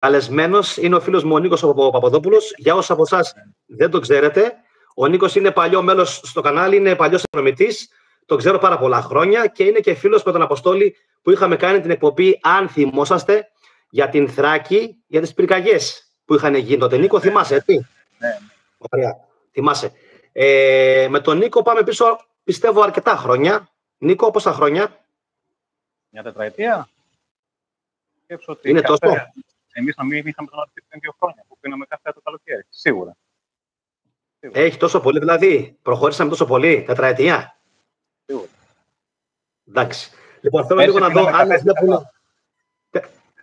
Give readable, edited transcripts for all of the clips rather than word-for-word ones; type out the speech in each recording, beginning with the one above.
Καλεσμένος είναι ο φίλος μου ο Νίκος ο Παπαδόπουλος. Για όσους από εσάς δεν το ξέρετε, ο Νίκος είναι παλιό μέλος στο κανάλι, είναι παλιός συνδρομητής. Το ξέρω πάρα πολλά χρόνια και είναι και φίλος με τον Αποστόλη που είχαμε κάνει την εκπομπή, αν θυμόσαστε, για την Θράκη, για τις πυρκαγιές που είχαν γίνει τότε. Νίκο, θυμάσαι, έτσι? Ναι. Ωραία, θυμάσαι. Με τον Νίκο πάμε πίσω, πιστεύω, αρκετά χρόνια. Νίκο, πόσα χρόνια? Μια τετραετία. Σκέψω ότι είναι τόσο. Εμείς να μην είχαμε τον Αρτή πριν 2 χρόνια που πίναμε καφέ το καλοκαίρι. Σίγουρα. Έχει τόσο πολύ, δηλαδή. Προχωρήσαμε τόσο πολύ, τετραετία. Σίγουρα. Εντάξει. Λοιπόν, θέλω λίγο να δω αν μας βλέπουν.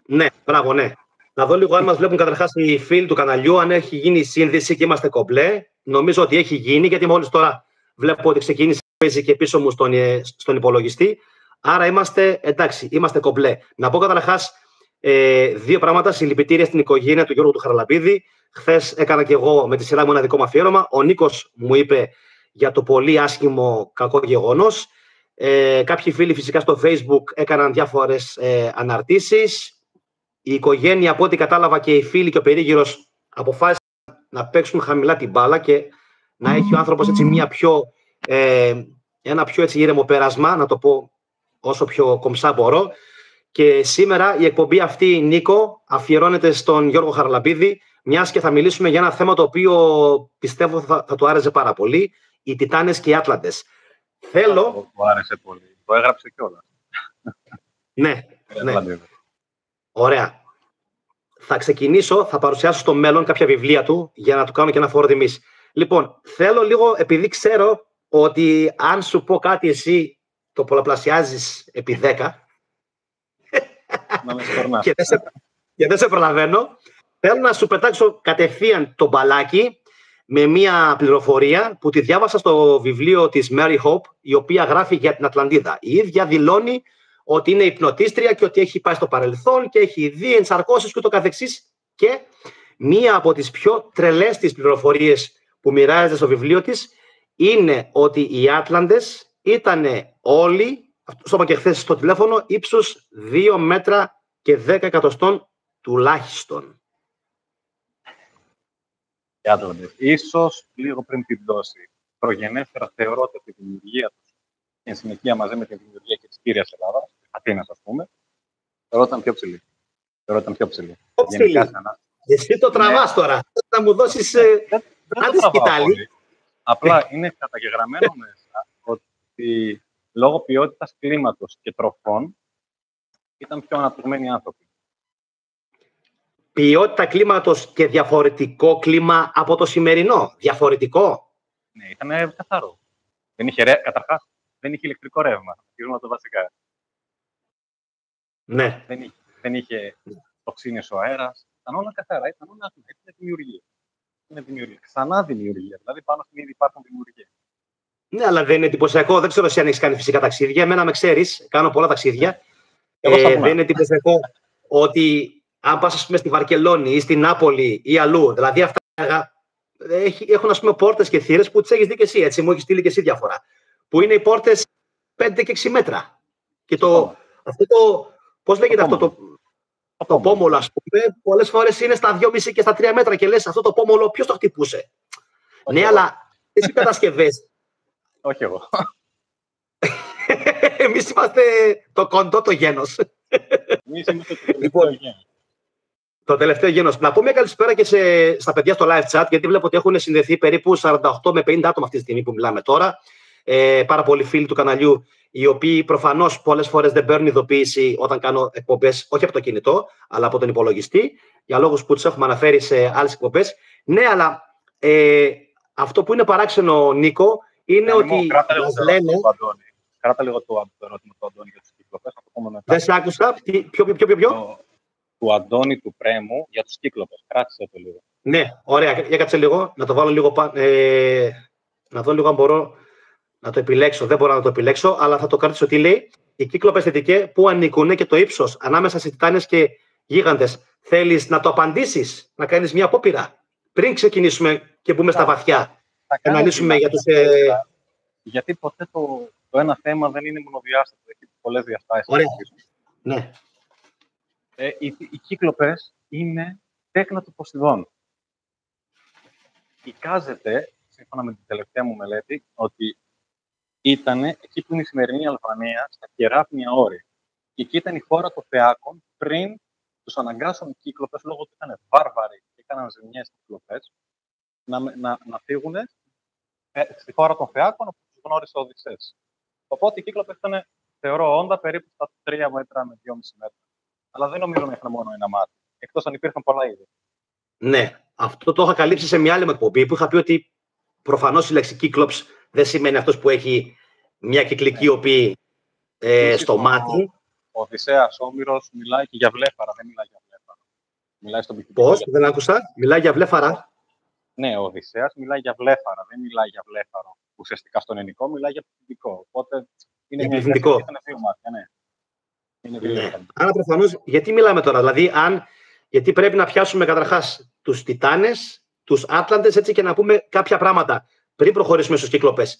Ναι, μπράβο, ναι. Να δω λίγο αν μας βλέπουν καταρχάς οι φίλοι του καναλιού, αν έχει γίνει η σύνδεση και είμαστε κομπλέ. Νομίζω ότι έχει γίνει, γιατί μόλις τώρα βλέπω ότι ξεκίνησε παίζει και πίσω μου στον υπολογιστή. Άρα είμαστε, εντάξει, είμαστε κομπλέ. Να πω καταρχάς 2 πράγματα. Συλληπιτήρια στην οικογένεια του Γιώργου του Χαραλαμπίδη. Χθες έκανα και εγώ με τη σειρά μου ένα δικό μου αφιέρωμα. Ο Νίκος μου είπε για το πολύ άσχημο κακό γεγονός. Κάποιοι φίλοι φυσικά στο Facebook έκαναν διάφορες αναρτήσεις. Η οικογένεια, από ό,τι κατάλαβα, και οι φίλοι και ο περίγυρος αποφάσισαν να παίξουν χαμηλά την μπάλα και να έχει ο άνθρωπος έτσι ένα πιο έτσι ήρεμο πέρασμα, να το πω όσο πιο κομψά μπορώ. Και σήμερα η εκπομπή αυτή, Νίκο, αφιερώνεται στον Γιώργο Χαραλαμπίδη, μιας και θα μιλήσουμε για ένα θέμα το οποίο πιστεύω θα του άρεσε πάρα πολύ, οι Τιτάνες και οι Άτλαντες. Θέλω... Του άρεσε πολύ. Το έγραψε κιόλας. Ναι, ναι. Ωραία. Θα ξεκινήσω, θα παρουσιάσω στο μέλλον κάποια βιβλία του για να του κάνω και ένα φόρο τιμής. Λοιπόν, θέλω λίγο, επειδή ξέρω ότι αν σου πω κάτι εσύ το πολλαπλασιάζεις επί 10 και δεν σε προλαβαίνω, θέλω να σου πετάξω κατευθείαν το μπαλάκι με μια πληροφορία που τη διάβασα στο βιβλίο της Mary Hope, η οποία γράφει για την Ατλαντίδα. Η ίδια δηλώνει ότι είναι υπνοτίστρια και ότι έχει πάει στο παρελθόν και έχει δει ενσαρκώσεις και ούτω καθεξής. Και μία από τις πιο τρελές της πληροφορίες που μοιράζεται στο βιβλίο της είναι ότι οι Άτλαντες ήταν όλοι, αυτό είπα και χθες στο τηλέφωνο, ύψους 2 μέτρα και 10 εκατοστών τουλάχιστον. Οι Άτλαντες, ίσως λίγο πριν την πτώση, προγενέστερα θεωρώ ότι η δημιουργία τους εν συνεχεία μαζί με τη δημιουργία και της κύριας Ελλάδας, Αθήνας ας πούμε, θεωρώ ήταν πιο ψηλή. Εσύ το τραβάς τώρα. Θα μου δώσεις άντε σκητάλη. Απλά είναι καταγεγραμμένο μέσα ότι λόγω ποιότητας κλίματος και τροφών ήταν πιο αναπτυγμένοι άνθρωποι. Ποιότητα κλίματος και διαφορετικό κλίμα από το σημερινό. Διαφορετικό. Ναι, ήταν καθαρό. Καταρχάς, δεν είχε ηλεκτρικό ρεύμα. Αρχίζουμε το βασικά. Ναι. Δεν είχε τοξίνες ο αέρας. Ήταν όλα καθαρά. Ήταν όλα δημιουργία. Είναι δημιουργία. Ξανά δημιουργία. Δηλαδή πάνω στην ήδη υπάρχουν δημιουργία. Ναι, αλλά δεν είναι εντυπωσιακό. Δεν ξέρω εσύ αν έχεις κάνει φυσικά ταξίδια. Εμένα με ξέρεις. Κάνω πολλά ταξίδια. Δεν είναι εντυπωσιακό ότι αν πας, ας πούμε, στη Βαρκελόνη ή στη Νάπολη ή αλλού, δηλαδή αυτά έχουν, ας πούμε, πόρτες και θύρες που τις έχεις δει και εσύ. Έτσι, μου έχεις στείλει και εσύ διάφορα. Που είναι οι πόρτες 5 και 6 μέτρα. Και πώς λέγεται αυτό το πόμολο, ας πούμε, πολλές φορές είναι στα 2,5 και στα 3 μέτρα και λες αυτό το πόμολο ποιος το χτυπούσε. Ναι, αλλά τις κατασκευές. Όχι εγώ. Εμείς είμαστε το κοντό το γένος. Εμείς είμαστε το τελευταίο γένος. Το τελευταίο γένος. Να πω μια καλησπέρα και στα παιδιά στο live chat, γιατί βλέπω ότι έχουν συνδεθεί περίπου 48 με 50 άτομα αυτή τη στιγμή που μιλάμε τώρα. Πάρα πολλοί φίλοι του καναλιού, οι οποίοι προφανώς πολλές φορές δεν παίρνουν ειδοποίηση όταν κάνω εκπομπές, όχι από το κινητό, αλλά από τον υπολογιστή, για λόγους που τους έχουμε αναφέρει σε άλλες εκπομπές. Ναι, αλλά αυτό που είναι παράξενο, Νίκο, είναι ότι μας λένε... Κράτα λίγο το ερώτημα του Αντώνη για τους κύκλοπες. Δεν σε άκουσα. Ποιο? Του Αντώνη του Πρέμου για τους κύκλοπες. Κράτησε το λίγο. Ναι, ωραία. Για κάτσε λίγο. Να το βάλω λίγο να δω λίγο αν μπορώ να το επιλέξω. Δεν μπορώ να το επιλέξω, αλλά θα το κρατήσω τι λέει. Οι κύκλοπες θετικέ που ανήκουν και το ύψος ανάμεσα σε τιτάνες και γίγαντες. Θέλεις να το απαντήσεις, να κάνεις μια απόπειρα πριν ξεκινήσουμε και μπούμε στα βαθιά. Και να λύσουμε για τους... Γιατί ποτέ το ένα θέμα δεν είναι μονοδιάστατο. Έχει πολλές διαστάσεις. Ωραία. Ναι. Οι κύκλοπες είναι τέκνα του Ποσειδών. Εικάζεται, σύμφωνα με την τελευταία μου μελέτη, ότι ήταν εκεί που είναι η σημερινή Αλβανία, στα Κεράπνια όρη. Και εκεί ήταν η χώρα των Φεάκων πριν τους αναγκάσουν οι Κύκλοπες, λόγω ότι ήταν βάρβαροι και έκαναν ζημιές στους Κύκλοπες, να φύγουν στη χώρα των Φεάκων, όπου τους γνώρισε ο Οδυσσέας. Οπότε οι Κύκλοπες ήταν, θεωρώ, όντα περίπου στα 3 μέτρα με 2,5 μέτρα. Αλλά δεν νομίζω να είχαν μόνο ένα μάτι, εκτός αν υπήρχαν πολλά είδη. Ναι, αυτό το είχα καλύψει σε μια άλλη εκπομπή που είχα πει ότι προφανώς η λέξη Κύκλοψ δεν σημαίνει αυτός που έχει μια κυκλική οπή στο μάτι. Ο Οδυσσέας Όμηρος μιλάει και για βλέφαρα, δεν μιλάει για βλέφαρα. Μιλάει στον Πώς, δεν άκουσα, μιλάει για βλέφαρα. Ναι, ο Οδυσσέας μιλάει για βλέφαρα, δεν μιλάει για βλέφαρο. Ουσιαστικά στον ελληνικό μιλάει για πληθυντικό. Οπότε είναι μια πληθυντικό. δύο μάτια, ναι. Είναι δύο Ναι. Άρα προφανώς, γιατί μιλάμε τώρα, δηλαδή, γιατί πρέπει να πιάσουμε καταρχάς τους Τιτάνες, τους Άτλαντες, έτσι, και να πούμε κάποια πράγματα πριν προχωρήσουμε στους Κύκλοπες.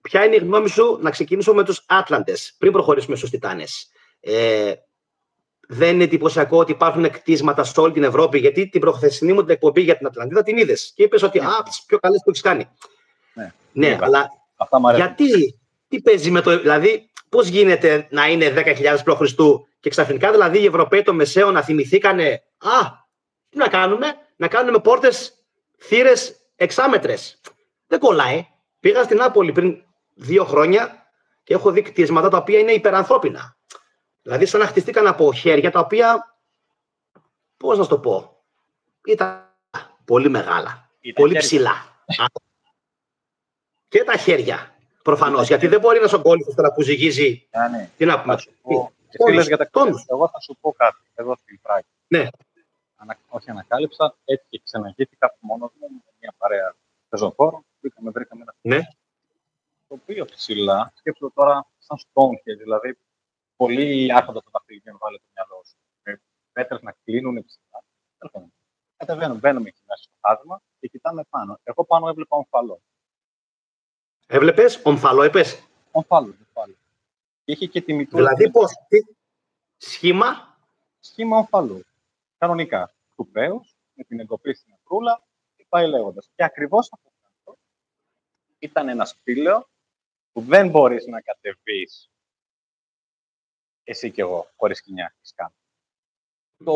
Ποια είναι η γνώμη σου να ξεκινήσουμε με τους Άτλαντες πριν προχωρήσουμε στους Τιτάνες? Δεν είναι εντυπωσιακό ότι υπάρχουν κτίσματα σε όλη την Ευρώπη? Γιατί την προχθεσινή μου την εκπομπή για την Ατλαντίδα την είδες και είπες ότι τις πιο καλές που έχεις κάνει. Ναι, αλλά γιατί, τι παίζει με το, δηλαδή, πώς γίνεται να είναι 10.000 π.Χ. και ξαφνικά δηλαδή οι Ευρωπαίοι των Μεσαίων να θυμηθήκανε, τι να κάνουμε πόρτες, θύρες εξάμετρες? Δεν κολλάει. Πήγα στην Νάπολη πριν 2 χρόνια και έχω δει κτίσματα τα οποία είναι υπερανθρώπινα. Δηλαδή σαν να χτιστήκαν από χέρια τα οποία, πώς να σου το πω, ήταν πολύ μεγάλα, πολύ ψηλά. Και τα χέρια, προφανώς, γιατί δεν μπορεί να σοκόλυφος τώρα που ζυγίζει. Τι να πούμε. Εγώ θα σου πω κάτι εδώ στην Πράγη. Ναι. Όχι, ανακάλυψα, έτσι και ξαναγήθηκα μόνο με μια παρέα πεζοφόρων. Βρήκαμε ένα ναι. Το οποίο ψηλά, σκέψτε τώρα σαν Stonehenge, δηλαδή πολύ άρχοντα το ταφύλι για να βάλετε το μυαλό σου. Πέτρες να κλείνουν ψηλά. Μπαίνουμε εκεί μέσα στο χάσμα και κοιτάμε πάνω. Εγώ πάνω έβλεπα ομφαλό. Έβλεπες ομφαλό, είπες? Ομφαλό. Και είχε και τη μητούλα. Δηλαδή πώς, σχήμα? Σχήμα ομφαλού. Κανονικά. Κουπέους, με την εγκοπή στην ακρούλα και πάει λέγοντας. Και ακριβώς από αυτό ήταν ένα σπήλαιο που δεν μπορείς να κατεβείς εσύ κι εγώ, χωρίς σκοινιά, φυσικά. Το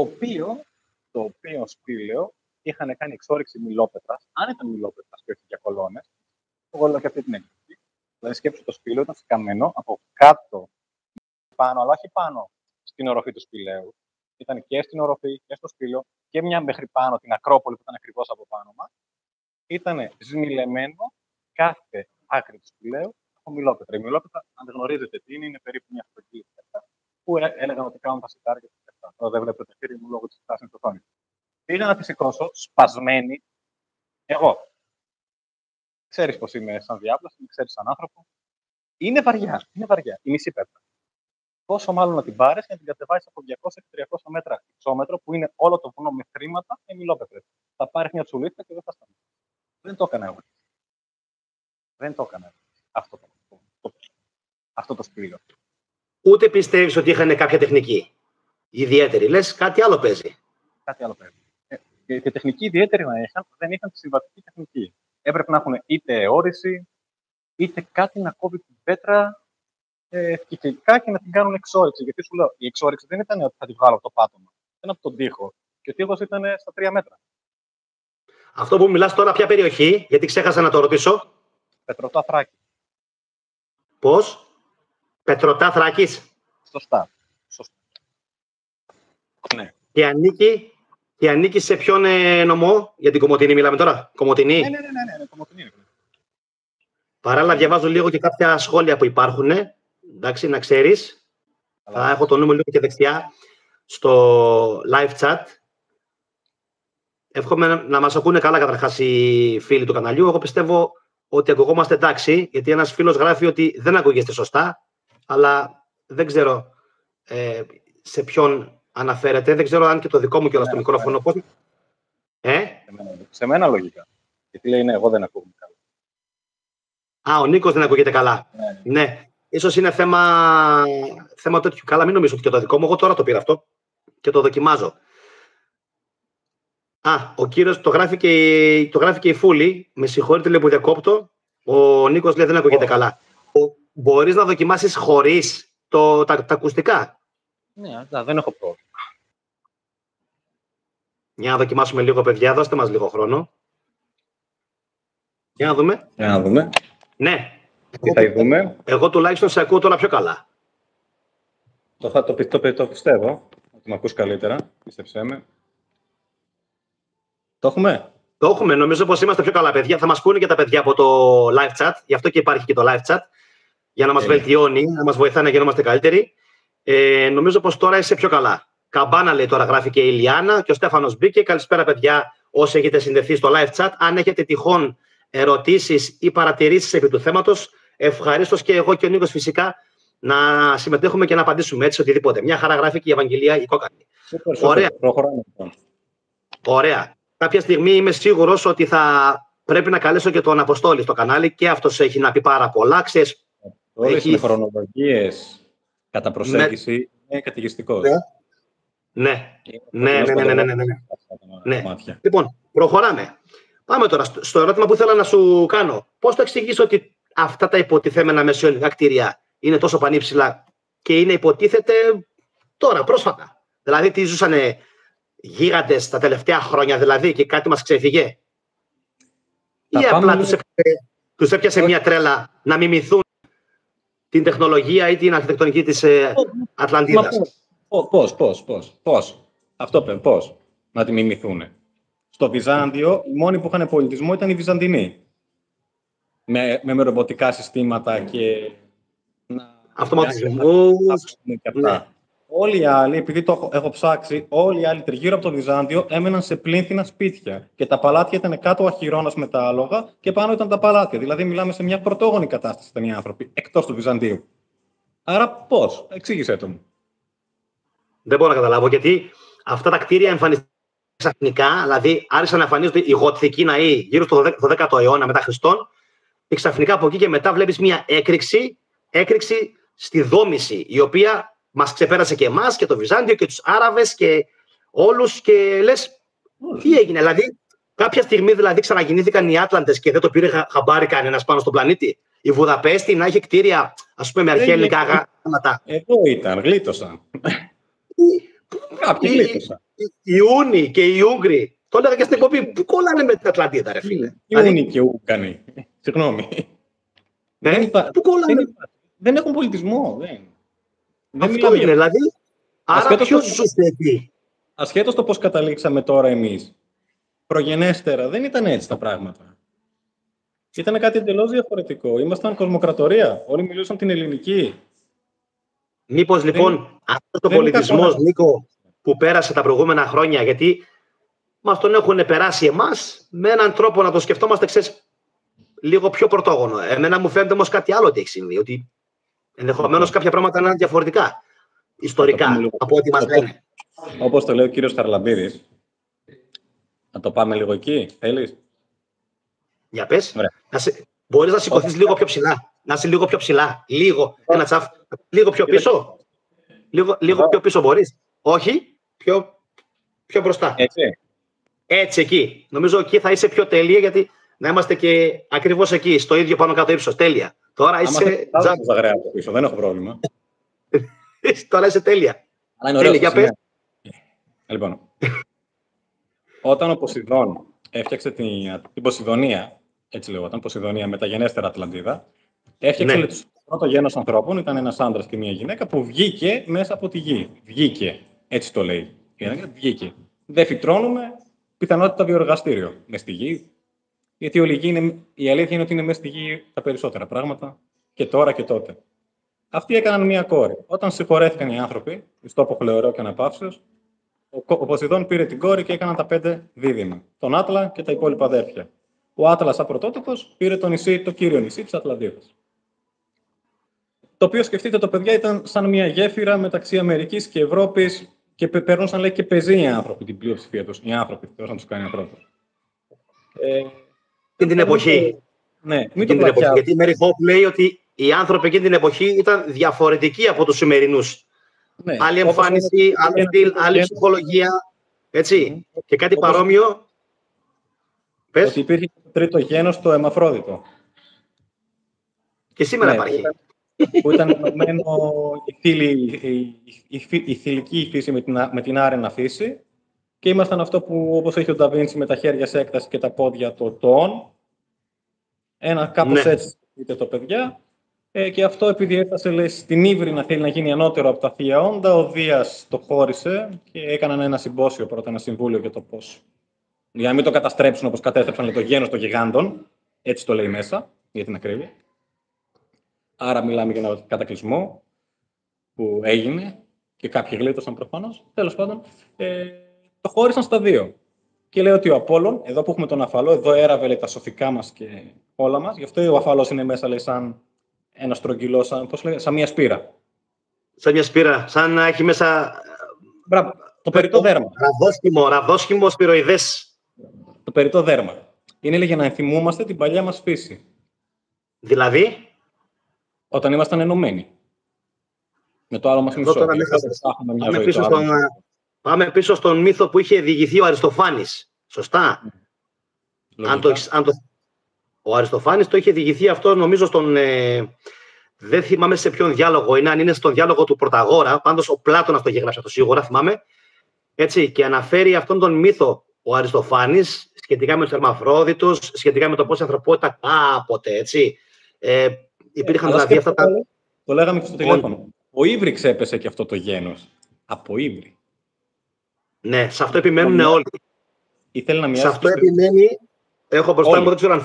οποίο σπήλαιο είχαν κάνει εξόρυξη μιλόπετρας. Αν ήταν μιλόπετρας και όχι για κολόνες, εγώ λέω και αυτή την έκδοση. Δηλαδή, σκέψου το σπήλαιο ήταν σκαμμένο από κάτω πάνω, αλλά όχι πάνω στην οροφή του σπηλαίου. Ήταν και στην οροφή και στο σπήλαιο και μια μέχρι πάνω, την Ακρόπολη που ήταν ακριβώς από πάνω μας. Ήταν σμιλεμένο κάθε άκρη του σπηλαίου από μιλόπετρα. Η μιλόπετρα, αν δεν γνωρίζετε τι είναι περίπου μια αυτοκίνητη που έλεγαν ότι κάνουν τα σιτάρια και τα λεφτά. Τώρα δεν βλέπετε το χέρι μου λόγω της πράσινης οθόνης. Πήγα να τη σηκώσω, σπασμένη, εγώ. Ξέρεις πώς είμαι σαν διάπλαση, με ξέρεις σαν άνθρωπο. Είναι βαριά, η μισή πέτρα. Πόσο μάλλον να την πάρεις και να την κατεβάσεις από 200-300 μέτρα υψόμετρο, που είναι όλο το βουνό με χρήματα και μιλόπετρες. Θα πάρεις μια τσουλίστα και δεν θα σταματήσει. Δεν το έκανα εγώ. Δεν το έκανα αυτό το σπήλαιο. Ούτε πιστεύεις ότι είχαν κάποια τεχνική ιδιαίτερη? Λες κάτι άλλο παίζει. Κάτι άλλο παίζει. Και τεχνική ιδιαίτερη να είχαν, δεν είχαν τη συμβατική τεχνική. Έπρεπε να έχουν είτε αιώρηση, είτε κάτι να κόβει την πέτρα κυκλικά και να την κάνουν εξόρυξη. Γιατί σου λέω, η εξόρυξη δεν ήταν ότι θα τη βγάλω από το πάτωμα. Ήταν από τον τοίχο. Και ο τοίχος ήταν στα 3 μέτρα. Αυτό που μιλάς τώρα, ποια περιοχή? Γιατί ξέχασα να το ρωτήσω. Πετρωτά Θράκη. Πώς? Πετρωτά Θράκης. Σωστά. Ναι. Και ανήκει σε ποιον νομό? Για την Κομοτηνή μιλάμε τώρα. Κομοτηνή. Ναι, Κομοτηνή. Παράλληλα διαβάζω λίγο και κάποια σχόλια που υπάρχουν. Εντάξει, να ξέρεις. Θα έχω το νούμερο λίγο και δεξιά στο live chat. Εύχομαι να μας ακούνε καλά καταρχάς οι φίλοι του καναλιού. Εγώ πιστεύω ότι ακουγόμαστε εντάξει, γιατί ένας φίλος γράφει ότι δεν ακούγεστε σωστά, αλλά δεν ξέρω σε ποιον αναφέρεται. Δεν ξέρω αν και το δικό μου κιόλας το μικρόφωνο. Σε μένα λογικά. Γιατί λέει ναι, εγώ δεν ακούγομαι καλά. Ο Νίκος δεν ακούγεται καλά. Ναι. Ίσως είναι θέμα τέτοιου. Καλά, μην νομίζω ότι και το δικό μου. Εγώ τώρα το πήρα αυτό και το δοκιμάζω. Ο κύριος το γράφει και η Φούλη. Με συγχωρείτε που διακόπτω. Ο Νίκος λέει δεν ακούγεται καλά. Μπορείς να δοκιμάσεις χωρίς τα ακουστικά. Ναι, δεν έχω πρόβλημα. Για να δοκιμάσουμε λίγο, παιδιά. Δώστε μας λίγο χρόνο. Για να δούμε. Ναι. Εγώ τουλάχιστον σε ακούω τώρα πιο καλά. Το πιστεύω. Ότι με ακούς καλύτερα. Πίστεψέ με. Το έχουμε. Το έχουμε. Νομίζω πως είμαστε πιο καλά, παιδιά. Θα μας πούνε και τα παιδιά από το live chat. Γι' αυτό και υπάρχει και το live chat. Για να μας βελτιώνει, να μας βοηθάει να γινόμαστε καλύτεροι. Νομίζω πως τώρα είσαι πιο καλά. Καμπάνα λέει τώρα, γράφει και η Ηλιάνα και ο Στέφανος μπήκε. Καλησπέρα, παιδιά, όσοι έχετε συνδεθεί στο live chat. Αν έχετε τυχόν ερωτήσεις ή παρατηρήσεις επί του θέματος, ευχαρίστως και εγώ και ο Νίκος φυσικά να συμμετέχουμε και να απαντήσουμε έτσι οτιδήποτε. Μια χαρά γράφει και η Ευαγγελία η Κόκκαλη. Ωραία. Ωραία. Κάποια στιγμή είμαι σίγουρος ότι θα πρέπει να καλέσω και τον Αποστόλη στο κανάλι και αυτός έχει να πει πάρα πολλά. Ξέρεις, όλες οι χρονολογίες κατά προσέγγιση είναι κατηγιστικός. Ναι. Λοιπόν, προχωράμε. Πάμε τώρα στο ερώτημα που ήθελα να σου κάνω. Πώς το εξηγείς ότι αυτά τα υποτιθέμενα μεσαιωνικά κτίρια είναι τόσο πανύψηλα και είναι υποτίθεται τώρα, πρόσφατα? Δηλαδή, τι ζούσανε γίγαντες τα τελευταία χρόνια, δηλαδή, και κάτι μας ξεφυγέ? Ή απλά τους έπιασε μια τρέλα να μιμηθούν την τεχνολογία ή την αρχιτεκτονική της Ατλαντίδας? Πώς. Αυτό πρέπει, πώς να τη μιμηθούν. Στο Βυζάντιο, οι μόνοι που είχαν πολιτισμό ήταν οι Βυζαντινοί. Με ρομποτικά συστήματα και... αυτοματισμούς. Ναι. Όλοι οι άλλοι, επειδή το έχω ψάξει, όλοι οι άλλοι τριγύρω από το Βυζάντιο έμεναν σε πλήνθυνα σπίτια. Και τα παλάτια ήταν κάτω ο αχυρώνας με τα άλογα και πάνω ήταν τα παλάτια. Δηλαδή, μιλάμε σε μια πρωτόγονη κατάσταση ήταν οι άνθρωποι, εκτός του Βυζαντίου. Άρα, πώς? Εξήγησέ το μου. Δεν μπορώ να καταλάβω, γιατί αυτά τα κτίρια εμφανίστηκαν ξαφνικά, δηλαδή άρχισαν να εμφανίζονται οι γοτθικοί ναοί γύρω στο 10ο αιώνα μετά Χριστόν, και ξαφνικά από εκεί και μετά βλέπεις μια έκρηξη στη δόμηση, η οποία μας ξεπέρασε και εμάς και το Βυζάντιο και τους Άραβες και όλους, και λες, τι έγινε? Δηλαδή, κάποια στιγμή δηλαδή ξαναγεννήθηκαν οι Άτλαντες και δεν το πήρε χαμπάρι κανένας πάνω στον πλανήτη? Η Βουδαπέστη να έχει κτίρια, ας πούμε, με αρχαία ελληνικά γράμματα. Εδώ ήταν, γλίτωσαν. Κάποιοι γλίτωσαν. Οι Ούνοι και οι Ούγγροι, το έλεγα και στην εκπομπή, πού κολλάνε με την Ατλαντίδα, ρε φίλε? Οι Ούνοι και οι Ούγγανοι. Συγγνώμη. Πού κολλάνε? Δεν έχουν πολιτισμό. Αυτό είναι, δηλαδή. Άρα ποιος ζούσε εκεί? Ασχέτως το πώς καταλήξαμε τώρα εμείς, προγενέστερα δεν ήταν έτσι τα πράγματα. Ήταν κάτι εντελώς διαφορετικό. Ήμασταν κοσμοκρατορία. Όλοι μιλούσαν την ελληνική. Μήπως λοιπόν αυτός ο πολιτισμός, Νίκο, που πέρασε τα προηγούμενα χρόνια, γιατί μας τον έχουν περάσει εμάς με έναν τρόπο να το σκεφτόμαστε, ξέρεις, λίγο πιο πρωτόγονο. Εμένα μου φαίνεται όμως κάτι άλλο ότι έχει συμβεί, ότι ενδεχομένως κάποια πράγματα να είναι διαφορετικά ιστορικά από ό,τι μας λένε. Όπως το λέει ο κύριος Χαρλαμπίδης. Να το πάμε λίγο εκεί, θέλεις? Για πες. Μπορείς να σηκωθείς λίγο πιο ψηλά? Να είσαι λίγο πιο ψηλά. Ένα τσαφ. Λίγο πιο πίσω. Λίγο πιο πίσω μπορείς? Όχι. Πιο μπροστά. Έτσι εκεί. Νομίζω εκεί θα είσαι πιο τέλεια, γιατί να είμαστε και ακριβώς εκεί, στο ίδιο πάνω κάτω ύψος. Τέλεια. Τώρα είσαι πίσω, δεν έχω πρόβλημα. Τώρα είσαι τέλεια. Τέλεια, για πες. Λοιπόν, όταν ο Ποσειδών έφτιαξε την Ποσειδονία, έτσι λέγονταν, Ποσειδονία, μεταγενέστερα Ατλαντίδα, έφτιαξε το πρώτο γένος ανθρώπων, ήταν ένας άντρας και μια γυναίκα που βγήκε μέσα από τη γη. Βγήκε, έτσι το λέει. Βγήκε. Δεν φυτρώνουμε, πιθανότητα βιοεργαστήριο μες στη γη. Γιατί η αλήθεια είναι ότι είναι μέσα στη γη τα περισσότερα πράγματα, και τώρα και τότε. Αυτοί έκαναν μία κόρη. Όταν συγχωρέθηκαν οι άνθρωποι, εις τόπο χλεωρό και αναπαύσεως, ο Ποσειδών πήρε την κόρη και έκαναν τα 5 δίδυμα. Τον Άτλα και τα υπόλοιπα αδέρφια. Ο Άτλας, σαν πρωτότυπος, πήρε το κύριο νησί της Ατλαντίδας. Το οποίο, σκεφτείτε, το παιδιά ήταν σαν μία γέφυρα μεταξύ Αμερικής και Ευρώπης, και περνούσαν, λέει, και πεζοί οι άνθρωποι, την πλειοψηφία τους. Οι άνθρωποι, θέλω να τους κάνει ανθρώπους. Την εποχή. Ναι, μην το πλατιάζουμε. Γιατί η Mary Hope λέει ότι οι άνθρωποι εκείνη την εποχή ήταν διαφορετικοί από τους σημερινούς. Ναι, άλλη εμφάνιση, άλλο στυλ, άλλη ψυχολογία. Έτσι. Και κάτι παρόμοιο. Πες. Ότι υπήρχε το τρίτο γένος, το Εμαφρόδιτο. Και σήμερα υπάρχει. Που ήταν ενωμένο η θηλυκή φύση με την άρενα φύση και ήμασταν αυτό που, όπως έχει ο Νταβίντσι με τα χέρια σε έκταση και τα πόδια, το τόν. Κάπως έτσι είτε το παιδιά. Και αυτό επειδή έφτασε, λέει, στην Ύβρη να θέλει να γίνει ανώτερο από τα θεία όντα, ο Δίας το χώρισε και έκαναν ένα συμπόσιο πρώτα, ένα συμβούλιο για το πώς. Για να μην το καταστρέψουν όπως κατέστρεψαν, λέει, το γένος των γιγάντων. Έτσι το λέει μέσα, για την ακρίβεια. Άρα μιλάμε για ένα κατακλυσμό που έγινε και κάποιοι γλίτωσαν προφανώς. Τέλος πάντων, το χώρισαν στα δύο. Και λέει ότι ο Απόλλων, εδώ που έχουμε τον Αφαλό, εδώ έραβε, λέει, τα σωθικά μας και όλα μας. Γι' αυτό ο Αφαλός είναι μέσα, λέει, σαν ένα στρογγυλό, σαν μια σπήρα. Σαν μια σπήρα, σαν να έχει μέσα. Μπράβο, το περιττό δέρμα. Ραβδόσχημο σπυροειδές. Το περιττό δέρμα. Είναι, λέει, για να ενθυμούμαστε την παλιά μας φύση. Δηλαδή. Όταν ήμασταν ενωμένοι. Με το άλλο μας μισό. Πάμε πίσω στον μύθο που είχε διηγηθεί ο Αριστοφάνης. Σωστά. Ο Αριστοφάνης το είχε διηγηθεί αυτό, νομίζω, στον. Δεν θυμάμαι σε ποιον διάλογο είναι, αν είναι στον διάλογο του Πρωταγόρα. Πάντως ο Πλάτωνας το είχε γράψει αυτό, σίγουρα θυμάμαι. Έτσι, και αναφέρει αυτόν τον μύθο ο Αριστοφάνης σχετικά με τους Ερμαφρόδιτους, σχετικά με το πώς η ανθρωπότητα κάποτε, έτσι. Υπήρχαν δηλαδή αυτά τα. Το λέγαμε και στο τηλέφωνο. Ο Ύβρix έπεσε και αυτό το γένος. Από Ύβρι. Ναι, σε αυτό επιμένουν όλοι. Ήθελε να σε αυτό επιμένει. Έχω μπροστά μου, δεν ξέρω αν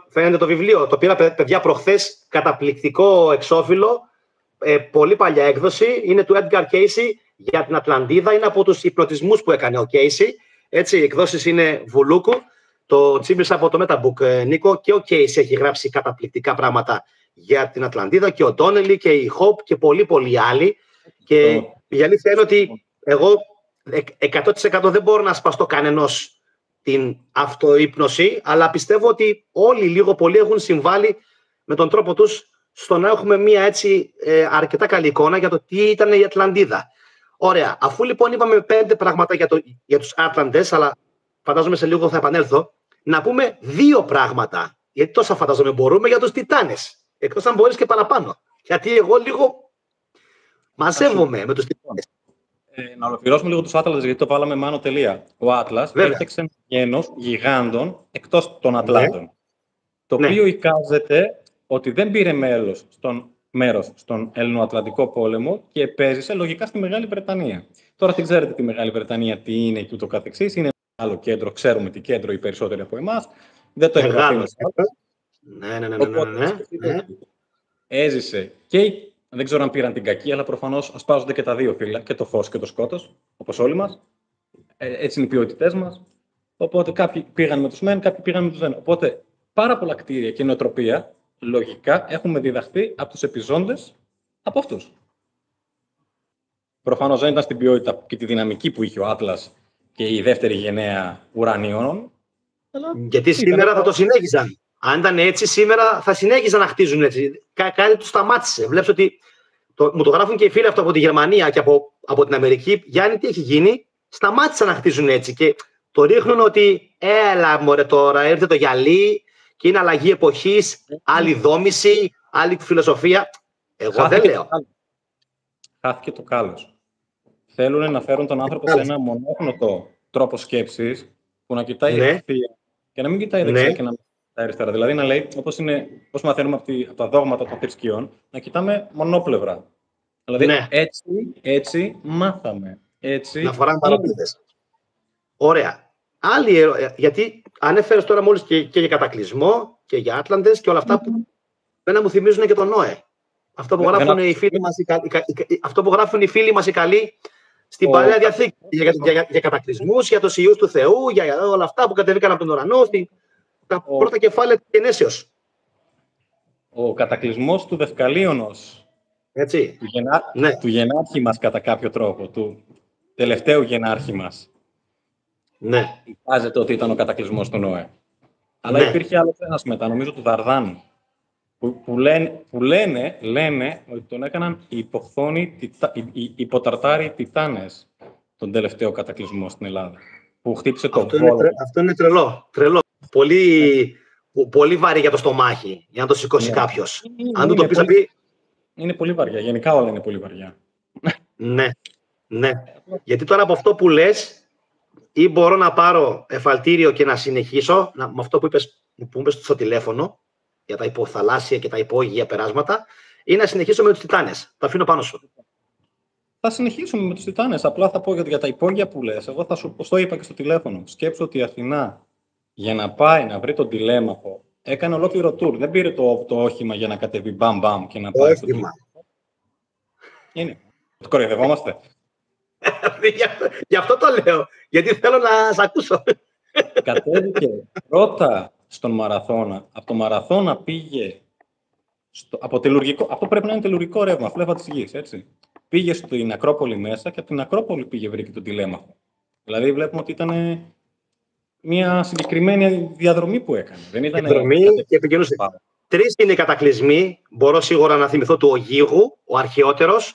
φαίνεται το βιβλίο. Το πήρα, παιδιά, προχθές, καταπληκτικό εξώφυλλο. Πολύ παλιά έκδοση. Είναι του Edgar Cayce για την Ατλαντίδα. Είναι από τους υπνοτισμούς που έκανε ο Cayce. Έτσι, οι εκδόσεις είναι Βουλούκου. Το τσίμπησα από το Metabook, Νίκο. Και ο Cayce έχει γράψει καταπληκτικά πράγματα για την Ατλαντίδα. Και ο Ντόνελι και η Hope και πολλοί άλλοι. Και η αλήθεια είναι ότι εγώ 100% δεν μπορώ να σπαστώ κανενός την αυτούπνωση, αλλά πιστεύω ότι όλοι λίγο πολύ έχουν συμβάλει με τον τρόπο τους στο να έχουμε μία έτσι αρκετά καλή εικόνα για το τι ήταν η Ατλαντίδα. Ωραία. Αφού λοιπόν είπαμε 5 πράγματα για τους Άτλαντες, αλλά φαντάζομαι σε λίγο θα επανέλθω, να πούμε 2 πράγματα. Γιατί τόσα φαντάζομαι μπορούμε για τους Τιτάνες. Εκτός αν μπορείς και παραπάνω. Γιατί εγώ λίγο μαζεύομαι με τους Τιτάνες. Να ολοκληρώσουμε λίγο τους Άτλαντες, γιατί το βάλαμε μάνο τελεία. Ο Άτλας έφτιαξε ένα γένος γιγάντων εκτός των Ατλάντων. Το οποίο εικάζεται ότι δεν πήρε μέρος στον Ελληνοατλαντικό πόλεμο και επέζησε λογικά στη Μεγάλη Βρετανία. Τώρα δεν ξέρετε τη Μεγάλη Βρετανία τι είναι και ούτω καθεξής. Είναι ένα άλλο κέντρο, ξέρουμε τι κέντρο οι περισσότεροι από εμάς. Δεν το εγγραφεί. Ναι. Έζησε και δεν ξέρω αν πήραν την κακή, αλλά προφανώς ασπάζονται και τα δύο φύλλα, και το φως και το σκότος, όπως όλοι μας. Έτσι είναι οι ποιότητές μας. Οπότε κάποιοι πήγαν με τους μεν, κάποιοι πήγαν με τους δεν. Οπότε πάρα πολλά κτίρια και νοοτροπία, λογικά, έχουμε διδαχθεί από τους επιζώντες από αυτούς. Προφανώς δεν ήταν στην ποιότητα και τη δυναμική που είχε ο Άτλας και η δεύτερη γενναία ουρανίων. Γιατί σήμερα θα το συνέχιζαν. Αν ήταν έτσι, σήμερα θα συνέχιζαν να χτίζουν έτσι. Κάτι του σταμάτησε. Βλέπεις ότι μου το γράφουν και οι φίλοι αυτό από τη Γερμανία και από την Αμερική. Γιάννη, τι έχει γίνει? Σταμάτησαν να χτίζουν έτσι. Και το ρίχνουν ότι έλα μωρέ τώρα, ήρθε το γυαλί και είναι αλλαγή εποχής, άλλη δόμηση, άλλη φιλοσοφία. Εγώ δεν λέω. Χάθηκε το κάλος. Θέλουν να φέρουν τον άνθρωπο σε ένα μονόχνοτο τρόπο σκέψης που να κοιτάει ευθεία και να μην κοιτάει δεξιά και να μην κοιτάει αριστερά. Δηλαδή να λέει, όπως μαθαίνουμε από τα δόγματα των θρησκειών, να κοιτάμε μονόπλευρα. Δηλαδή έτσι μάθαμε. Έτσι, να φοράμε παραπίδες. Ωραία. Γιατί ανέφερες τώρα μόλις και για κατακλυσμό και για Άτλαντες και όλα αυτά που δεν μου θυμίζουν και τον Νόε. Αυτό που γράφουν οι φίλοι μας οι καλοί στην Παλαιά Διαθήκη. Για κατακλυσμούς, για τους ιούς του Θεού, για όλα αυτά που κατεβήκαν από τον ουρανό, τα πρώτα κεφάλαια της γενέσεως. Ο κατακλυσμός του Δευκαλίωνος. Έτσι. Του γενάρχη μας κατά κάποιο τρόπο, του τελευταίου γενάρχη μας. Ναι. Εικάζεται ότι ήταν ο κατακλυσμός του Νόε. Αλλά υπήρχε άλλος ένας μετά, νομίζω του Δαρδάνου, που λένε ότι τον έκαναν υποταρτάροι Τιτάνες. τον τελευταίο κατακλυσμό στην Ελλάδα. Που χτύπησε το αυτό είναι τρελό. Πολύ βαρύ για το στομάχι, για να το σηκώσει κάποιος. Αν του το πεις να πει... Είναι πολύ βαριά. Γενικά όλα είναι πολύ βαριά. Ναι. Γιατί τώρα από αυτό που λες, ή μπορώ να πάρω εφαλτήριο και να συνεχίσω με αυτό που είπες στο τηλέφωνο, για τα υποθαλάσσια και τα υπόγεια περάσματα, ή να συνεχίσω με τους Τιτάνες. Το αφήνω πάνω σου. Θα συνεχίσουμε με τους Τιτάνες. Απλά θα πω για τα υπόγεια που λες. Εγώ θα σου το είπα και στο τηλέφωνο. Σκέψου ότι η Αθηνά για να πάει να βρει τον τηλέμαχο έκανε ολόκληρο tour. Δεν πήρε το όχημα για να κατεβεί μπαμ και να πάει στο τηλέμαχο. Είναι. Το κοροϊδευόμαστε. Γι' αυτό το λέω. Γιατί θέλω να σ' ακούσω. Κατέβηκε πρώτα στον Μαραθώνα. Από το Μαραθώνα πήγε από τελουργικό. Αυτό πρέπει να είναι τελουργικό ρεύμα, φλέβα της γης, έτσι. Πήγε στην Ακρόπολη μέσα και από την Ακρόπολη πήγε βρήκε τον τηλέμαχο. Δηλαδή βλέπουμε ότι ήταν μια συγκεκριμένη διαδρομή που έκανε. Δεν ήταν διαδρομή και επικοινωνούσε. 3 είναι οι κατακλυσμοί. Μπορώ σίγουρα να θυμηθώ του Ογίγου, ο αρχαιότερος,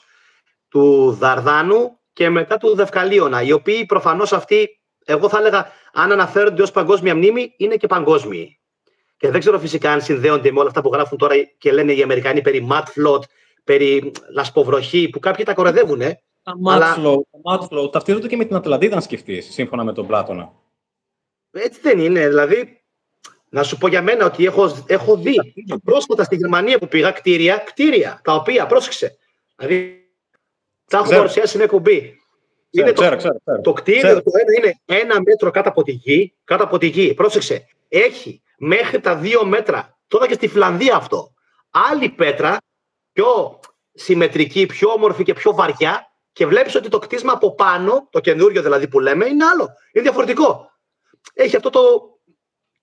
του Δαρδάνου και μετά του Δευκαλίωνα. Οι οποίοι προφανώς αυτοί, εγώ θα έλεγα, αν αναφέρονται ως παγκόσμια μνήμη, είναι και παγκόσμιοι. Και δεν ξέρω φυσικά αν συνδέονται με όλα αυτά που γράφουν τώρα και λένε οι Αμερικανοί περί mud flood, περί λασποβροχή, που κάποιοι τα κοροϊδεύουν. Τα mud flow ταυτίζονται και με την Ατλαντίδα, αν σκεφτείς, σύμφωνα με τον Πλάτωνα. Έτσι δεν είναι. Δηλαδή, να σου πω για μένα ότι έχω δει πρόσφατα στη Γερμανία που πήγα κτίρια, τα οποία, πρόσεξε, δηλαδή, τα έχω παρουσιάσει στην εκπομπή. Το κτίριο το ένα είναι 1 μέτρο κάτω από τη γη. Πρόσεξε, έχει μέχρι τα 2 μέτρα. Τώρα και στη Φλανδία αυτό. Άλλη πέτρα, πιο συμμετρική, πιο όμορφη και πιο βαριά, και βλέπεις ότι το κτίσμα από πάνω, το καινούριο δηλαδή που λέμε, είναι άλλο. Είναι διαφορετικό. Έχει αυτό το.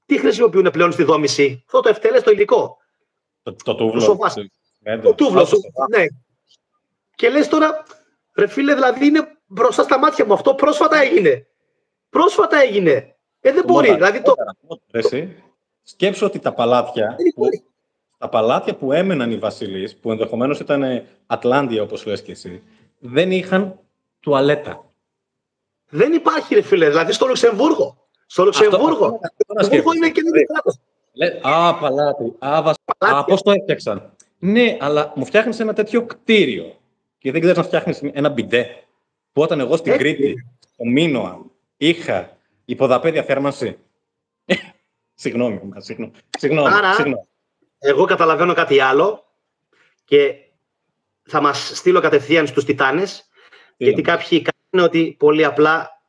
Τι χρησιμοποιούν πλέον στη δόμηση, αυτό το ευτέλεστο υλικό. Το τούβλο. Το τούβλο σου. Ναι. Και λες τώρα, ρε φίλε, δηλαδή είναι μπροστά στα μάτια μου. Αυτό πρόσφατα έγινε. Δεν μπορεί. Δηλαδή σκέψου ότι τα παλάτια που έμεναν οι βασιλείς, που ενδεχομένως ήταν Ατλάντια όπως λες και εσύ, δεν είχαν τουαλέτα. Δεν υπάρχει, ρε φίλε. Δηλαδή στο Λουξεμβούργο. Το Λουξεμβούργο είναι και δεν κράτος. Παλάτι. Πώς το έφτιαξαν. Ναι, αλλά μου φτιάχνεις ένα τέτοιο κτίριο και δεν ξέρεις να φτιάχνεις ένα μπιντέ. Που όταν εγώ στην Κρήτη, στο Μίνωα, είχα υποδαπέδια θέρμανση. Συγγνώμη. Εγώ καταλαβαίνω κάτι άλλο και θα μας στείλω κατευθείαν στους Τιτάνες, γιατί κάποιοι κάνουν ότι πολύ απλά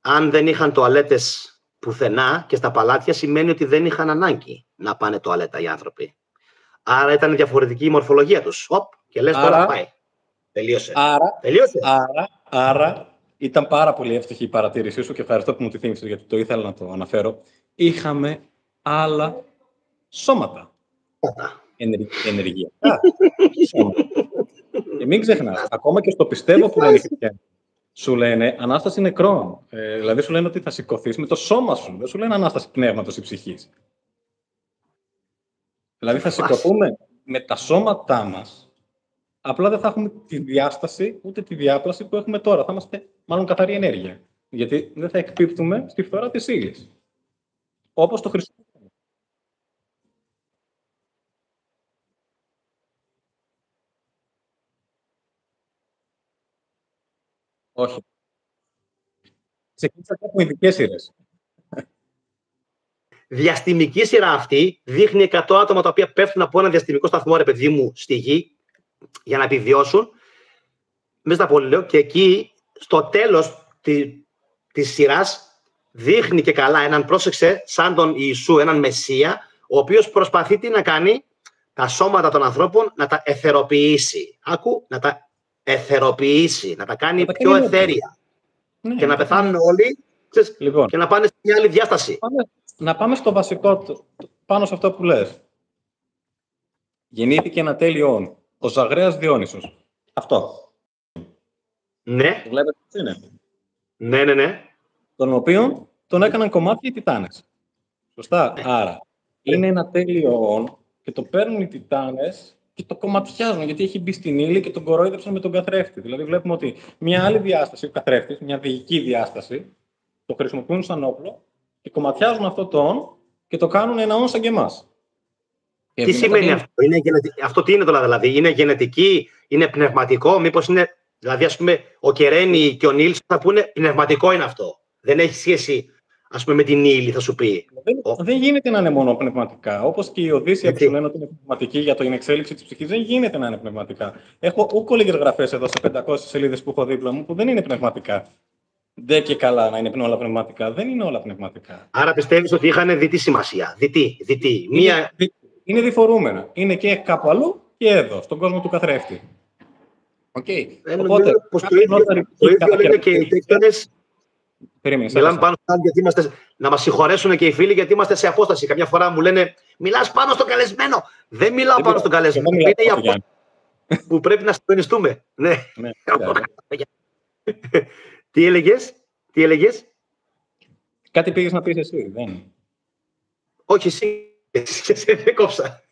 αν δεν είχαν τουαλέτες πουθενά και στα παλάτια σημαίνει ότι δεν είχαν ανάγκη να πάνε τουαλέτα οι άνθρωποι. Άρα ήταν διαφορετική η μορφολογία τους. Και λες τώρα πάει. Τελείωσε. Άρα ήταν πάρα πολύ εύστοχη η παρατήρησή σου και ευχαριστώ που μου τη θύμισες γιατί το ήθελα να το αναφέρω. Είχαμε άλλα σώματα. Ενεργειακά σώματα. Και μην ξεχνάς, ακόμα και στο πιστεύω που λένε οι χριστιανοί, σου λένε Ανάσταση νεκρών. Δηλαδή σου λένε ότι θα σηκωθείς με το σώμα σου. Δεν σου λένε Ανάσταση πνεύματος ή ψυχής. Δηλαδή θα σηκωθούμε με τα σώματά μας, απλά δεν θα έχουμε τη διάσταση ούτε τη διάπλαση που έχουμε τώρα. Θα είμαστε μάλλον καθαρή ενέργεια. Γιατί δεν θα εκπίπτουμε στη φθορά της ύλης. Όπως το Χριστό. Όχι. Ξεκίνησα από ειδικές σειρές. Διαστημική σειρά αυτή δείχνει 100 άτομα τα οποία πέφτουν από ένα διαστημικό σταθμό, ρε παιδί μου, στη γη για να επιβιώσουν. Μέσα στα πολύ λέω. Και εκεί, στο τέλος της σειράς, δείχνει και καλά έναν, πρόσεξε, σαν τον Ιησού, έναν Μεσσία, ο οποίος προσπαθεί τι να κάνει, τα σώματα των ανθρώπων να τα εθεροποιήσει. Να τα εθεροποιήσει, να τα κάνει πιο εθέρια. Ναι, και να πεθάνουν όλοι λοιπόν, και να πάνε σε μια άλλη διάσταση. Να πάμε στο βασικό, πάνω σε αυτό που λες. Γεννήθηκε ένα τέλειο ο Ζαγρέας Διόνυσος. Αυτό. Ναι. Βλέπετε τι είναι. Ναι. Τον οποίο τον έκαναν κομμάτια οι Τιτάνες. Σωστά. Άρα, είναι ένα τέλειο και το παίρνουν οι Τιτάνες και το κομματιάζουν, γιατί έχει μπει στην ύλη και τον κορόιδεψαν με τον καθρέφτη. Δηλαδή, βλέπουμε ότι μια άλλη διάσταση, ο καθρέφτης, μια δεική διάσταση, το χρησιμοποιούν σαν όπλο και κομματιάζουν αυτό το «ον» και το κάνουν ένα «ον» σαν και εμάς. Τι σημαίνει αυτό, αυτό τι είναι δηλαδή, είναι γενετική, είναι πνευματικό, μήπως είναι, δηλαδή ας πούμε ο Κεραίνη και ο Νίλς θα πούνε πνευματικό είναι αυτό, δεν έχει σχέση ας πούμε με την ύλη θα σου πει. Δεν γίνεται να είναι μόνο πνευματικά, όπως και η Οδύσσεια που σου λένε ότι είναι πνευματική για την εξέλιξη της ψυχής, δεν γίνεται να είναι πνευματικά. Έχω ούκο λίγες γραφές εδώ σε 500 σελίδες που έχω δίπλα μου που δεν είναι πνευματικά. Δεν και καλά να είναι όλα πνευματικά, δεν είναι όλα πνευματικά. Άρα πιστεύεις ότι είχαν δυτή σημασία, δυτή. Είναι διφορούμενα. Είναι και κάπου αλλού και εδώ, στον κόσμο του καθρέφτη. Okay. Οπότε, το ίδιο λένε και οι τέκτονες. Μιλάμε πάνω στο γιατί να μας συγχωρέσουν και οι φίλοι γιατί είμαστε σε απόσταση. Καμιά φορά μου λένε μιλάς πάνω στον καλεσμένο. Δεν μιλάω πάνω στον καλεσμένο. Είναι η απόσταση που πρέπει να συντονιστούμε. Ναι. Τι έλεγες? Κάτι πήγες να πεις εσύ, δεν? Όχι, εσύ δεν κόψα.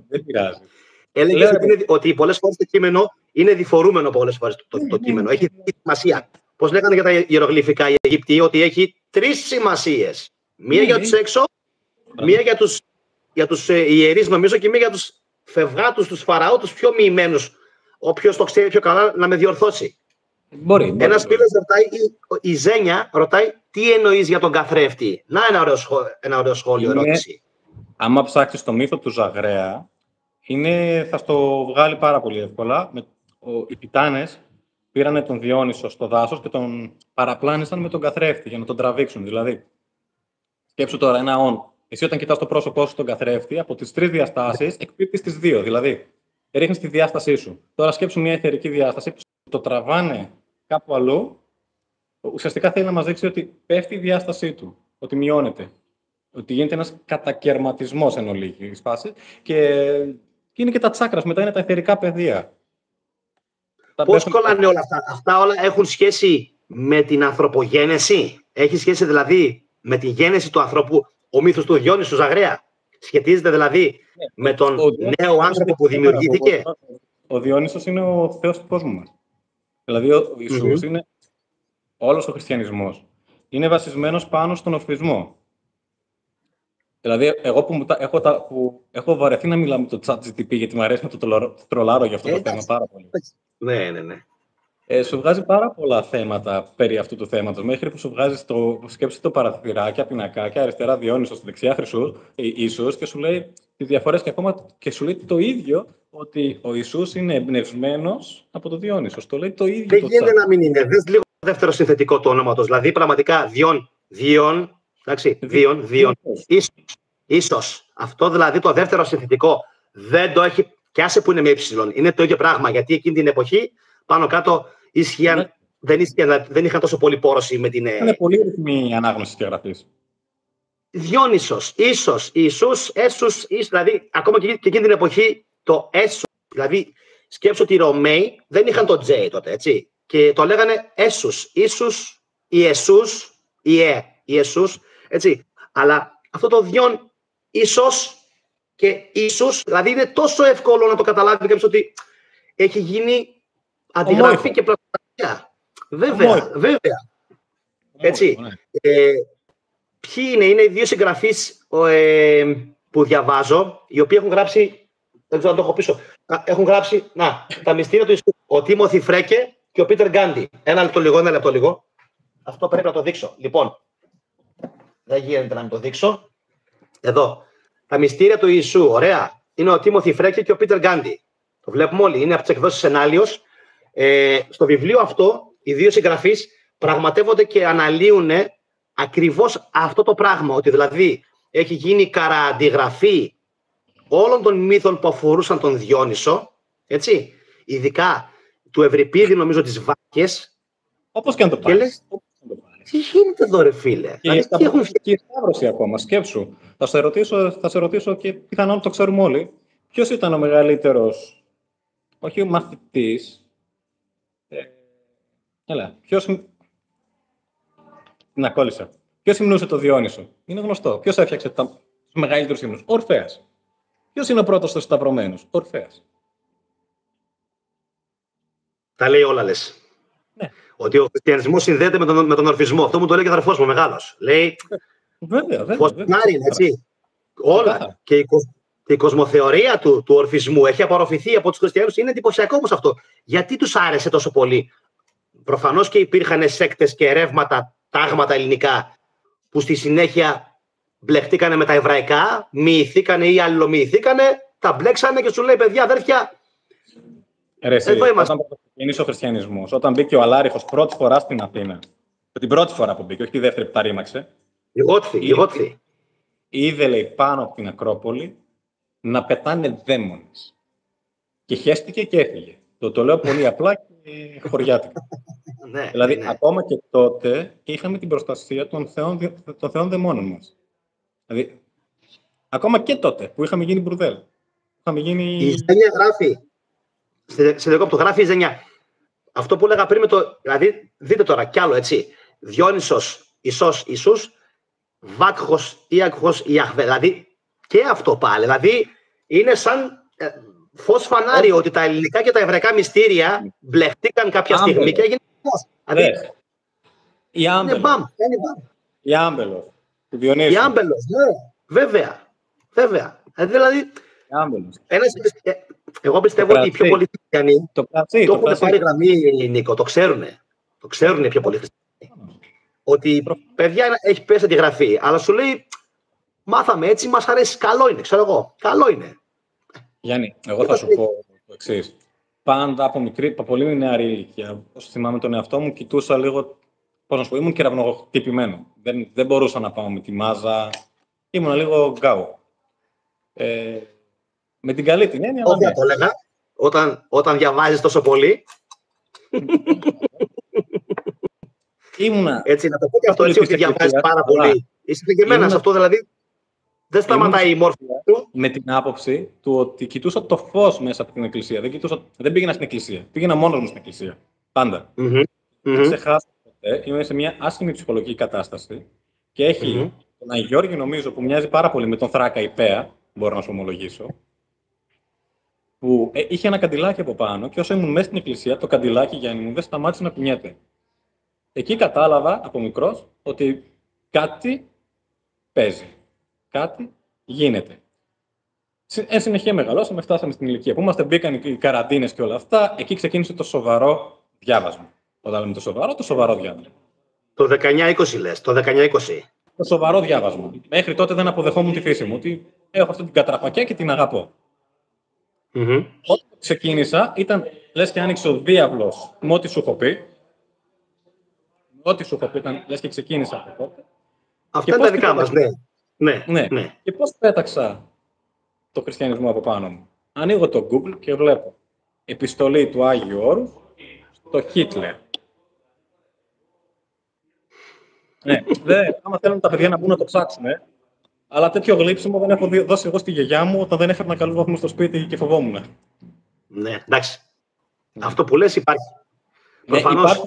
Δεν πειράζει. Έλεγες ότι πολλές φορές το κείμενο είναι διφορούμενο πολλές φορές το κείμενο. Έχει σημασία. Πώς λέγανε για τα ιερογλυφικά οι Αιγύπτιοι, ότι έχει 3 σημασίες. Μία για τους έξω, μία για τους ιερείς νομίζω και μία για τους φευγάτους, τους φαραώ, τους πιο μοιημένους. Όποιος το ξέρει πιο καλά να με διορθώσει. Ένας φίλος ρωτάει, η Ζένια ρωτάει, τι εννοείς για τον καθρέφτη. Να ένα ωραίο σχόλιο, ερώτηση. Άμα ψάξεις το μύθο του Ζαγρέα, θα στο βγάλει πάρα πολύ εύκολα. Οι Τιτάνες πήρανε τον Διόνυσο στο δάσος και τον παραπλάνησαν με τον καθρέφτη για να τον τραβήξουν. Δηλαδή, σκέψου τώρα ένα «ον». Εσύ όταν κοιτάς το πρόσωπό σου τον καθρέφτη, από τις 3 διαστάσεις εκπίπτεις τις 2. Δηλαδή, ρίχνεις τη διάστασή σου. Τώρα σκέψου μια αιθερική διάσταση που το τραβάνε κάπου αλλού. Ουσιαστικά θέλει να μας δείξει ότι πέφτει η διάστασή του, ότι μειώνεται. Ότι γίνεται ένας κατακαιρματισμός εν ολίγης φάση και είναι και τα τσάκρας, μετά είναι τα αιθερικά πεδία. Πώς κολλάνε όλα αυτά? Αυτά όλα έχουν σχέση με την ανθρωπογένεση? Έχει σχέση δηλαδή με τη γέννηση του ανθρώπου, ο μύθος του Διόνυσου Ζαγρέα? Σχετίζεται δηλαδή με τον νέο άνθρωπο που δημιουργήθηκε? Ο Διόνυσος είναι ο Θεός του κόσμου μας. Δηλαδή ο Ιησούς είναι όλος ο χριστιανισμός. Είναι βασισμένος πάνω στον ορφισμό. Δηλαδή, εγώ που έχω βαρεθεί να μιλάω με το ChatGPT γιατί μου αρέσει να το τρολάρω για αυτό το θέμα πάρα πολύ. Ναι. Σου βγάζει πάρα πολλά θέματα περί αυτού του θέματος. Μέχρι που σου βγάζει σκέψη το παραθυράκια, πινακάκια, αριστερά Διόνυσος, δεξιά Ιησούς και σου λέει τις διαφορές και ακόμα και σου λέει το ίδιο, ότι ο Ιησούς είναι εμπνευσμένος από το Διόνυσο. Το λέει το ίδιο. Δεν γίνεται να μην είναι. Δες λίγο το δεύτερο συνθετικό του ονόματος. Δηλαδή, πραγματικά Διόν. Εντάξει, Διόν. Ίσως. Αυτό δηλαδή το δεύτερο συνθετικό δεν το έχει. Κι άσε που είναι με ύψιλον. Είναι το ίδιο πράγμα. Γιατί εκείνη την εποχή πάνω κάτω δεν είχαν τόσο πολύ πόρωση με την. Είναι πολύ ρυθμή η ανάγνωση της γραφής. Διόνυσος, ίσως, Ιησούς, Έσους, δηλαδή ακόμα και εκείνη την εποχή το Έσους. Δηλαδή σκέψω ότι οι Ρωμαίοι δεν είχαν το J τότε, έτσι. Και το λέγανε Έσους, Ίσους, Ιεσούς, Ιεσούς, έτσι. Αλλά αυτό το Διόν, ίσως και Ιησούς, δηλαδή είναι τόσο εύκολο να το καταλάβει κάποιος ότι έχει γίνει αντιγραφή και πραγματικά. Βέβαια. Έτσι. Ποιοι είναι οι 2 συγγραφείς που διαβάζω, οι οποίοι έχουν γράψει, δεν ξέρω αν το έχω πίσω, έχουν γράψει, τα μυστήρια του Ιησού, ο Τίμωθι Φρέκε και ο Πίτερ Γκάντι. Ένα λεπτό λίγο. Αυτό πρέπει να το δείξω. Λοιπόν, δεν γίνεται να μην το δείξω. Εδώ. Τα μυστήρια του Ιησού, ωραία. Είναι ο Τίμωθι Φρέκε και ο Πίτερ Γκάντι. Το βλέπουμε όλοι. Είναι από τις εκδόσεις Ενάλιος. Στο βιβλίο αυτό, οι 2 συγγραφείς πραγματεύονται και αναλύουν ακριβώς αυτό το πράγμα. Ότι δηλαδή έχει γίνει καρααντιγραφή όλων των μύθων που αφορούσαν τον Διόνυσο. Έτσι. Ειδικά του Ευρυπίδη, νομίζω, τις Βάκες. Όπως και αν το πάρεις. Τι γίνεται εδώ, ρε φίλε? Και η Σταύρωση ακόμα, σκέψου. Θα σε ρωτήσω και πιθανόν το ξέρουμε όλοι. Ποιος ήταν ο μεγαλύτερος, όχι ο μαθητής, να κόλλησα. Ποιος υμνούσε το Διόνυσο? Είναι γνωστό. Ποιος έφτιαξε τους μεγαλύτερους ύμνους? Ο Ορφέας. Ποιος είναι ο πρώτος στο σταυρωμένος? Ο Ορφέας. Τα λέει όλα, λες. Ναι. Ότι ο χριστιανισμός συνδέεται με τον ορφισμό. Αυτό μου το λέει και ο αδερφός μου μεγάλος. Λέει, Βέβαια. φωσνάρι είναι, έτσι. Όλα. Και η κοσμοθεωρία του ορφισμού έχει απορροφηθεί από τους χριστιανούς. Είναι εντυπωσιακό όμως αυτό. Γιατί τους άρεσε τόσο πολύ? Προφανώς και υπήρχαν σέκτες και ρεύματα, τάγματα ελληνικά, που στη συνέχεια μπλεχτήκανε με τα εβραϊκά, μοιηθήκανε ή αλληλομοιηθήκανε, τα μπλέξανε και σου λέει, παιδιά, αδέρφια, εδώ είμαστε. Όταν ξεκίνησε ο χριστιανισμός, όταν μπήκε ο Αλάριχος πρώτη φορά στην Αθήνα, την πρώτη φορά που μπήκε, όχι τη δεύτερη που τα ρήμαξε, λιγότθη. Είδε, λέει, πάνω από την Ακρόπολη να πετάνε δαίμονες. Και χέστηκε και έφυγε. Το λέω πολύ απλά και χωριάτικα. Ναι, δηλαδή, ναι. ακόμα και τότε είχαμε την προστασία των θεών δαιμόνων μας. Δηλαδή, ακόμα και τότε που είχαμε γίνει μπουρδέλ. Η Ζένια γράφει. Σε δεκόπτω, γράφει η Ζένια. Αυτό που έλεγα πριν με το. Δηλαδή, δείτε τώρα κι άλλο, έτσι. Διόνυσος, Ισός, Ιησούς, Βάκχος, Ιακχός, Ιαχβέ. Δηλαδή, και αυτό πάλι. Δηλαδή, είναι σαν φως φανάρι ότι τα ελληνικά και τα εβραϊκά μπλεχτήκαν κάποια στιγμή και έγινε φως. Δηλαδή, η Άμπελος. Η Άμπελος. Του Διονύσου. Η Άμπελος, ναι. Βέβαια. Δηλαδή, εγώ πιστεύω ότι οι πιο πολλοί χριστιανοί το έχουν πάρει γραμμή, Νίκο. Το ξέρουν οι πιο πολλοί χριστιανοί. Ότι παιδιά έχει πέσει τη γραφή. Αλλά σου λέει, μάθαμε έτσι, μας αρέσει. Καλό είναι, ξέρω εγώ. Καλό είναι. Γιάννη, εγώ θα σου πω το εξής. Πάντα από πολύ νεαρή ηλικία, όσο θυμάμαι τον εαυτό μου, κοιτούσα λίγο. Πώς να σου πω, ήμουν κεραυνοχτυπημένο. Δεν μπορούσα να πάω με τη μάζα. Ήμουν λίγο γκάου. Με την καλή την έννοια. Όχι, το έλεγα. Όταν διαβάζεις τόσο πολύ. Έτσι, να το πω και αυτό έτσι, ότι διαβάζεις πάρα πολύ. Είσαι πηγεμένας αυτό, δηλαδή. Δεν σταματάει η μόρφη του. Με την άποψη του ότι κοιτούσα το φως μέσα από την εκκλησία. Δεν πήγαινα στην εκκλησία. Πήγαινα μόνος μου στην εκκλησία. Πάντα. Δεν ξεχάσω ποτέ. Είμαι σε μια άσχημη ψυχολογική κατάσταση και έχει τον Άγιο Γιώργη, νομίζω, που μοιάζει πάρα πολύ με τον Θράκα Ιππέα, μπορώ να σου ομολογήσω, που είχε ένα καντιλάκι από πάνω και όσο ήμουν μέσα στην εκκλησία, το καντιλάκι, Γιάννη μου, δεν σταμάτησε να κουνιέται. Εκεί κατάλαβα από μικρός ότι κάτι παίζει. Κάτι γίνεται. Εν συνεχεία μεγαλώσαμε, φτάσαμε στην ηλικία που είμαστε, μπήκαν οι καραντίνες και όλα αυτά. Εκεί ξεκίνησε το σοβαρό διάβασμα. Όταν λέμε το σοβαρό διάβασμα. Το 19-20 λες, το 19-20. Το σοβαρό διάβασμα. Μέχρι τότε δεν αποδεχόμουν τη φύση μου, ότι έχω αυτή την κατραπακιά και την αγαπώ. Όταν ξεκίνησα, ήταν λες και άνοιξε ο διάβλος με ό,τι σου έχω πει. Ό,τι σου έχω πει ήταν λες και ξεκίνησα από τότε. Αυτά είναι τα δικά μας, ναι. Και πώς πέταξα το χριστιανισμό από πάνω μου? Ανοίγω το Google και βλέπω επιστολή του Άγιου Όρους στο Χίτλερ. Άμα θέλουν τα παιδιά να μπουν να το ψάξουν, αλλά τέτοιο γλύψιμο δεν έχω δώσει εγώ στη γιαγιά μου όταν δεν έφερνα καλούς βαθμούς στο σπίτι και φοβόμουν. Ναι, εντάξει. Αυτό που λες υπάρχει. Προφανώς.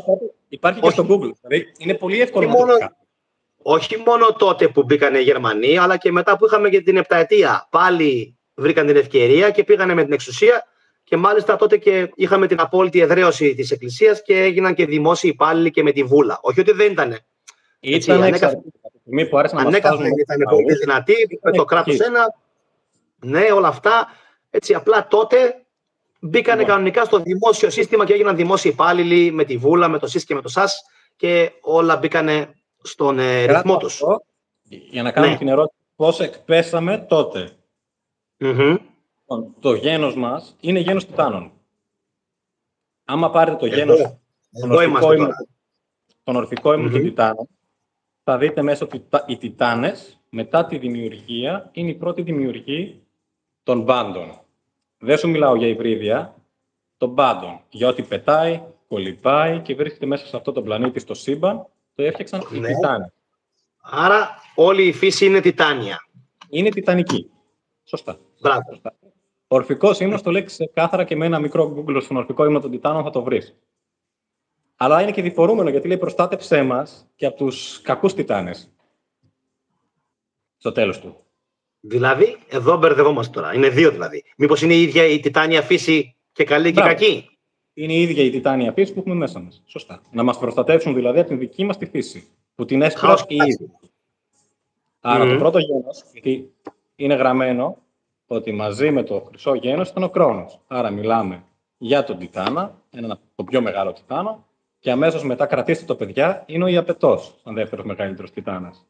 Υπάρχει και στο Google. Δηλαδή, είναι πολύ εύκολο όχι μόνο τότε που μπήκαν οι Γερμανοί, αλλά και μετά που είχαμε και την επταετία. Πάλι βρήκαν την ευκαιρία και πήγανε με την εξουσία και μάλιστα τότε και είχαμε την απόλυτη εδραίωση της Εκκλησίας και έγιναν και δημόσιοι υπάλληλοι και με τη Βούλα. Όχι ότι δεν ήτανε. Ήταν ανέκαθεν ήταν πολύ δυνατή, με το κράτος ένα. Ναι, όλα αυτά. Έτσι, απλά τότε μπήκανε κανονικά στο δημόσιο σύστημα και έγιναν δημόσιοι υπάλληλοι με τη Βούλα, με το ΣΥΣ και με το ΣΑΣ και όλα μπήκανε στον ρυθμό τους. Για να κάνουμε την ερώτηση, πώς εκπέσαμε τότε. Το γένος μας είναι γένος τιτάνων. Άμα πάρετε το γένος των ορφικόημων και τιτάνων, θα δείτε μέσα ότι οι τιτάνες μετά τη δημιουργία είναι η πρώτη δημιουργή των πάντων. Δεν σου μιλάω για υβρίδια, των πάντων. Για ό,τι πετάει, κολυμπάει και βρίσκεται μέσα σε αυτό το πλανήτη, στο σύμπαν, το έφτιαξαν οι τιτάνες. Άρα όλη η φύση είναι τιτάνια. Είναι τιτανική. Σωστά. Μπράβο. Ορφικός ύμνος το λέει ξεκάθαρα και με ένα μικρό Google στον ορφικό ύμνο των τιτάνων θα το βρεις. Αλλά είναι και διφορούμενο γιατί λέει προστάτευσέ μας και από τους κακούς τιτάνες. Στο τέλος του. Δηλαδή, εδώ μπερδευόμαστε τώρα. Είναι δύο δηλαδή. Μήπως είναι η ίδια η τιτάνια φύση και καλή και κακή. Είναι η ίδια η τιτάνια φύση που έχουμε μέσα μας. Σωστά. Να μας προστατεύσουν δηλαδή από την δική μας τη φύση. Που την έσπηραν οι ίδιοι. Άρα το πρώτο γένος, γιατί είναι γραμμένο ότι μαζί με το χρυσό γένος ήταν ο Κρόνος. Άρα μιλάμε για τον Τιτάνα, τον πιο μεγάλο Τιτάνα, και αμέσως μετά, κρατήστε το παιδιά, είναι ο Ιαπετός, σαν δεύτερος μεγαλύτερος Τιτάνας.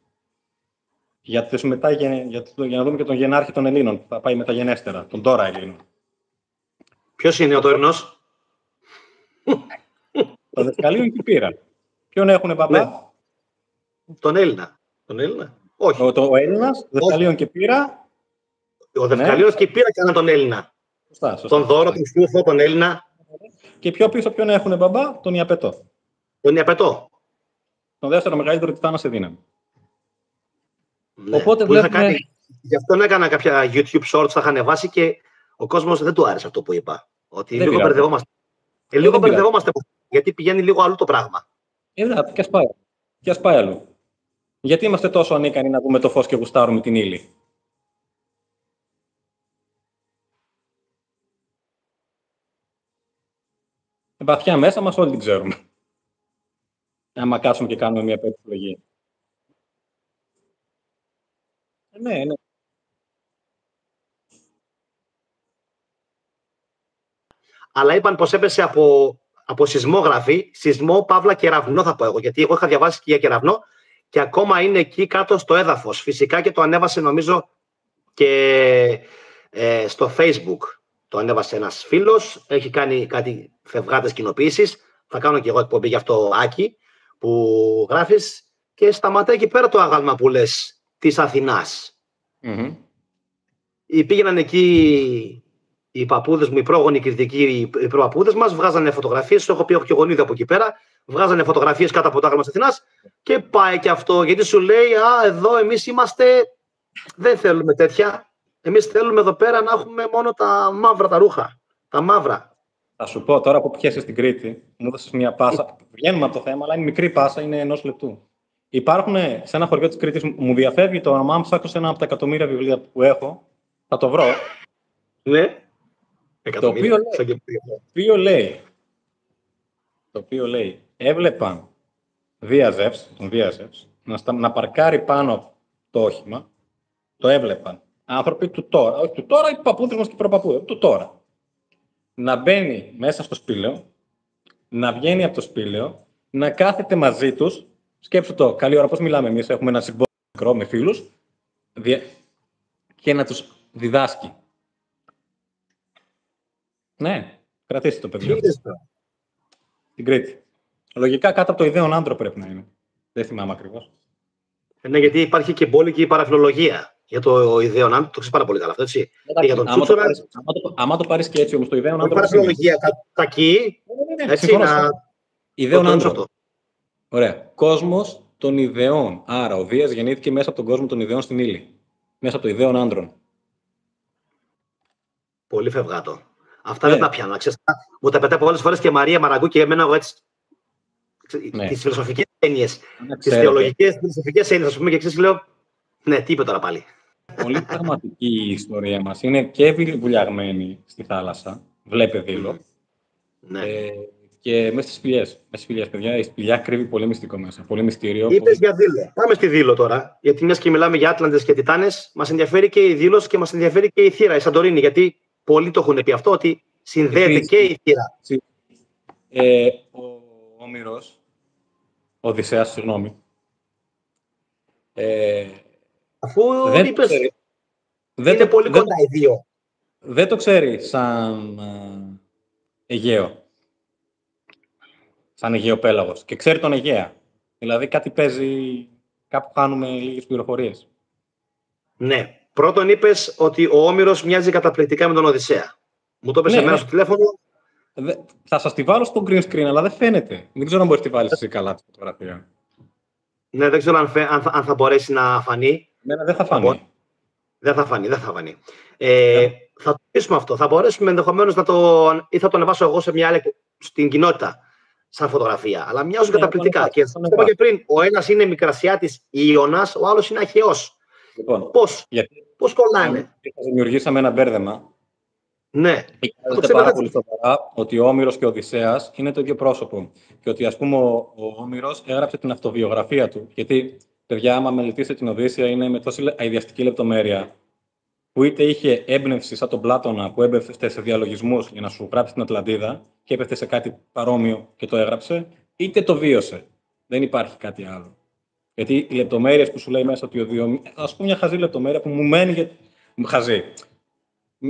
Για να δούμε και τον γενάρχη των Ελλήνων, που θα πάει μεταγενέστερα, τον τώρα Ελλήνων. Ποιος είναι ο τωρινός? Το Δευκαλίων Κηπείρα. Ποιον έχουνε μπαμπά? Ναι. Τον Έλληνα. Όχι. Ο Έλληνας, Δευκαλίων Κηπείρα. Ο Δευκαλίων Κηπείρα έκανε τον Έλληνα. Σωστά. Τον Δώρο, τον Στούφο, τον Έλληνα. Και πιο πίσω ποιον έχουνε μπαμπά? Τον Ιαπετό. Τον Ιαπετό. Τον δεύτερο μεγαλύτερο Τιτάνα σε δύναμη. Ναι, οπότε βλέπουμε... Γι' αυτό έκανα κάποια YouTube shorts, τα είχα ανεβάσει και ο κόσμος δεν του άρεσε αυτό που είπα. Ότι λίγο μπερδευόμαστε. Λίγο μπερδευόμαστε, γιατί πηγαίνει λίγο αλλού το πράγμα. Και ας πάει αλλού. Γιατί είμαστε τόσο ανίκανοι να δούμε το φως και γουστάρουμε την ύλη? Βαθιά μέσα μας όλοι την ξέρουμε. Άμα κάτσουμε και κάνουμε μια επιλογή. Ναι. Αλλά είπαν πως έπεσε από σεισμόγραφη, σεισμό, παύλα, κεραυνό θα πω εγώ. Γιατί εγώ είχα διαβάσει και για κεραυνό και ακόμα είναι εκεί κάτω στο έδαφος. Φυσικά και το ανέβασε νομίζω και στο Facebook. Το ανέβασε ένας φίλος, έχει κάνει κάτι φευγάτες κοινοποίησεις. Θα κάνω και εγώ εκπομπή για αυτό, Άκη, που γράφεις και σταματάει εκεί πέρα το άγαλμα που λες της Αθηνάς. Πήγαιναν εκεί οι παππούδες μου, οι πρόγονοι κριτικοί, οι προπαππούδες μας, βγάζανε φωτογραφίες. Έχω πει, έχω και γονίδι από εκεί πέρα. Βγάζανε φωτογραφίες κάτω από το άγαλμα της Αθηνάς και πάει και αυτό. Γιατί σου λέει, εδώ εμείς είμαστε, δεν θέλουμε τέτοια. Εμείς θέλουμε εδώ πέρα να έχουμε μόνο τα μαύρα τα ρούχα. Τα μαύρα. Θα σου πω τώρα που πιάσεις στην Κρήτη, μου έδωσες μια πάσα. Βγαίνουμε από το θέμα, αλλά είναι μικρή πάσα, είναι 1 λεπτού. Υπάρχουν σε ένα χωριό της Κρήτης, μου διαφεύγει το όνομά μου, ψάχνω σε ένα από τα εκατομμύρια βιβλία που έχω. Θα το βρω. Ναι. Το οποίο λέει, έβλεπαν τον Δία να παρκάρει πάνω το όχημα, το έβλεπαν άνθρωποι του τώρα, όχι του τώρα, οι παππούδες μας και οι προπαππούδες, του τώρα. Να μπαίνει μέσα στο σπήλαιο, να βγαίνει από το σπήλαιο, να κάθεται μαζί τους, σκέψου το, καλή ώρα πώς μιλάμε εμείς, έχουμε ένα συμπόσιο μικρό με φίλους, και να τους διδάσκει. Ναι, κρατήστε το παιδί. Στην Κρήτη. Λογικά κάτω από το ιδέον άντρο πρέπει να είναι. Δεν θυμάμαι ακριβώς. Ναι, γιατί υπάρχει και μπόλικη παραφιλολογία για το ιδέον άντρο. Το ξέρεις πάρα πολύ καλά αυτό, έτσι. Και για τον Τσούτσορα. Άμα το πάρεις και έτσι όμως το ιδέον άντρο. Παραφιλολογία κακή. Έτσι να. Ιδέον άντρο. Ωραία. Κόσμος των ιδεών. Άρα ο Δίας γεννήθηκε μέσα από τον κόσμο των ιδεών στην ύλη. Μέσα από το ιδέον άντρων. Πολύ φευγάτο. Αυτά δεν τα πιάνω. Μου τα πετάει πολλές φορές και Μαρία Μαραγκού και εμένα έτσι. Τις φιλοσοφικές έννοιες. Τις θεολογικές, τις φιλοσοφικές έννοιες, ας πούμε, και εξής λέω. Ναι, τι είπε τώρα πάλι. Πολύ πραγματική η ιστορία μας. Είναι και βουλιαγμένη στη θάλασσα. Βλέπε δήλο. Ναι. Και μέσα στις σπηλιές, παιδιά, η σπηλιά κρύβει πολύ μυστικό μέσα. Πολύ μυστήριο. Είπες για δήλο. Πάμε στη δήλο τώρα. Γιατί μιας και μιλάμε για Άτλαντες και Τιτάνες, μας ενδιαφέρει και η δήλωση και μας ενδιαφέρει και η θύρα, η Σαντορίνη. Γιατί πολλοί το έχουν πει αυτό, ότι συνδέεται και η θύρα. Ο Όμηρος, ο Οδυσσέας, συγγνώμη. Αφού είπες, είναι πολύ κοντά οι δύο. Δεν το ξέρει σαν Αιγαίο. Σαν Αιγαιοπέλαγος. Και ξέρει τον Αιγαία. Δηλαδή κάτι παίζει, κάπου χάνουμε λίγες πληροφορίες. Ναι. Πρώτον είπες ότι ο Όμηρος μοιάζει καταπληκτικά με τον Οδυσσέα. Μου το είπες εμένα στο τηλέφωνο. Θα σας τη βάλω στο green screen, αλλά δεν φαίνεται. Δεν ξέρω αν μπορείς να τη βάλεις εσύ καλά τη φωτογραφία. Ναι, δεν ξέρω αν θα μπορέσει να φανεί. Ναι, δεν θα φανεί. Δεν θα φανεί. Θα το πείσουμε αυτό. Θα μπορέσουμε ενδεχομένως ή θα το ανεβάσω εγώ σε μια άλλη στην κοινότητα σαν φωτογραφία. Αλλά μοιάζουν καταπληκτικά. Και όπως είπα και πριν, ο ένας είναι Μικρασιάτης Ιωνας, ο άλλος είναι Αχαιός. Λοιπόν, πώς? Πώς κολλάνε. Δημιουργήσαμε ένα μπέρδεμα. Ναι. Φαίνεται πάρα πολύ σοβαρά ότι ο Όμηρος και ο Οδυσσέας είναι το ίδιο πρόσωπο. Και ότι, ας πούμε, ο Όμηρος έγραψε την αυτοβιογραφία του. Γιατί, παιδιά, άμα μελετήσετε την Οδύσσεια, είναι με τόση αειδιαστική λεπτομέρεια, που είτε είχε έμπνευση σαν τον Πλάτωνα, που έμπνευσε σε διαλογισμούς για να σου γράψει την Ατλαντίδα και έπεφτε σε κάτι παρόμοιο και το έγραψε, είτε το βίωσε. Δεν υπάρχει κάτι άλλο. Γιατί οι λεπτομέρειες που σου λέει μέσα ότι ο Διομήνης. Ας πούμε μια χαζή λεπτομέρεια που μου μένει χαζή.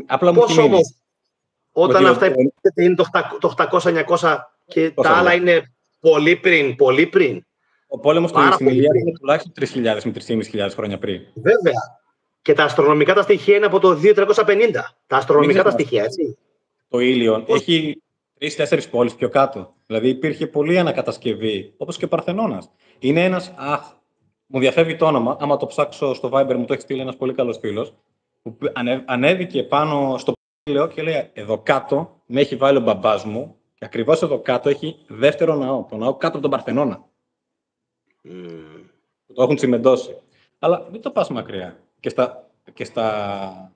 Απλά μου πώς όμως, όταν αυτά είναι το 800-900 και τα άλλα είναι πολύ πριν. Ο πόλεμος στην Ηλιάδα είναι τουλάχιστον 3.000 με 3.500 χρόνια πριν. Βέβαια. Και τα αστρονομικά τα στοιχεία είναι από το 2350. Τα αστρονομικά τα στοιχεία, έτσι. Το Ήλιον έχει 3-4 πόλεις πιο κάτω. Δηλαδή υπήρχε πολλή ανακατασκευή, όπως και ο Παρθενώνας. Είναι ένας. Μου διαφεύγει το όνομα. Άμα το ψάξω στο Viber, μου το έχει στείλει ένας πολύ καλός φίλος. Που ανέβηκε πάνω στο πύλαιο και λέει: εδώ κάτω με έχει βάλει ο μπαμπάς μου. Και ακριβώς εδώ κάτω έχει δεύτερο ναό. Το ναό κάτω από τον Παρθενώνα. Το έχουν τσιμεντώσει. Αλλά μην το πας μακριά. Και στα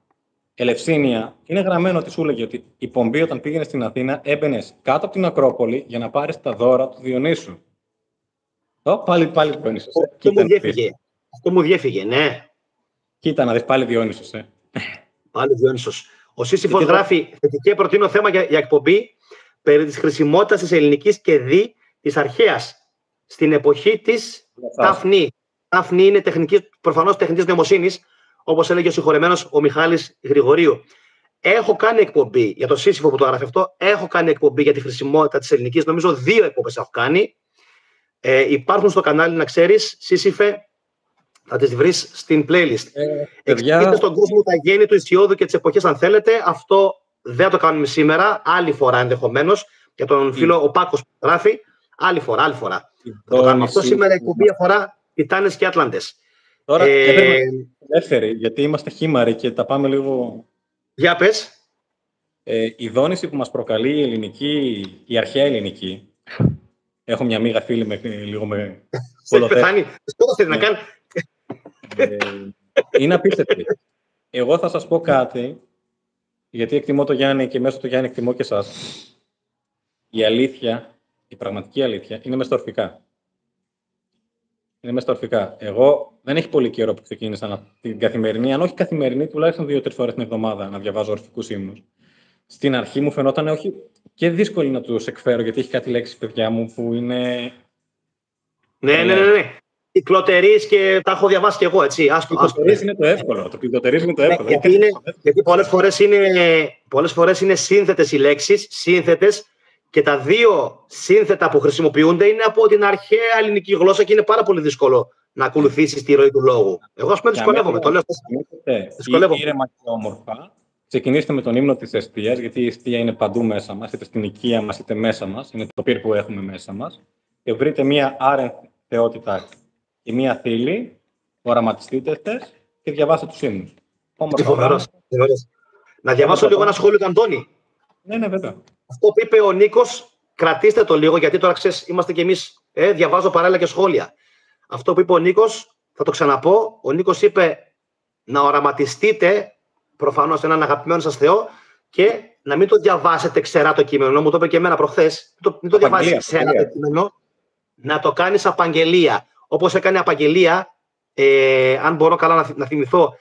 Ελευσίνια είναι γραμμένο ότι σου έλεγε ότι η Πομπή όταν πήγαινε στην Αθήνα έμπαινες κάτω από την Ακρόπολη για να πάρεις τα δώρα του Διονύσου. Πάλι Διονύσος. Αυτό μου διέφυγε, ναι. Κοίτα να δεις πάλι Διόνυσος. Πάλι Διόνυσος. Ο Σύσυφος γράφει θετική προτείνω θέμα για εκπομπή περί της χρησιμότητας της ελληνικής και της αρχαίας στην εποχή της Ταφνή. Ταφνή είναι προφανώς τεχνητής νοημοσύνης, όπως έλεγε ο συγχωρεμένος ο Μιχάλης Γρηγορίου. Έχω κάνει εκπομπή για το Σύσυφο που το έγραφε αυτό. Έχω κάνει εκπομπή για τη χρησιμότητα της ελληνικής. Νομίζω 2 εκπομπές έχω κάνει. Υπάρχουν στο κανάλι, να ξέρεις, Σύσυφε, θα τις βρεις στην playlist. Εξηγείτε στον κόσμο τα γέννη του Ησιώδου και τις εποχές, αν θέλετε. Αυτό δεν το κάνουμε σήμερα. Άλλη φορά ενδεχομένως. Για τον φίλο ο Πάκος που γράφει. Άλλη φορά. Θα το κάνουμε αυτό. Σήμερα η εκπομπή αφορά Τιτάνες και Άτλαντες. Τώρα ελεύθεροι, γιατί είμαστε χήμαροι και τα πάμε λίγο. Για πες. Η δόνηση που μας προκαλεί η αρχαία ελληνική. Έχω μια μίγα φίλη λίγο με. Σε πεθάνει. Αυτό θέλει να κάνει. Είναι απίστευτη. Εγώ θα σας πω κάτι, γιατί εκτιμώ το Γιάννη και μέσω του Γιάννη εκτιμώ και εσάς. Η αλήθεια, η πραγματική αλήθεια, είναι μεστορφικά. Εγώ δεν έχει πολύ καιρό που ξεκίνησα την καθημερινή, αν όχι καθημερινή, τουλάχιστον 2-3 φορές την εβδομάδα να διαβάζω ορφικούς ύμνους. Στην αρχή μου φαινόταν όχι και δύσκολο να τους εκφέρω, γιατί έχει κάτι λέξεις, παιδιά μου, που είναι. Ναι. Οι κλωτερείς και τα έχω διαβάσει κι εγώ, έτσι. Οι κλωτερείς είναι το εύκολο. Γιατί πολλές φορές είναι σύνθετες οι λέξεις, σύνθετες, και τα 2 σύνθετα που χρησιμοποιούνται είναι από την αρχαία ελληνική γλώσσα και είναι πάρα πολύ δύσκολο να ακολουθήσεις τη ροή του λόγου. Εγώ, ας πούμε, δυσκολεύομαι. Το λέω. Ήρεμα και όμορφα. Ξεκινήστε με τον ύμνο της εστίας, γιατί η εστία είναι παντού μέσα μας, είτε στην οικία μας είτε μέσα μας. Είναι το πυρ που έχουμε μέσα μας. Και βρείτε μία άρενθη θεότητα και μία θήλη, οραματιστείτε τες και διαβάστε τους ύμνους. Να διαβάσω λίγο ένα σχόλιο του Αντώνη. Ναι, βέβαια. Αυτό που είπε ο Νίκος, κρατήστε το λίγο, γιατί τώρα ξέρεις, είμαστε κι εμείς, διαβάζω παράλληλα και σχόλια. Αυτό που είπε ο Νίκος, θα το ξαναπώ, ο Νίκος είπε να οραματιστείτε προφανώς έναν αγαπημένο σας Θεό και να μην το διαβάσετε ξερά το κείμενο. Μου το είπε και εμένα προχθές. Μην το διαβάσεις ξερά το κείμενο, να το κάνεις απαγγελία. Όπως έκανε απαγγελία, αν μπορώ καλά να θυμηθώ,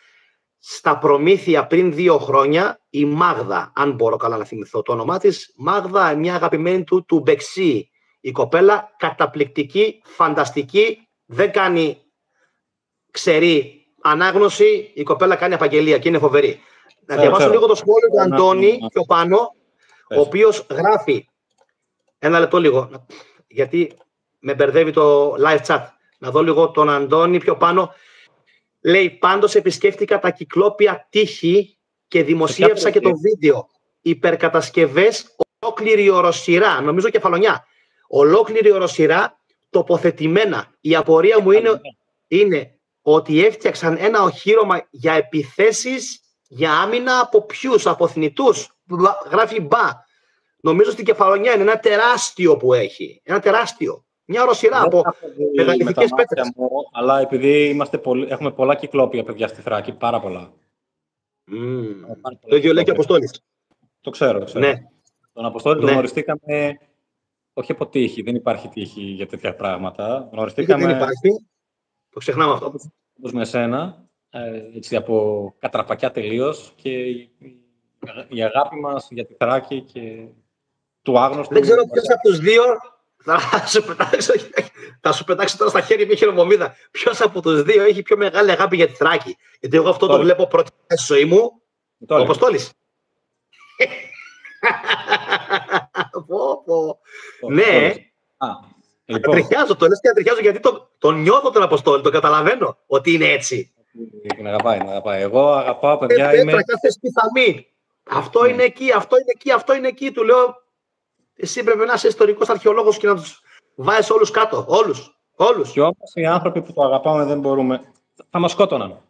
στα Προμήθεια πριν 2 χρόνια, η Μάγδα, αν μπορώ καλά να θυμηθώ το όνομά της, Μάγδα, μια αγαπημένη του Μπεξί. Η κοπέλα καταπληκτική, φανταστική, δεν κάνει ξερή ανάγνωση, η κοπέλα κάνει απαγγελία και είναι φοβερή. Να διαβάσω λίγο το σχόλιο του Αντώνη πιο πάνω, ο οποίος γράφει, ένα λεπτό λίγο, γιατί με μπερδεύει το live chat. Να δω λίγο τον Αντώνη πιο πάνω. Λέει, πάντως επισκέφτηκα τα Κυκλόπια Τύχη και δημοσίευσα και το βίντεο. Υπερκατασκευές, ολόκληρη οροσειρά, νομίζω Κεφαλονιά. Ολόκληρη οροσειρά τοποθετημένα. Η απορία μου είναι ότι έφτιαξαν ένα οχύρωμα για επιθέσεις, για άμυνα από ποιους, από θνητούς. Γράφει μπα. Νομίζω στην Κεφαλονιά είναι ένα τεράστιο που έχει. Ένα τεράστιο. Μια οροσειρά από μεγαλυθικές πέτρες. Αλλά επειδή έχουμε πολλά Κυκλόπια παιδιά στη Θράκη, πάρα πολλά. Το ίδιο λέει και ο Αποστόλης. Το ξέρω. Ναι. Τον Αποστόλη τον γνωριστήκαμε, όχι από τύχη, δεν υπάρχει τύχη για τέτοια πράγματα. Γνωριστήκαμε. Δεν υπάρχει. Το ξεχνάμε αυτό. Όπως με εσένα, έτσι από κατραπακιά τελείως, και η αγάπη μας για τη Θράκη και του άγνωστου. Δεν ξέρω ποιος από τους δύο θα σου πετάξω τώρα στα χέρια μια χειρομομίδα. Ποιος από τους δύο έχει πιο μεγάλη αγάπη για τη Θράκη? Γιατί εγώ αυτό το βλέπω πρώτη φορά στη ζωή μου. Ο Αποστόλης. Ναι. Τριχιάζω, το λες και τριχιάζω, γιατί τον νιώθω τον Αποστόλη, τον καταλαβαίνω ότι είναι έτσι. Την αγαπάει. Εγώ αγαπάω, παιδιά. Κάθε πιθαμή. Αυτό είναι εκεί, αυτό είναι εκεί. Του λέω, εσύ πρέπει να είσαι ιστορικός αρχαιολόγος και να τους βάζεις όλους κάτω. Όλους. Και όμως οι άνθρωποι που το αγαπάμε δεν μπορούμε. Θα μας σκότωναν.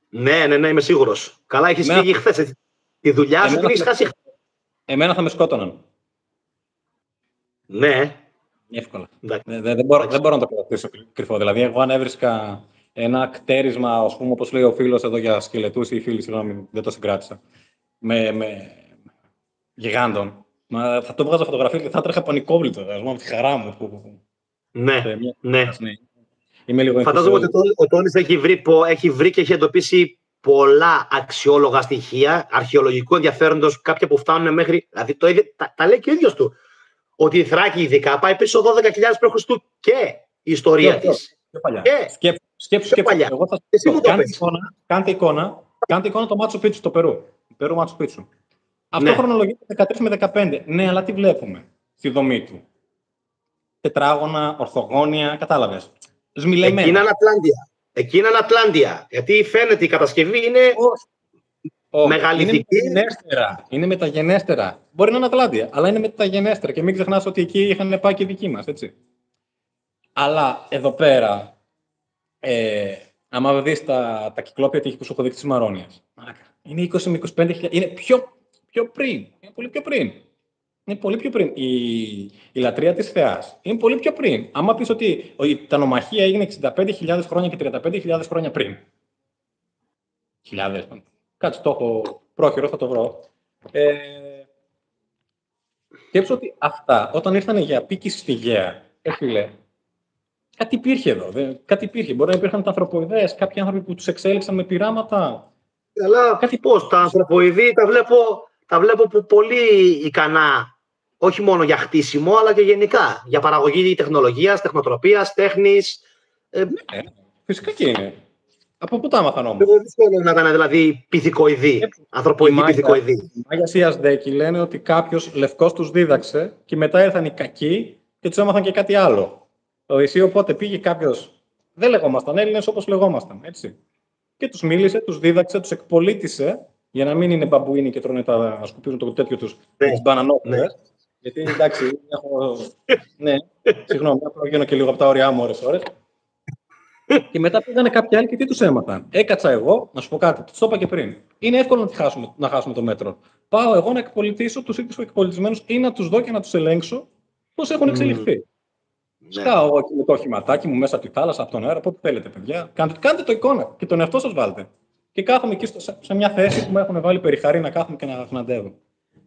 Ναι, είμαι σίγουρος. Καλά, έχεις φύγει χθες. Τη δουλειά σου την έχεις χάσει. Εμένα θα με σκότωναν. Ναι. Εύκολα. Δεν μπορώ να το κρατήσω κρυφό. Δηλαδή, εγώ αν έβρισκα ένα κτέρισμα, ας πούμε, όπως λέει ο φίλος εδώ για σκελετούς, ή φίλοι, συγγνώμη, δεν το συγκράτησα, με γιγάντων, θα το βγάζω φωτογραφία και θα τρέχα πανικόβλητο, από τη χαρά μου. Ναι. Είμαι λίγο φαντάζομαι ότι ο Τόνης έχει βρει και έχει εντοπίσει πολλά αξιόλογα στοιχεία αρχαιολογικού ενδιαφέροντος, κάποια που φτάνουν μέχρι. Δηλαδή, τα λέει και ο ίδιος του. Ότι η Θράκη ειδικά πάει πίσω 12.000 π.Χ. και η ιστορία της. Πιο παλιά. Σκέψου. Εγώ θα σας πω, κάντε εικόνα το Μάτσου Πίτσου, το Περού. Περού Μάτσου Πίτσου. Αυτό χρονολογείται 13 με 15. Ναι, αλλά τι βλέπουμε στη δομή του? Τετράγωνα, ορθογώνια, κατάλαβες. Σμιλεμένα. Εκεί είναι Ατλάντια. Γιατί φαίνεται η κατασκευή είναι μεγαλυθική. Είναι μεταγενέστερα. Μπορεί να είναι Ατλάντια, αλλά είναι μεταγενέστερα. Και μην ξεχνάς ότι εκεί είχαν πάει και οι δικοί μας, έτσι. Αλλά εδώ πέρα, άμα δεις τα κυκλόπια τείχη που σου έχω δείξει της Μαρόνιας, είναι 20 με 25.000. Είναι πιο πριν. Είναι πολύ πιο πριν. Είναι πολύ πιο πριν. Η λατρεία της Θεάς είναι πολύ πιο πριν. Άμα πεις ότι τα νομαχία έγινε 65.000 χρόνια και 35.000 χρόνια πριν. Χιλιάδες. Κάτσε, το έχω πρόχειρο, θα το βρω. Σκέψου ότι αυτά, όταν ήρθαν για απίκηση στη Γαία, φίλε, κάτι υπήρχε εδώ. Κάτι υπήρχε. Μπορεί να υπήρχαν τα ανθρωποειδές, κάποιοι άνθρωποι που τους εξέλιξαν με πειράματα. Αλλά πώς, τα ανθρωποειδή τα βλέπω πολύ ικανά. Όχι μόνο για χτίσιμο, αλλά και γενικά. Για παραγωγή τεχνολογίας, τεχνοτροπίας, τέχνης. Φυσικά και είναι. Από πού τα άμαθαν όμως? Δεν δύσκολο να ήταν δηλαδή πυθικοειδή, ανθρωποειδή πυθικοειδή. Οι Μάγιας ή Αζδέκοι λένε ότι κάποιος λευκός τους δίδαξε και μετά ήρθαν οι κακοί και τους έμαθαν και κάτι άλλο. Εσύ οπότε πήγε κάποιος, δεν λεγόμασταν Έλληνες όπως λεγόμασταν, έτσι. Και τους μίλησε, τους δίδαξε, τους εκπολίτησε, για να μην είναι μπαμπουίνοι και τρώνε να σκουπίζουν το τέτοιο τους τις μπανανόπουλες. Γιατί εντάξει, ναι, συγγνώμη, απλά βγαίνω και λίγο από τα όρια μου ώρες. Και μετά πήγανε κάποιοι άλλοι και τι τους έμαθαν? Έκατσα εγώ, να σου πω κάτι, τους το είπα και πριν. Είναι εύκολο να χάσουμε το μέτρο. Πάω εγώ να εκπολιτήσω τους ίδιους εκπολιτισμένους ή να τους δω και να τους ελέγξω πώς έχουν εξελιχθεί. Σκάω εγώ με το οχηματάκι μου μέσα από τη θάλασσα, από τον αέρα, από όπου θέλετε, παιδιά. Κάντε το εικόνα και τον εαυτό σας βάλτε. Και κάθομαι εκεί σε μια θέση που με έχουν βάλει περιχαρή να κάθομαι και να γναντεύω.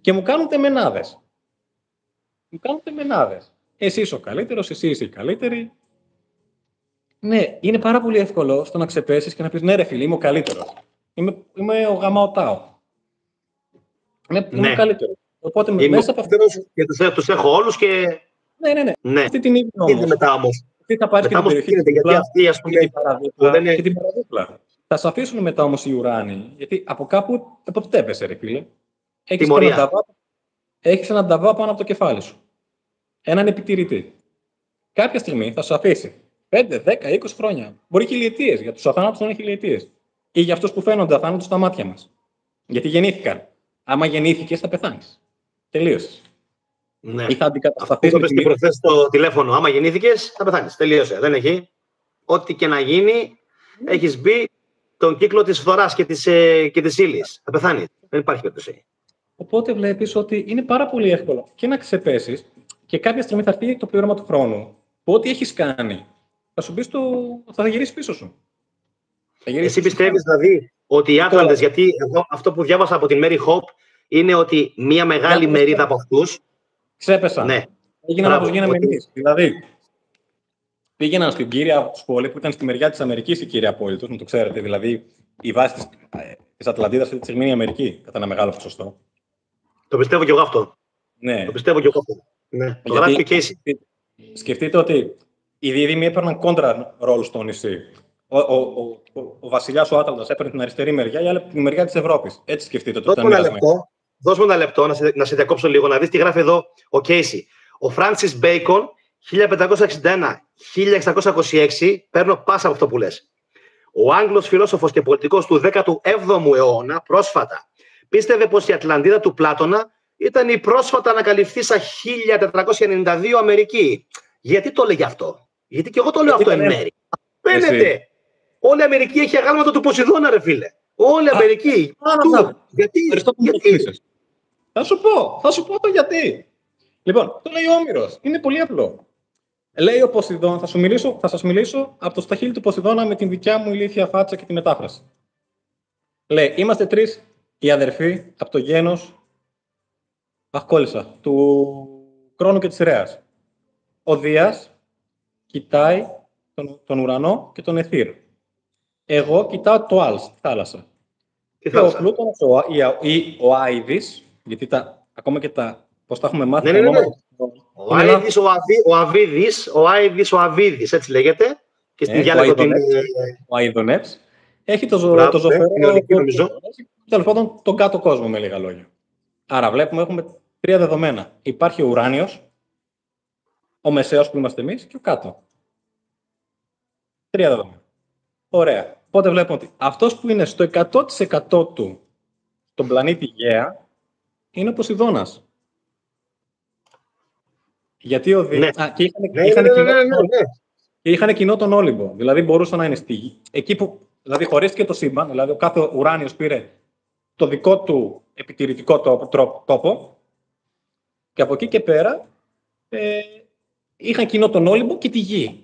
Και μου κάνουν τεμενάδες. Εσύ είσαι ο καλύτερος, εσύ είσαι η καλύτερη. Ναι, είναι πάρα πολύ εύκολο στο να ξεπέσεις και να πεις ναι, ρε φίλε, είμαι ο καλύτερος. Είμαι ο Γαμαοτάο. Είμαι ο καλύτερος. Οπότε μέσα από αυτό. Και τους έχω όλους και. Ναι. Αυτή την ίδια όμως. Μετά όμως. Τι θα πάρεις και την περιοχή και την παραδίπλα. Θα σε αφήσουν μετά όμως οι ουράνοι, γιατί από κάπου εποπτεύεσαι, ρε φίλε. Έχεις έναν ταβά πάνω από το κεφάλι σου. Έναν επιτηρητή. Κάποια στιγμή θα σου αφήσει 5, 10, 20 χρόνια. Μπορεί χιλιετίες. Για τους αθάνατους να είναι χιλιετίες. Ή για αυτούς που φαίνονται αθάνατους στα μάτια μας. Γιατί γεννήθηκαν. Άμα γεννήθηκες, θα πεθάνεις. Τελείωσες. Ναι. Ή θα αντικατασταθείς. Αυτό και προχθές στο τηλέφωνο. Άμα γεννήθηκες, θα πεθάνεις. Τελείωσε. Δεν έχει. Ό,τι και να γίνει, έχεις μπει τον κύκλο της φθοράς και της ύλης. Θα πεθάνεις. Δεν υπάρχει περίπτωση. Οπότε βλέπεις ότι είναι πάρα πολύ εύκολο και να ξεπέσεις και κάποια στιγμή θα έρθει το πλήρωμα του χρόνου. Που ό,τι έχεις κάνει, θα σου πεις θα γυρίσει πίσω σου. Εσύ πιστεύεις δηλαδή ότι οι Άτλαντες, γιατί εδώ, αυτό που διάβασα από την Mary Hope είναι ότι μια μεγάλη μερίδα από αυτούς ξέπεσαν. Ναι. Έγιναν όπως γίναμε εμείς. Δηλαδή, πήγαιναν στην κύρια σχολή που ήταν στη μεριά της Αμερικής η κύρια πόλη τους, να το ξέρετε. Δηλαδή, η βάση της Ατλαντίδας αυτή τη στιγμή είναι η Αμερική, κατά ένα μεγάλο ποσοστό. Το πιστεύω κι εγώ αυτό. Ναι. Το πιστεύω κι εγώ αυτό. Ναι. Το γράφει και εσύ. Σκεφτείτε ότι οι δίδυμοι έπαιρναν κόντρα ρόλο στο νησί. Ο βασιλιάς ο Άτλαντας έπαιρνε την αριστερή μεριά, η άλλη την μεριά της Ευρώπης. Έτσι σκεφτείτε το. Δώσ' μου ένα λεπτό να σε διακόψω λίγο, να δεις τι γράφει εδώ ο Κέισι. Ο Φράνσις Μπέικον, 1561-1626, παίρνω πάσα από αυτό που λες. Ο Άγγλος φιλόσοφος και πολιτικός του 17ου αιώνα, πρόσφατα, πίστευε πως η Ατλαντίδα του Πλάτωνα ήταν η πρόσφατα ανακαλυφθήσα 1492 Αμερική. Γιατί το λέγει αυτό? Γιατί και εγώ το λέω αυτό εν μέρη. Φαίνεται. Όλη η Αμερική έχει αγάλματα του Ποσειδώνα, ρε φίλε. Όλη η Αμερική. Γιατί? Θα σου πω το γιατί. Λοιπόν, το λέει ο Όμηρος. Είναι πολύ απλό. Λέει ο Ποσειδώνα, θα σας μιλήσω από το σταχύλι του Ποσειδώνα με την δικιά μου ηλίθια φάτσα και τη μετάφραση. Λέει, είμαστε τρεις οι αδερφοί από το γένος του Κρόνου και της Ρέας. Ο Δίας κοιτάει τον ουρανό και τον Αιθύρ. Εγώ κοιτάω το Άλς, τη θάλασσα. Και ο Πλούτονας ή ο Άηδης, γιατί ακόμα και πώς τα έχουμε μάθει. Ναι. Ο Άηδης, έτσι λέγεται. Και στην διάλογο την... Ο Αηδονεύς έχει το ζωφερό, τέλος πάντων, τον κάτω κόσμο, με λίγα λόγια. Άρα βλέπουμε, έχουμε τρία δεδομένα. Υπάρχει ο ουράνιος, ο μεσαίος που είμαστε εμείς και ο κάτω. Τρία δεδομένα. Ωραία. Οπότε βλέπουμε ότι αυτός που είναι στο 100% του στον πλανήτη Γαία είναι ο Ποσειδώνας. Γιατί ο Δίας... Και είχαν κοινό τον Όλυμπο. Δηλαδή μπορούσαν να είναι στη γη. Εκεί που δηλαδή, χωρίστηκε το σύμπαν, δηλαδή ο κάθε ουράνιος πήρε το δικό του επιτηρητικό τόπο και από εκεί και πέρα είχαν κοινό τον Όλυμπο και τη γη.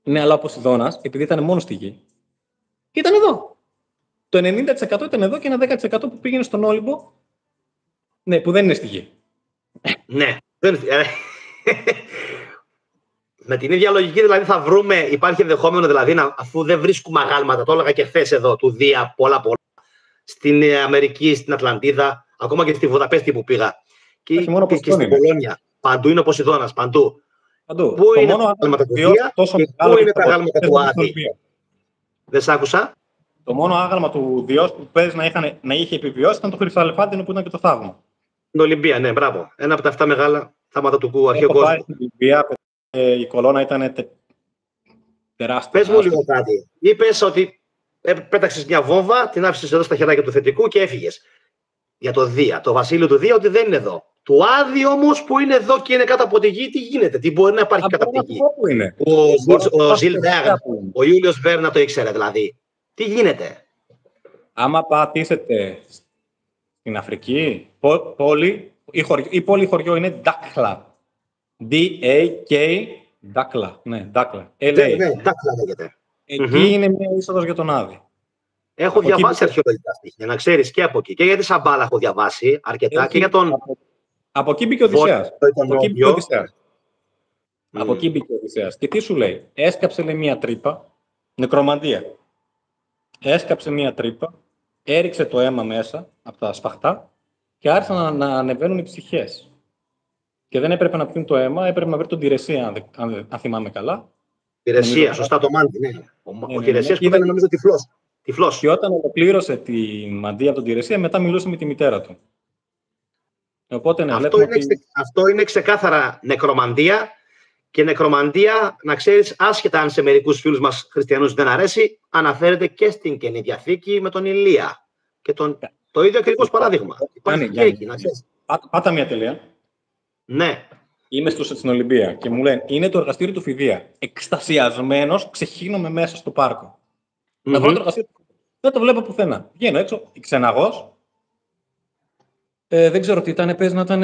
Ναι, αλλά ο Ποσειδώνας, επειδή ήταν μόνο στη γη, ήταν εδώ. Το 90% ήταν εδώ και ένα 10% που πήγαινε στον Όλυμπο, ναι, που δεν είναι στη γη. Ναι. Με την ίδια λογική δηλαδή θα βρούμε, υπάρχει ενδεχόμενο δηλαδή, αφού δεν βρίσκουμε αγάλματα, το έλεγα και χθες εδώ, του Δία πολλά, στην Αμερική, στην Ατλαντίδα, ακόμα και στη Βουδαπέστη που πήγα. Και στην Πολόνια. Παντού είναι ο Ποσειδώνας, παντού. Πού είναι τα αγάλματα του Δία και πού είναι τα αγάλματα του Άδη? Δεν σ' άκουσα. Το μόνο άγαλμα του Διός που παίζει να είχε επιβιώσει ήταν το Χρυσαλεφάντινο που ήταν και το θαύμα. Την Ολυμπία, ναι, μπράβο. Ένα από τα 7 μεγάλα θαύματα του αρχαίου κόσμου. Στην Ολυμπία, η κολόνα ήταν τεράστια. Πες μου λίγο κάτι. Είπες ότι πέταξες μια βόμβα, την άφησες εδώ στα χεράκια του θετικού και έφυγες. Για το Δία, το βασίλειο του Δία, ότι δεν είναι εδώ. Του Άδη όμως που είναι εδώ και είναι κάτω από τη γη, τι γίνεται, τι μπορεί να υπάρχει κάτω από τη γη? Ο Ιούλιος Βέρνα το ήξερε δηλαδή. Τι γίνεται? Άμα πατήσετε στην Αφρική, η πόλη χωριό είναι Ντάκλα. D-A-K, Ντάκλα. Ναι, Ντάκλα. Ναι, Ντάκλα λέγεται. Εκεί είναι μια είσοδος για τον Άδη. Έχω διαβάσει αρχαιολογικά στοιχεία, να ξέρεις, και από εκεί. Και για τη Σαμπάλα έχω διαβάσει αρκετά και για τον... Από εκεί μπήκε ο Οδυσσέας. Από εκεί μπήκε ο Οδυσσέας. Και τι σου λέει? Έσκαψε, λέει, μια τρύπα, νεκρομαντία. Έσκαψε μια τρύπα, έριξε το αίμα μέσα από τα σπαχτά και άρχισαν να ανεβαίνουν οι ψυχές. Και δεν έπρεπε να πιούν το αίμα, έπρεπε να βρει τον Τηρεσία, αν θυμάμαι καλά. Τηρεσία, σωστά, το μάντι, ναι. Ο Τηρεσίας που ήταν, νομίζω, τυφλός. Και όταν ολοκλήρωσε τη μαντία από τον Τηρεσία, μετά μιλούσε με τη μητέρα του. Οπότε, ναι, αυτό είναι ξεκάθαρα νεκρομαντία. Και νεκρομαντία, να ξέρεις, άσχετα αν σε μερικούς φίλους μας χριστιανούς δεν αρέσει, αναφέρεται και στην Καινή Διαθήκη με τον Ηλία. Και το ίδιο ακριβώς παράδειγμα. Υπάρχει και εκεί, να ξέρεις. Πάτα μια τελεία. Ναι. Είμαι στην Ολυμπία και μου λένε είναι το εργαστήριο του Φιδία. Εκστασιασμένος, ξεχύνομαι μέσα στο πάρκο. Να βρω το εργαστήριο. Δεν το βλέπω πουθενά. Βγαίνω έξω, ξεναγός. Δεν ξέρω τι ήταν, παίζει να ήταν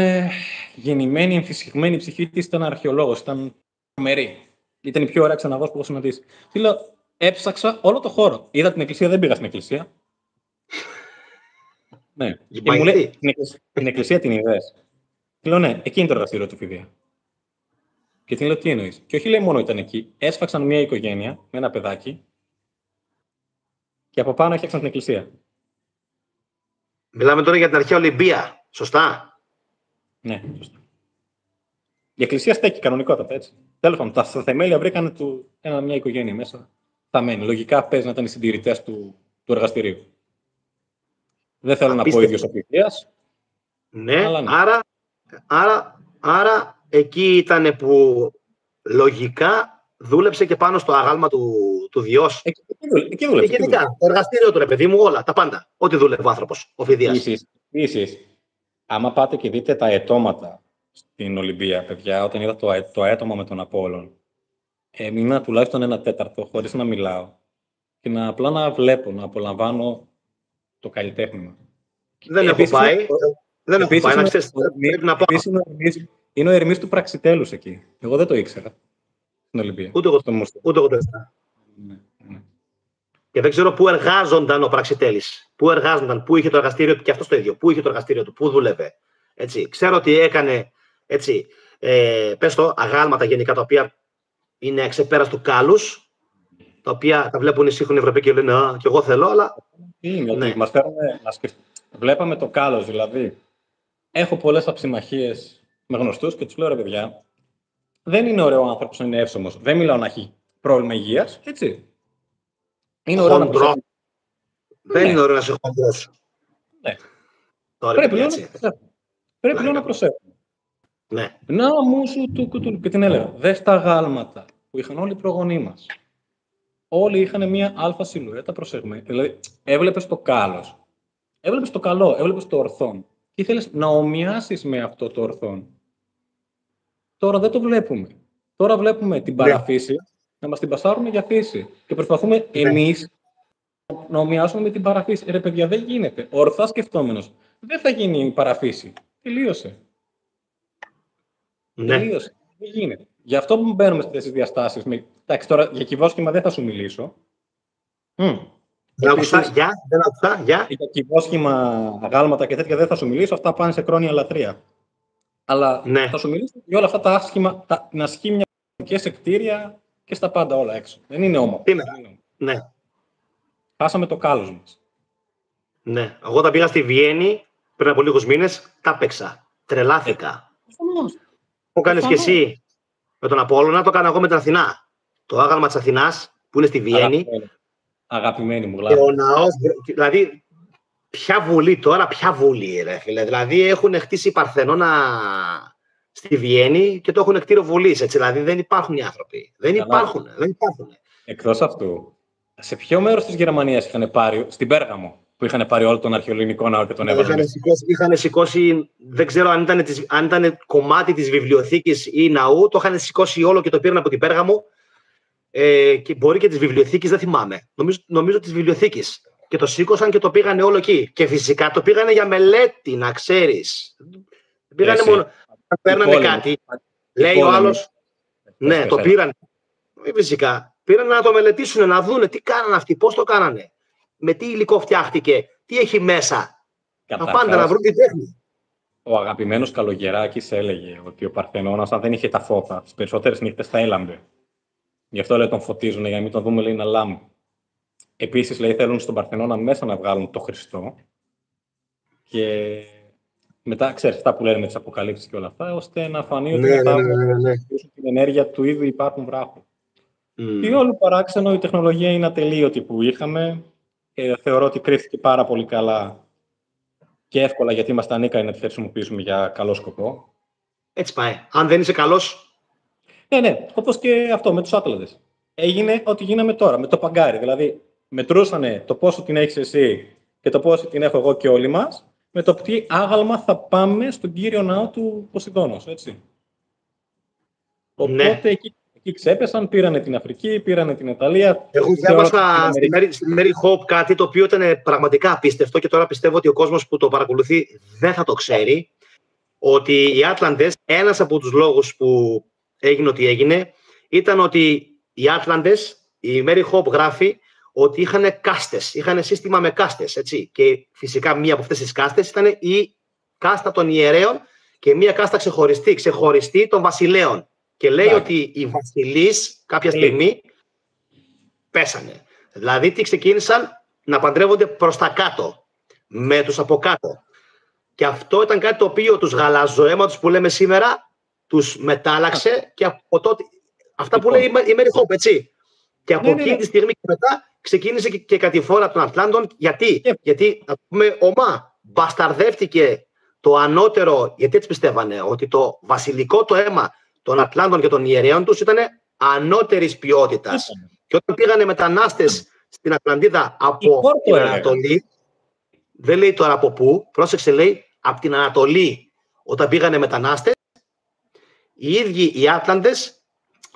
γεννημένη, εμφυσιγμένη η ψυχή της, ήταν αρχαιολόγος, ήταν τρομερή. Ήταν η πιο ωραία ξεναγός που έχω συναντήσει. Τι λέω, έψαξα όλο το χώρο. Είδα την εκκλησία, δεν πήγα στην εκκλησία. Ναι. Και μου λέει, την εκκλησία την είδες? Και λέω, ναι, εκεί είναι το εργαστήριο του Φιδία. Και την λέω, τι εννοείς? Και όχι, λέει, μόνο ήταν εκεί. Έσφαξαν μια οικογένεια με ένα παιδάκι και από πάνω έφτιαξαν την εκκλησία. Μιλάμε τώρα για την αρχαία Ολυμπία. Σωστά. Ναι, σωστά. Η εκκλησία στέκει κανονικότατα, έτσι. Τέλος πάντων, τα θεμέλια βρήκαν μια οικογένεια μέσα. Θα μένει. Λογικά παίζει να ήταν οι συντηρητές του εργαστηρίου. Δεν θέλω να πω ίδιος ο Φιδίας. Ναι, ναι. Άρα εκεί ήταν που λογικά δούλεψε και πάνω στο αγάλμα του Διός. Εκεί δούλεψε. Γενικά, το εργαστήριο του, ρε παιδί μου, όλα, τα πάντα. Ό,τι δούλευε ο άνθρωπος, ο Φιδίας. Επίσης, άμα πάτε και δείτε τα αιτώματα στην Ολυμπία, παιδιά, όταν είδα το αίτωμα με τον Απόλλων, έμεινα τουλάχιστον 1/4 χωρίς να μιλάω και απλά να βλέπω, να απολαμβάνω το καλλιτέχνημα. Δεν έχω πάει. Δεν έχω πάει, να ξέρεις, πρέπει να πάω. Είναι ο Ερμής του Πραξιτέλους εκεί. Εγώ δεν το ήξερα στην Ολυμπία. Ούτε εγώ το ήξερα. Και δεν ξέρω πού εργάζονταν ο Πραξιτέλης. Πού εργάζονταν, πού είχε το εργαστήριο του και αυτός το ίδιο. Πού είχε το εργαστήριο του, πού δούλευε. Έτσι. Ξέρω ότι έκανε, έτσι, πες το, αγάλματα γενικά, τα οποία είναι εξεπέραστου κάλους, τα οποία τα βλέπουν οι σύγχρονοι Ευρωπαίοι και λένε «Α, και εγώ θέλω», αλλά... Είναι ότι μας φέρνουν να σκεφτούμε. Βλέπαμε το κάλος, δηλαδή. Έχω πολλές αψημαχίες με γνωστούς και τους λέω, ρε παιδιά, δεν είναι ωραίο ο άνθρωπος να είναι εύσωμος. Δεν μιλάω να έχει πρόβλημα υγείας, έτσι. Είναι ωραίο να προσέχει. Δεν είναι ωραίο να είσαι χοντρός. Ναι. Πρέπει να προσέχουμε. Ναι. Να μου σου του και την έλεγα. Δες τα γάλματα που είχαν όλοι οι προγονείς μας. Όλοι είχαν μία αλφα σιλουέτα προσεγμένη. Δηλαδή, έβλεπες το κάλος. Έβλεπες το καλό, έβλεπες το ορθόν. Και ήθελες να ομοιάσεις με αυτό το ορθόν. Τώρα δεν το βλέπουμε. Τώρα βλέπουμε την παραφύση, να μας την πασάρουν για φύση. Και προσπαθούμε εμείς να ομοιάσουμε με την παραφύση. Ρε παιδιά, δεν γίνεται. Ορθά σκεφτόμενος. Δεν θα γίνει η παραφύση. Τελείωσε. Ναι. Τελείωσε. Δεν γίνεται. Γι' αυτό που μπαίνουμε στις διαστάσεις. Εντάξει, τώρα για κυβόσχημα δεν θα σου μιλήσω. Δεν άκουσα, για. Για κυβόσχημα, αγάλματα και τέτοια δεν θα σου μιλήσω. Αυτά πάνε σε χρόνια λατρεία. Αλλά θα σου μιλήσω για όλα αυτά τα άσχημα, την ασχήμια και σε κτίρια και στα πάντα όλα έξω. Δεν είναι όμορφο. Ναι. Χάσαμε το κάλος μας. Ναι. Εγώ όταν πήγα στη Βιέννη πριν από λίγους μήνες, τα παίξα. Τρελάθηκα. Μου κάνεις και εσύ με τον Απόλλωνα, το έκανα εγώ με την Αθηνά. Το άγαλμα της Αθηνάς που είναι στη Βιέννη. Αγαπημένη μου γλάβη. Και ο ναός, δηλαδή, ποια βουλή τώρα, ποια βουλή, ρε φίλε. Δηλαδή, έχουν χτίσει Παρθενώνα στη Βιέννη και το έχουν κτίριο βουλής, έτσι. Δηλαδή, δεν υπάρχουν οι άνθρωποι. Δεν υπάρχουν. Εκτός αυτού, σε ποιο μέρος της Γερμανίας είχαν πάρει, στην Πέργαμο, που είχαν πάρει όλο τον αρχαιολογικό ναό και τον έβαλαν? Είχαν σηκώσει, δεν ξέρω αν ήταν κομμάτι της βιβλιοθήκης ή ναού, το είχαν σηκώσει όλο και το πήραν από την Πέργαμο. Και μπορεί και της βιβλιοθήκης, δεν θυμάμαι. Νομίζω της βιβλιοθήκης. Και το σήκωσαν και το πήγανε όλο εκεί. Και φυσικά το πήγανε για μελέτη, να ξέρεις. Πήγανε μόνο. Παίρνανε κάτι. Λέει ο άλλος. Ναι, το πήραν. Φυσικά. Πήραν να το μελετήσουν, να δούνε τι κάνανε αυτοί, πώς το κάνανε. Με τι υλικό φτιάχτηκε, τι έχει μέσα. Να πάνε να βρουν τη τέχνη. Ο αγαπημένος Καλογεράκης έλεγε ότι ο Παρθενώνας, αν δεν είχε τα φώτα, τις περισσότερες νύχτες θα έλαμπε. Γι' αυτό λέει τον φωτίζουν, για να μην τον δούμε, λέει, να λάμπει. Επίσης, λέει, θέλουν στον Παρθενώνα μέσα να βγάλουν το Χριστό. Και μετά, ξέρεις, αυτά που λένε με τις αποκαλύψεις και όλα αυτά, ώστε να φανεί ότι μετά την ενέργεια του ήδη υπάρχουν βράχου. Τι όλο παράξενο, η τεχνολογία είναι ατελείωτη που είχαμε. Θεωρώ ότι κρύφτηκε πάρα πολύ καλά και εύκολα, γιατί είμαστε ανίκανοι να τη χρησιμοποιήσουμε για καλό σκοπό. Έτσι πάει. Αν δεν είσαι καλός. Ναι, όπως και αυτό με τους Άτλαντες. Έγινε ό,τι γίναμε τώρα, με το παγκάρι. Δηλαδή, μετρούσανε το πόσο την έχεις εσύ και το πόσο την έχω εγώ και όλοι μας, με το τι άγαλμα θα πάμε στον κύριο ναό του Ποσειδώνος, έτσι. Οπότε εκεί ξέπεσαν, πήρανε την Αφρική, πήρανε την Ιταλία. Εγώ διάβασα στη Mary Hope κάτι το οποίο ήταν πραγματικά απίστευτο και τώρα πιστεύω ότι ο κόσμος που το παρακολουθεί δεν θα το ξέρει, ότι οι Άτλαντες, ένας από τους λόγους που έγινε ό,τι έγινε, ήταν ότι οι Άτλαντες, η Mary Hope γράφει ότι είχαν κάστες, είχαν σύστημα με κάστες, έτσι. Και φυσικά μία από αυτές τις κάστες ήταν η κάστα των ιερέων και μία κάστα ξεχωριστή των βασιλέων. Και λέει ότι οι βασιλείς κάποια στιγμή πέσανε. Δηλαδή τι ξεκίνησαν να παντρεύονται προς τα κάτω, με τους από κάτω. Και αυτό ήταν κάτι το οποίο τους γαλαζοαίματος που λέμε σήμερα τους μετάλλαξε και από τότε. Αυτά που λέει η Mary Hope, έτσι. Και από εκείνη τη στιγμή και μετά ξεκίνησε και η κατηφόρα των Ατλάντων. Γιατί, να πούμε, μπασταρδεύτηκε το ανώτερο, γιατί έτσι πιστεύανε, ότι το βασιλικό το αίμα των Ατλάντων και των ιερέων τους ήταν ανώτερης ποιότητας. Και όταν πήγανε μετανάστες στην Ατλαντίδα από την Ανατολή, δεν λέει τώρα από πού, πρόσεξε, λέει από την Ανατολή, όταν πήγανε μετανάστες, οι ίδιοι οι Άτλαντες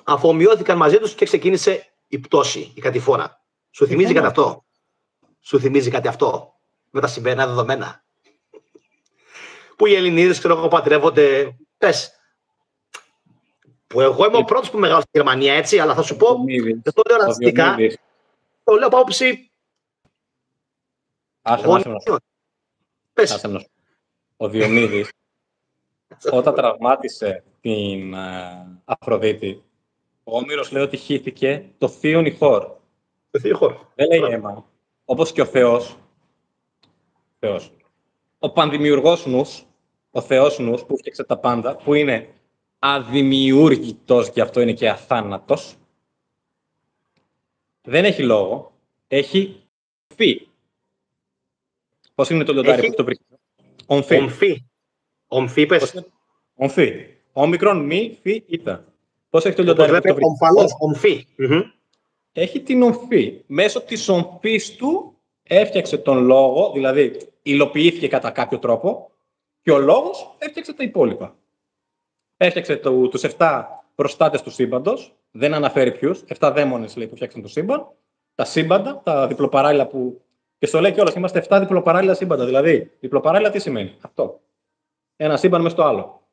αφομοιώθηκαν μαζί τους και ξεκίνησε η πτώση, η κατηφόρα. Σου θυμίζει κάτι αυτό? Σου θυμίζει κάτι αυτό με τα σημερινά δεδομένα? Που οι Ελληνίδες, ξέρω εγώ, παντρεύονται. Πες. Που εγώ είμαι ο πρώτος που μεγάλωσε στη Γερμανία, έτσι, αλλά θα σου πω. Δεν το λέω ρατσιστικά. Το λέω από άποψη. Ο Διομήδης, όταν τραυμάτισε την Αφροδίτη, ο Όμηρος λέει ότι χύθηκε το θείον ηχόρ. Δεν λέει αίμα. Όπως και ο Θεός. Ο πανδημιουργός νους, ο Θεός νους που φτιάξε τα πάντα, που είναι αδημιούργητος, γι' αυτό είναι και αθάνατος, δεν έχει λόγο, έχει φύ. Πώς είναι το λιοντάρι που το βρήκε? Ομφύ, πες. Ομφύ. Όμικρον, μη, φύ, ήτα. Πώς έχει το λιοντάρι που το βρήκε? Ομφύ. Έχει την ομφύ. Μέσω της ομφής του έφτιαξε τον λόγο, δηλαδή υλοποιήθηκε κατά κάποιο τρόπο και ο λόγος έφτιαξε τα υπόλοιπα. Έφτιαξε τους 7 προστάτες του σύμπαντος, δεν αναφέρει ποιους, 7 δαίμονες λέει που φτιάξαν το σύμπαν, τα σύμπαντα, τα διπλοπαράλληλα που. Και στο λέει κιόλας, είμαστε 7 διπλοπαράλληλα σύμπαντα. Δηλαδή, διπλοπαράλληλα τι σημαίνει? Αυτό. Ένα σύμπαν μες στο άλλο.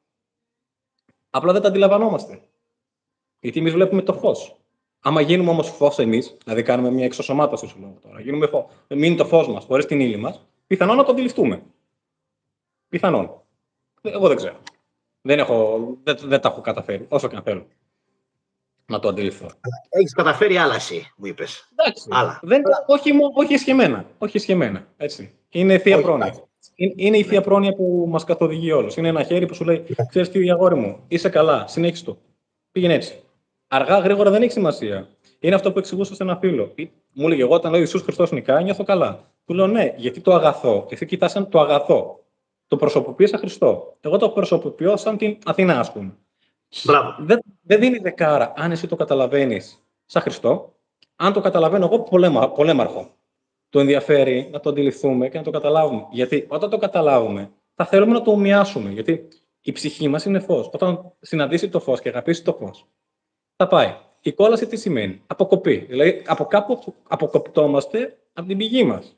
Απλά δεν τα αντιλαμβανόμαστε. Γιατί εμείς βλέπουμε το φως. Άμα γίνουμε όμως φως εμείς, δηλαδή κάνουμε μια εξωσωμάτωση σου λέω τώρα, γίνουμε φως, μείνει το φως μας χωρίς την ύλη μας, πιθανόν να το αντιληφθούμε. Πιθανόν. Εγώ δεν ξέρω. Δεν τα έχω καταφέρει, όσο και αν θέλω να το αντιληφθώ. Έχεις καταφέρει άλλα εσύ, μου είπες. Εντάξει. Άλλα. Όχι εσχεμένα. Έτσι. Είναι θεία πρόνοια. Είναι η θεία πρόνοια που μας καθοδηγεί όλους. Είναι ένα χέρι που σου λέει: ξέρεις τι, αγόρι μου, είσαι καλά, συνέχισε το. Πήγαινε έτσι. Αργά, γρήγορα δεν έχει σημασία. Είναι αυτό που εξηγούσα σε ένα φίλο. Μου έλεγε: εγώ όταν λέω Ιησούς Χριστός νικάει, νιώθω καλά. Του λέω: ναι, γιατί το αγαθό, εσύ κοιτάς σαν το αγαθό. Το προσωποποιεί Χριστό. Εγώ το προσωποποιώ σαν την Αθηνά, ας πούμε. Δεν δίνει δεκάρα αν εσύ το καταλαβαίνεις σαν Χριστό. Αν το καταλαβαίνω εγώ, πολέμαρχο. Το ενδιαφέρει να το αντιληφθούμε και να το καταλάβουμε. Γιατί όταν το καταλάβουμε, θα θέλουμε να το ομοιάσουμε. Γιατί η ψυχή μας είναι φως. Όταν συναντήσει το φως και αγαπήσει το φως, θα πάει. Η κόλαση τι σημαίνει? Αποκοπή. Δηλαδή, από κάπου αποκοπτόμαστε από την πηγή μας.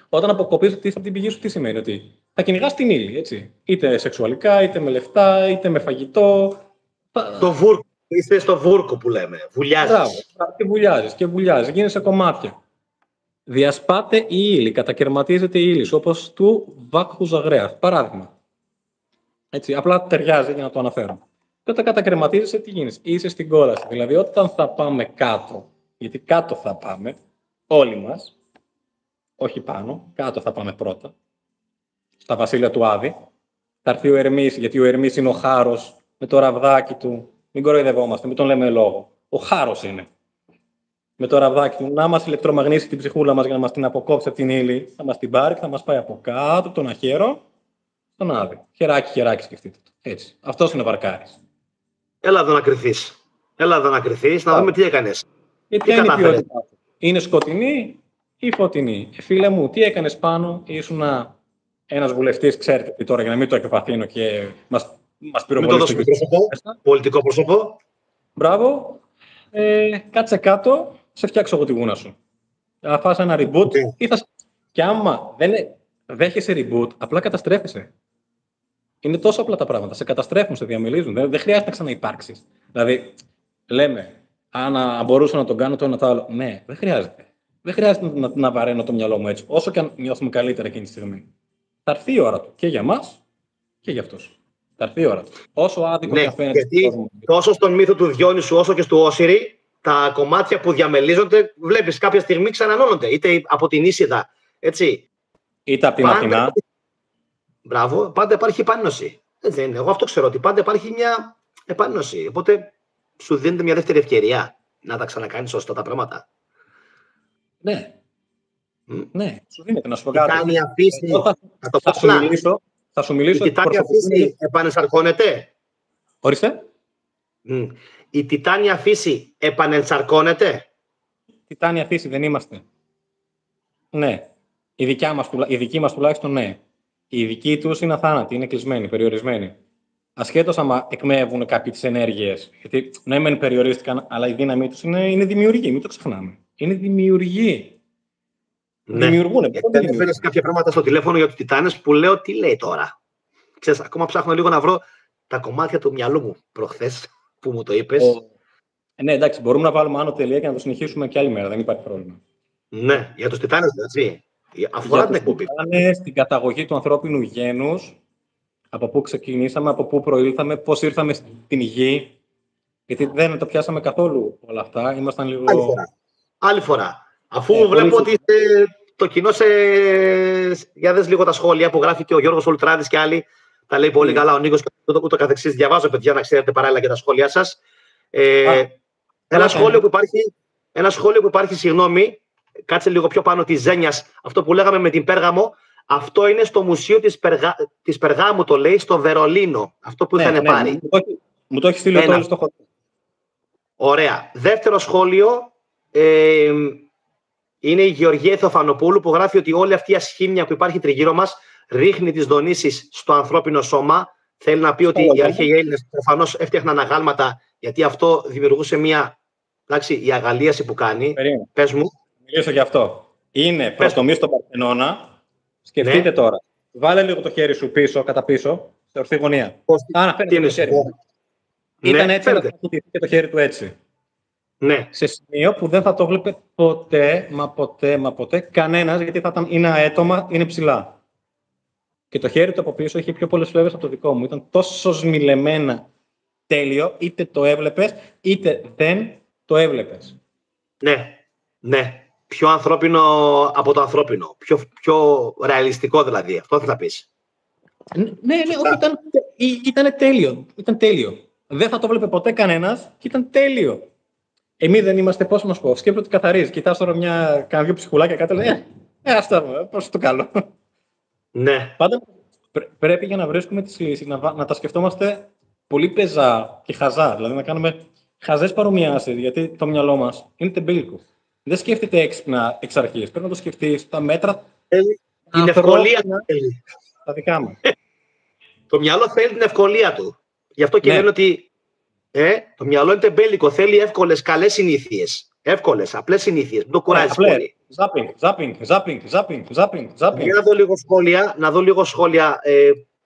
Όταν αποκοπείς από την πηγή σου, τι σημαίνει? Ότι θα κυνηγάς την ύλη, έτσι. Είτε σεξουαλικά, είτε με λεφτά, είτε με φαγητό. Το βούρκο. Είστε στο βούρκο που λέμε. Βουλιάζεις. Και βουλιάζεις. Γίνεσαι κομμάτια. Διασπάται η ύλη, κατακαιρματίζεται η ύλη, όπως του βάκχου Ζαγρέας. Παράδειγμα. Έτσι, απλά ταιριάζει για να το αναφέρω. Και όταν κατακαιρματίζεσαι, τι γίνεις? Είσαι στην κόλαση. Δηλαδή, όταν θα πάμε κάτω, γιατί κάτω θα πάμε, όλοι μας, όχι πάνω, κάτω θα πάμε πρώτα, στα βασίλεια του Άδη, θα έρθει ο Ερμής, γιατί ο Ερμής είναι ο χάρος με το ραβδάκι του. Μην κοροϊδευόμαστε, μην τον λέμε λόγο. Ο χάρος είναι. Με το ραβδάκι του, να μας ηλεκτρομαγνήσει την ψυχούλα μας για να μας την αποκόψει από την ύλη, θα μας την πάρει και θα μας πάει από κάτω, τον αχέρο, στον Άδη. Χεράκι, σκεφτείτε το. Έτσι. Αυτός είναι ο βαρκάρης. Έλα εδώ να κρυθείς, να δούμε τι έκανες. Ποια είναι η ποιότητα? Είναι σκοτεινή ή φωτεινή? Φίλε μου, τι έκανες πάνω? Ήσουν ένας βουλευτής, ξέρετε τώρα, για να μην το εκπαθύνω και μας πυροβολήσει. Πολιτικό πρόσωπο. Μπράβο. Κάτσε κάτω, σε φτιάξω εγώ τη γούνα σου. Θα φας ένα reboot και άμα δεν δέχεσαι reboot, απλά καταστρέφεσαι. Είναι τόσο απλά τα πράγματα. Σε καταστρέφουν, σε διαμελίζουν. Δεν χρειάζεται να ξαναυπάρξεις. Δηλαδή, λέμε, αν μπορούσα να τον κάνω το ένα το άλλο. Ναι, δεν χρειάζεται. Δεν χρειάζεται να βαραίνω το μυαλό μου έτσι. Όσο και αν νιώθουμε καλύτερα εκείνη τη στιγμή. Θα έρθει η ώρα του και για μας και για αυτούς. Θα έρθει η ώρα του. Όσο άδικο και φαίνεται. Γιατί τόσο στον μύθο του Διόνυσου όσο και στο Όσιρι, τα κομμάτια που διαμελίζονται, βλέπεις κάποια στιγμή ξανανώνονται. Είτε από την Ίσιδα, έτσι. Είτε από την Αθηνά. Μπράβο, πάντα υπάρχει επάνωση. Δεν είναι. Εγώ αυτό ξέρω, ότι πάντα υπάρχει μια επάνωση. Οπότε σου δίνεται μια δεύτερη ευκαιρία να τα ξανακάνεις σωστά τα πράγματα. Ναι. Ναι, σου δίνεται να σου πω κάτι. Τιτάνια φύση. Θα σου μιλήσω. Η τιτάνια φύση επανενσαρκώνεται. Ορίστε. Η τιτάνια φύση επανενσαρκώνεται. Τιτάνια φύση δεν είμαστε. Ναι. Η δική μας τουλάχιστον ναι. Οι δικοί τους είναι αθάνατοι, είναι κλεισμένοι, περιορισμένοι. Ασχέτως άμα εκμεύουν κάποιες ενέργειες. Γιατί ναι, μεν περιορίστηκαν, αλλά η δύναμή τους είναι δημιουργή. Μην το ξεχνάμε. Είναι δημιουργή. Ναι. Δημιουργούν. Γιατί έφερες κάποια πράγματα στο τηλέφωνο για τους Τιτάνες που λέω τι λέει τώρα. Ξέρεις, ακόμα ψάχνω λίγο να βρω τα κομμάτια του μυαλού μου προχθές που μου το είπες. Ναι, εντάξει, μπορούμε να βάλουμε άνω τελεία και να το συνεχίσουμε και άλλη μέρα. Δεν υπάρχει πρόβλημα. Ναι, για τους Τιτάνες, έτσι. Αφορά την εκπομπή. Στην καταγωγή του ανθρώπινου γένους, από πού ξεκινήσαμε, από πού προήλθαμε, πώς ήρθαμε στην γη. Γιατί δεν το πιάσαμε καθόλου όλα αυτά. Ήμασταν λίγο. Άλλη φορά. Αφού βλέπω ότι το κοινό για δες λίγο τα σχόλια που γράφει και ο Γιώργος Ολτράδης και άλλοι. Τα λέει πολύ καλά ο Νίκος και ούτω καθεξής. Διαβάζω, παιδιά, να ξέρετε παράλληλα και τα σχόλιά σας. Ένα σχόλιο που υπάρχει, συγγνώμη, κάτσε λίγο πιο πάνω της Ζένιας. Αυτό που λέγαμε με την Πέργαμο, αυτό είναι στο Μουσείο της Περγάμου, το λέει, στο Βερολίνο. Αυτό που είχαν πάρει. Μου το έχει στείλει ο Τόλης στο χώρο. Ωραία. Δεύτερο σχόλιο είναι η Γεωργία Θεοφανοπούλου που γράφει ότι όλη αυτή η ασχήμια που υπάρχει τριγύρω μας ρίχνει τις δονήσεις στο ανθρώπινο σώμα. Θέλει να πει ότι οι αρχαίοι Έλληνες προφανώς έφτιαχναν αγάλματα γιατί αυτό δημιουργούσε μια. Εντάξει, η αγαλίαση που κάνει. Πες μου. Μιλήσω γι' αυτό. Είναι προστομή στον Παρθενώνα. Σκεφτείτε τώρα. Βάλε λίγο το χέρι σου πίσω, κατά πίσω, σε ορθή γωνία. Να φαίνεται το χέρι. Ήταν έτσι να κουτηθεί και το χέρι του έτσι. Ναι. Σε σημείο που δεν θα το βλέπει ποτέ, μα ποτέ κανένας, γιατί είναι αέτομα, είναι ψηλά. Και το χέρι του από πίσω είχε πιο πολλές φλέβες από το δικό μου. Ήταν τόσο σμιλεμένα τέλειο, είτε το έβλεπες, είτε δεν το έβλεπες. Ναι, ναι. Πιο ανθρώπινο από το ανθρώπινο. Πιο ρεαλιστικό δηλαδή. Αυτό θα πεις. Ναι, όχι, ήταν τέλειο. Ήταν τέλειο. Δεν θα το βλέπει ποτέ κανένας και ήταν τέλειο. Εμείς δεν είμαστε, πώς να σου πω, σκέφτομαι ότι καθαρίζει. Κοιτάς τώρα κάνα δύο ψυχουλάκια κάτω, λέει, αυτά, πώς το κάνω. Ναι. Πάντα πρέπει για να βρίσκουμε τις λύσεις, να τα σκεφτόμαστε πολύ πεζά και χαζά. Δηλαδή να κάνουμε χαζές παρομοιάσεις, γιατί το μυαλό μας είναι τεμπέλικο. Δεν σκέφτεται έξυπνα εξ αρχής. Πρέπει να το σκεφτείς τα μέτρα. Την ευκολία τα δικά μας. Το μυαλό θέλει την ευκολία του. Γι' αυτό και λένε ότι το μυαλό είναι τεμπέλικο. Θέλει εύκολες, καλές συνήθειες. Εύκολες, απλές συνήθειες. Μην το κουράζεις πολύ. Ζάπινγκ. Για να δω λίγο σχόλια.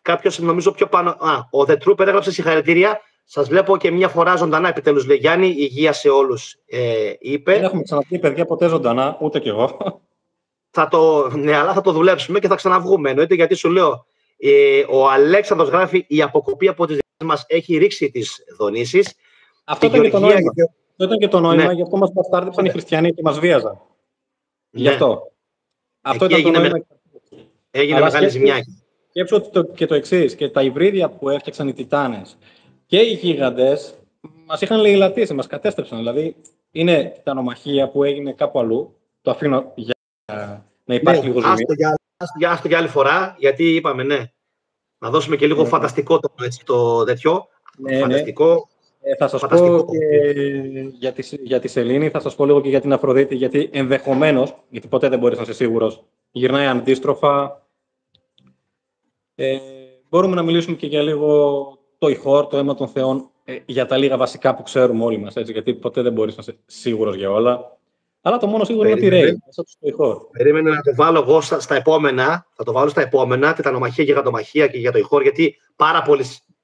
Κάποιος, νομίζω πιο πάνω. Ο The Trooper έγραψε συγχαρητήρια. Σας βλέπω και μια φορά ζωντανά, επιτέλους, λέει Γιάννη. Υγεία σε όλους, είπε. Δεν έχουμε ξαναπεί, παιδιά, ποτέ ζωντανά, ούτε κι εγώ. Ναι, αλλά θα το δουλέψουμε και θα ξαναβγούμε. Εννοείται, γιατί σου λέω. Ο Αλέξανδρος γράφει: η αποκοπή από τις δικές μας έχει ρίξει τις δονήσεις. Αυτό ήταν και το νόημα. Αυτό ήταν και το νόημα, γι' αυτό μας μπαστάρδιψαν οι χριστιανοί και μας βίαζαν. Γι' αυτό. Αυτό ήταν το νόημα. Έγινε μεγάλη ζημιά. Σκέψω και το εξής. Και τα υβρίδια που έφτιαξαν οι Τιτάνες και οι γίγαντες μας είχαν λαιλατίσει, μας κατέστρεψαν. Δηλαδή, είναι τιτανομαχία που έγινε κάπου αλλού. Το αφήνω για να υπάρχει λίγο ζημία. Άστο για άλλη φορά, γιατί είπαμε, να δώσουμε και λίγο φανταστικό το τέτοιο. Φανταστικό. Θα σας πω και για τη Σελήνη, θα σας πω λίγο και για την Αφροδίτη, γιατί ενδεχομένως, γιατί ποτέ δεν μπορείς να είσαι σίγουρος, γυρνάει αντίστροφα. Μπορούμε να μιλήσουμε και για λίγο το Ιχόρ, το αίμα των θεών, για τα λίγα βασικά που ξέρουμε όλοι μας, έτσι, γιατί ποτέ δεν μπορείς να είσαι σίγουρος για όλα. Αλλά το μόνο σίγουρο είναι ότι ρέει μέσα του στο Ιχόρ. Περίμενε να το βάλω εγώ στα επόμενα. Θα το βάλω στα επόμενα, τιτανομαχία, γιγαντομαχία και για το Ιχόρ, γιατί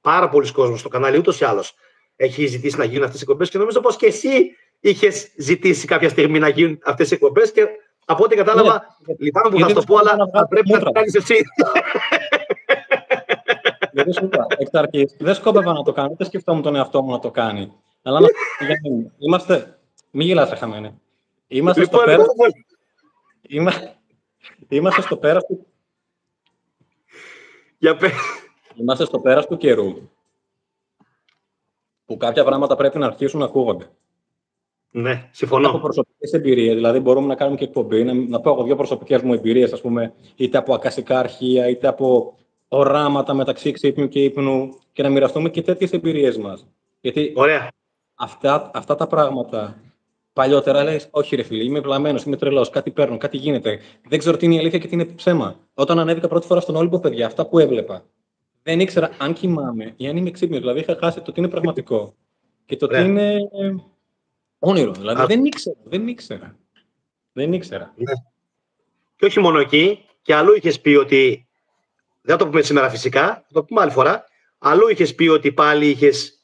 πάρα πολλοί κόσμος στο κανάλι ούτως ή άλλως έχει ζητήσει να γίνουν αυτές οι εκπομπές και νομίζω πως και εσύ είχες ζητήσει κάποια στιγμή να γίνουν αυτές οι εκπομπές και από ό,τι κατάλαβα, λυπάμαι που θα σου το πω, αλλά θα πρέπει να το κάνεις εσύ. Εξ αρχής δεν σκόπευα να το κάνω, δεν σκεφτόμουν τον εαυτό μου να το κάνει. Αλλά είμαστε. Μην γελάς, χαμένε. Είμαστε στο πέρας του. Είμαστε στο πέρας του καιρού. Που κάποια πράγματα πρέπει να αρχίσουν να ακούγονται. Ναι, συμφωνώ. Από προσωπικές εμπειρίες, δηλαδή μπορούμε να κάνουμε και εκπομπή, να πω εγώ δύο προσωπικές μου εμπειρίες, ας πούμε, είτε από ακασικά αρχεία, είτε από οράματα μεταξύ ξύπνιου και ύπνου και να μοιραστούμε και τέτοιες εμπειρίες μας. Γιατί αυτά τα πράγματα παλιότερα λες, όχι ρε φίλε, είμαι βλαμμένος, είμαι τρελός, κάτι παίρνω, κάτι γίνεται. Δεν ξέρω τι είναι η αλήθεια και τι είναι ψέμα. Όταν ανέβηκα πρώτη φορά στον Όλυμπο, παιδιά, αυτά που έβλεπα, δεν ήξερα αν κοιμάμαι ή αν είμαι ξύπνιος. Δηλαδή είχα χάσει το τι είναι πραγματικό και το τι είναι όνειρο. Δηλαδή δεν ήξερα. Ναι. Και όχι μόνο εκεί, και αλλού είχες πει ότι. Δεν θα το πούμε σήμερα φυσικά, θα το πούμε άλλη φορά. Αλλού είχες πει ότι πάλι είχες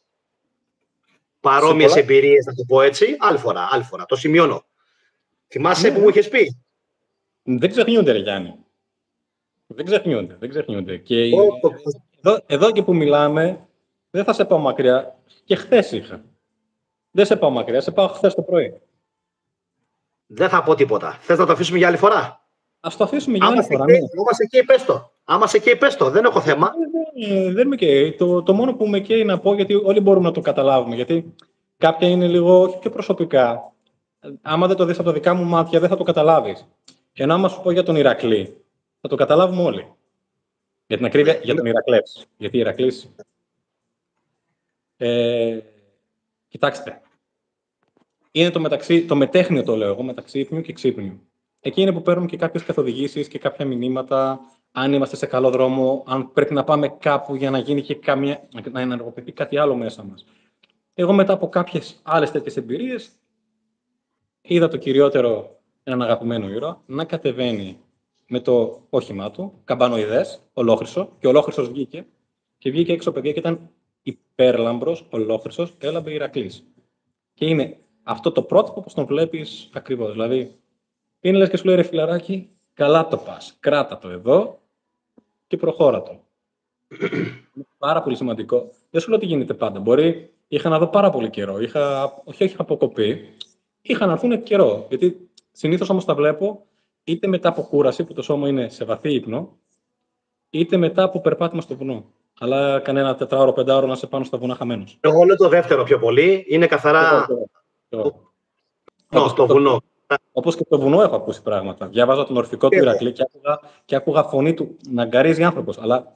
παρόμοιες εμπειρίες, να το πω έτσι. Άλλη φορά. Το σημειώνω. Θυμάσαι που μου είχες πει? Δεν ξεχνιούνται, ρε Γιάννη. Δεν ξεχνιούνται. Και εδώ και που μιλάμε, δεν θα σε πάω μακριά. Και χθες είχα. Δεν σε πάω μακριά, σε πάω χθες το πρωί. Δεν θα πω τίποτα. Θες να το αφήσουμε για άλλη φορά? Ας το αφήσουμε για άλλη φορά. Άμα σε καίει, πες το. Δεν έχω θέμα. Δεν με καίει. Το μόνο που με καίει να πω, γιατί όλοι μπορούμε να το καταλάβουμε. Γιατί κάποια είναι λίγο, όχι πιο προσωπικά. Άμα δεν το δεις από τα δικά μου μάτια, δεν θα το καταλάβεις. Ενώ άμα σου πω για τον Ηρακλή, θα το καταλάβουμε όλοι. Για την ακρίβεια, για τον Ηρακλές. Γιατί Ηρακλής. Κοιτάξτε. Είναι το μετέχνιο, το λέω εγώ, μεταξύ ύπνιου και ξύπνιου. Εκεί είναι που παίρνουμε και κάποιες καθοδηγήσεις και κάποια μηνύματα. Αν είμαστε σε καλό δρόμο, αν πρέπει να πάμε κάπου για να γίνει και να ενεργοποιηθεί κάτι άλλο μέσα μας. Εγώ μετά από κάποιες άλλες τέτοιες εμπειρίες, είδα το κυριότερο, έναν αγαπημένο ήρωα, να κατεβαίνει με το όχημά του, καμπανοειδές, ολόχρυσο, και ολόχρυσος βγήκε. Και βγήκε έξω, παιδιά, και ήταν υπέρλαμπρος, ολόχρυσος, έλαμπε Ηρακλής. Και είναι αυτό το πρότυπο που τον βλέπεις ακριβώς. Δηλαδή, είναι λες και σου λέει, ρε φιλαράκι, καλά το πας, κράτα το εδώ και προχώρα το. Είναι πάρα πολύ σημαντικό. Δεν σου λέω ότι γίνεται πάντα. Μπορεί, είχα να δω πάρα πολύ καιρό. Όχι αποκοπή, είχα να έρθουν καιρό. Γιατί συνήθως όμως τα βλέπω είτε μετά από κούραση, που το σώμα είναι σε βαθύ ύπνο, είτε μετά από περπάτημα στο βουνό. Αλλά κανένα 4-5 να σε πάνω στα βουνά χαμένος. Εγώ λέω το δεύτερο πιο πολύ. Είναι καθαρά στο βουνό. Όπως και στο βουνό έχω ακούσει πράγματα. Διάβαζα τον ορφικό του Ηρακλή και άκουγα φωνή του να γκαρίζει άνθρωπος. Αλλά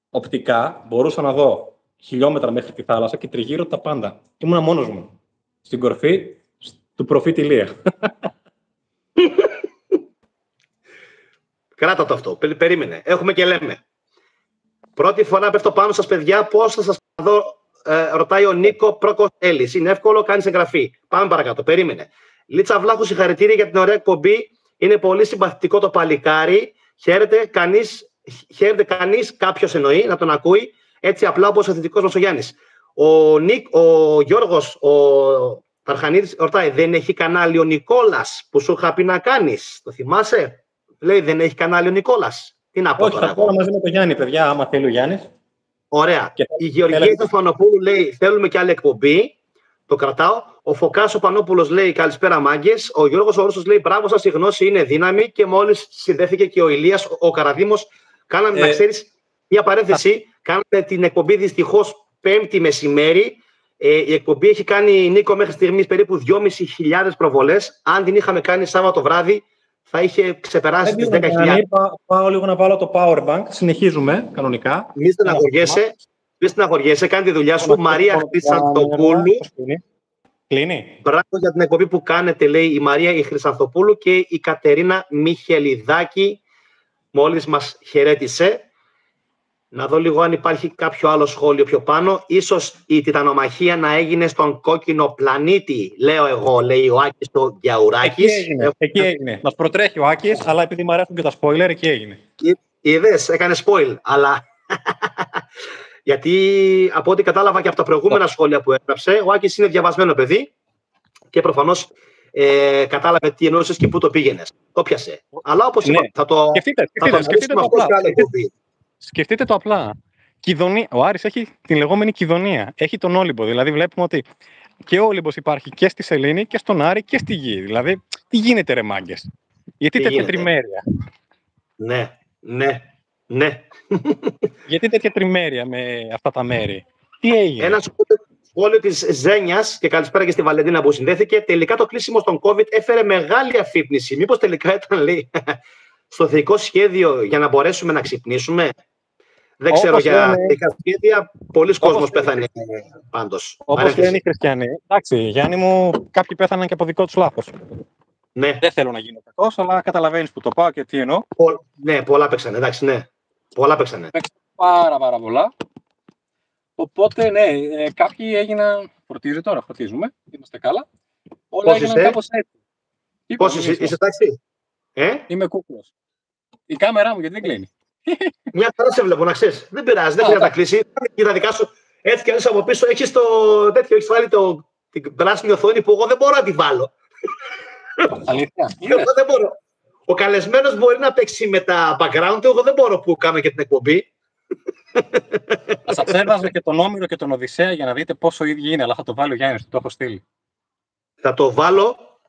οπτικά μπορούσα να δω χιλιόμετρα μέχρι τη θάλασσα και τριγύρω τα πάντα. Ήμουνα μόνος μου. Στην κορφή του προφήτη Ηλία. Κράτα το αυτό. Περίμενε. Έχουμε και λέμε. Πρώτη φορά πέφτω πάνω σας, παιδιά. Πώς θα σας δω? Ρωτάει ο Νίκο Προκοστέλης. Είναι εύκολο, κάνεις εγγραφή. Πάμε παρακάτω. Περίμενε. Λίτσα Βλάχου, συγχαρητήρια για την ωραία εκπομπή. Είναι πολύ συμπαθητικό το παλικάρι. Χαίρεται κανείς, κάποιος εννοεί, να τον ακούει. Έτσι απλά όπως ο θετικός μας ο Γιάννης. Ο Γιώργος, ο Ταρχανίδης, ρωτάει, δεν έχει κανάλι ο Νικόλας που σου είχα πει να κάνεις? Το θυμάσαι? Λέει, δεν έχει κανάλι ο Νικόλας. Τι να πω τώρα? Όχι, θα πω μαζί με τον Γιάννη, παιδιά, άμα θέλει ο Γιάννης. Ωραία. Η Γεωργία Στεφανοπούλου λέει, θέλουμε και άλλη εκπομπή. Το κρατάω. Ο Φωκάς ο Πανόπουλος λέει, καλησπέρα μάγκες. Ο Γιώργος ο Ρώσος λέει, μπράβο σας, η γνώση είναι δύναμη. Και μόλις συνδέθηκε και ο Ηλίας ο Καραδήμος, κάναμε, να ξέρεις, μια παρένθεση. Κάναμε την εκπομπή δυστυχώς Πέμπτη μεσημέρι. Η εκπομπή έχει κάνει, Νίκο, μέχρι στιγμής περίπου 2.500 προβολές. Αν την είχαμε κάνει Σάββατο βράδυ, θα είχε ξεπεράσει τις 10.000. Πάω λίγο να βάλω το powerbank. Συνεχίζουμε κανονικά. Μη στεναχωριέσαι, κάνει τη δουλειά σου. Μαρία Χρυσανθοπούλου. Κλείνει. Μπράβο για την εκπομπή που κάνετε, λέει η Μαρία η Χρυσανθοπούλου, και η Κατερίνα Μιχελιδάκη μόλις μας χαιρέτησε. Να δω λίγο αν υπάρχει κάποιο άλλο σχόλιο πιο πάνω. Ίσως η τιτανομαχία να έγινε στον κόκκινο πλανήτη, λέω εγώ, λέει ο Άκης ο Γιαουράκης. Εκεί έγινε. Μας προτρέχει ο Άκης, αλλά επειδή μου αρέσουν και τα spoiler, εκεί έγινε. Είδες, έκανε spoil, αλλά... Γιατί από ό,τι κατάλαβα και από τα προηγούμενα σχόλια που έγραψε, ο Άκης είναι διαβασμένο παιδί και προφανώς κατάλαβε τι εννοούσες και πού το πήγαινες. Το πιάσε. Αλλά όπως είπα, θα το αναλύσουμε αυτό σε άλλη εκπομπή. Σκεφτείτε το απλά. Ο Άρης έχει την λεγόμενη Κιδωνία. Έχει τον Όλυμπο. Δηλαδή, βλέπουμε ότι και ο Όλυμπος υπάρχει και στη Σελήνη και στον Άρη και στη Γη. Δηλαδή, τι γίνεται, ρε μάγκες? Γιατί τέτοια τριμέρεια? Ναι. Γιατί τέτοια τριμέρεια με αυτά τα μέρη? Τι έγινε? Ένα σχόλιο της Ζένιας, και καλησπέρα και στη Βαλεντίνα που συνδέθηκε. Τελικά το κλείσιμο στον COVID έφερε μεγάλη αφύπνιση. Μήπως τελικά ήταν, λέει, στο θεϊκό σχέδιο για να μπορέσουμε να ξυπνήσουμε? Δεν ξέρω για θεϊκά σχέδια. Πολλοί κόσμος πέθανε πάντως. Όπως λένε οι χριστιανοί. Εντάξει, Γιάννη μου, κάποιοι πέθαναν και από δικό τους λάθος. Ναι. Δεν θέλω να γίνω κακός, αλλά καταλαβαίνεις που το πάω και τι εννοώ. Ναι, πολλά παίξανε. Εντάξει, ναι. Πολλά παίξανε. Πάρα πολλά. Οπότε, ναι, κάποιοι έγιναν. Φωτίζουμε. Είμαστε καλά. Όλα έγιναν κάπως έτσι. Πώς είσαι, τάξη? Είμαι κούκλος. Η κάμερά μου γιατί δεν κλείνει? Μια φορά σε βλέπω, να ξέρεις. Δεν πειράζει, δεν χρειάζεται να κλείσει. Και τα δικά σου. Έτσι κι αλλιώς από πίσω έχεις έχεις βάλει την πράσινη οθόνη που εγώ δεν μπορώ να τη βάλω. Αλήθεια. Εγώ δεν μπορώ. Ο καλεσμένος μπορεί να παίξει με τα background, εγώ δεν μπορώ που κάνω και την εκπομπή. Θα σας έβαζα και τον Όμηρο και τον Οδυσσέα για να δείτε πόσο ίδιοι είναι, αλλά θα το βάλει ο Γιάννης, το έχω στείλει. Θα το βάλω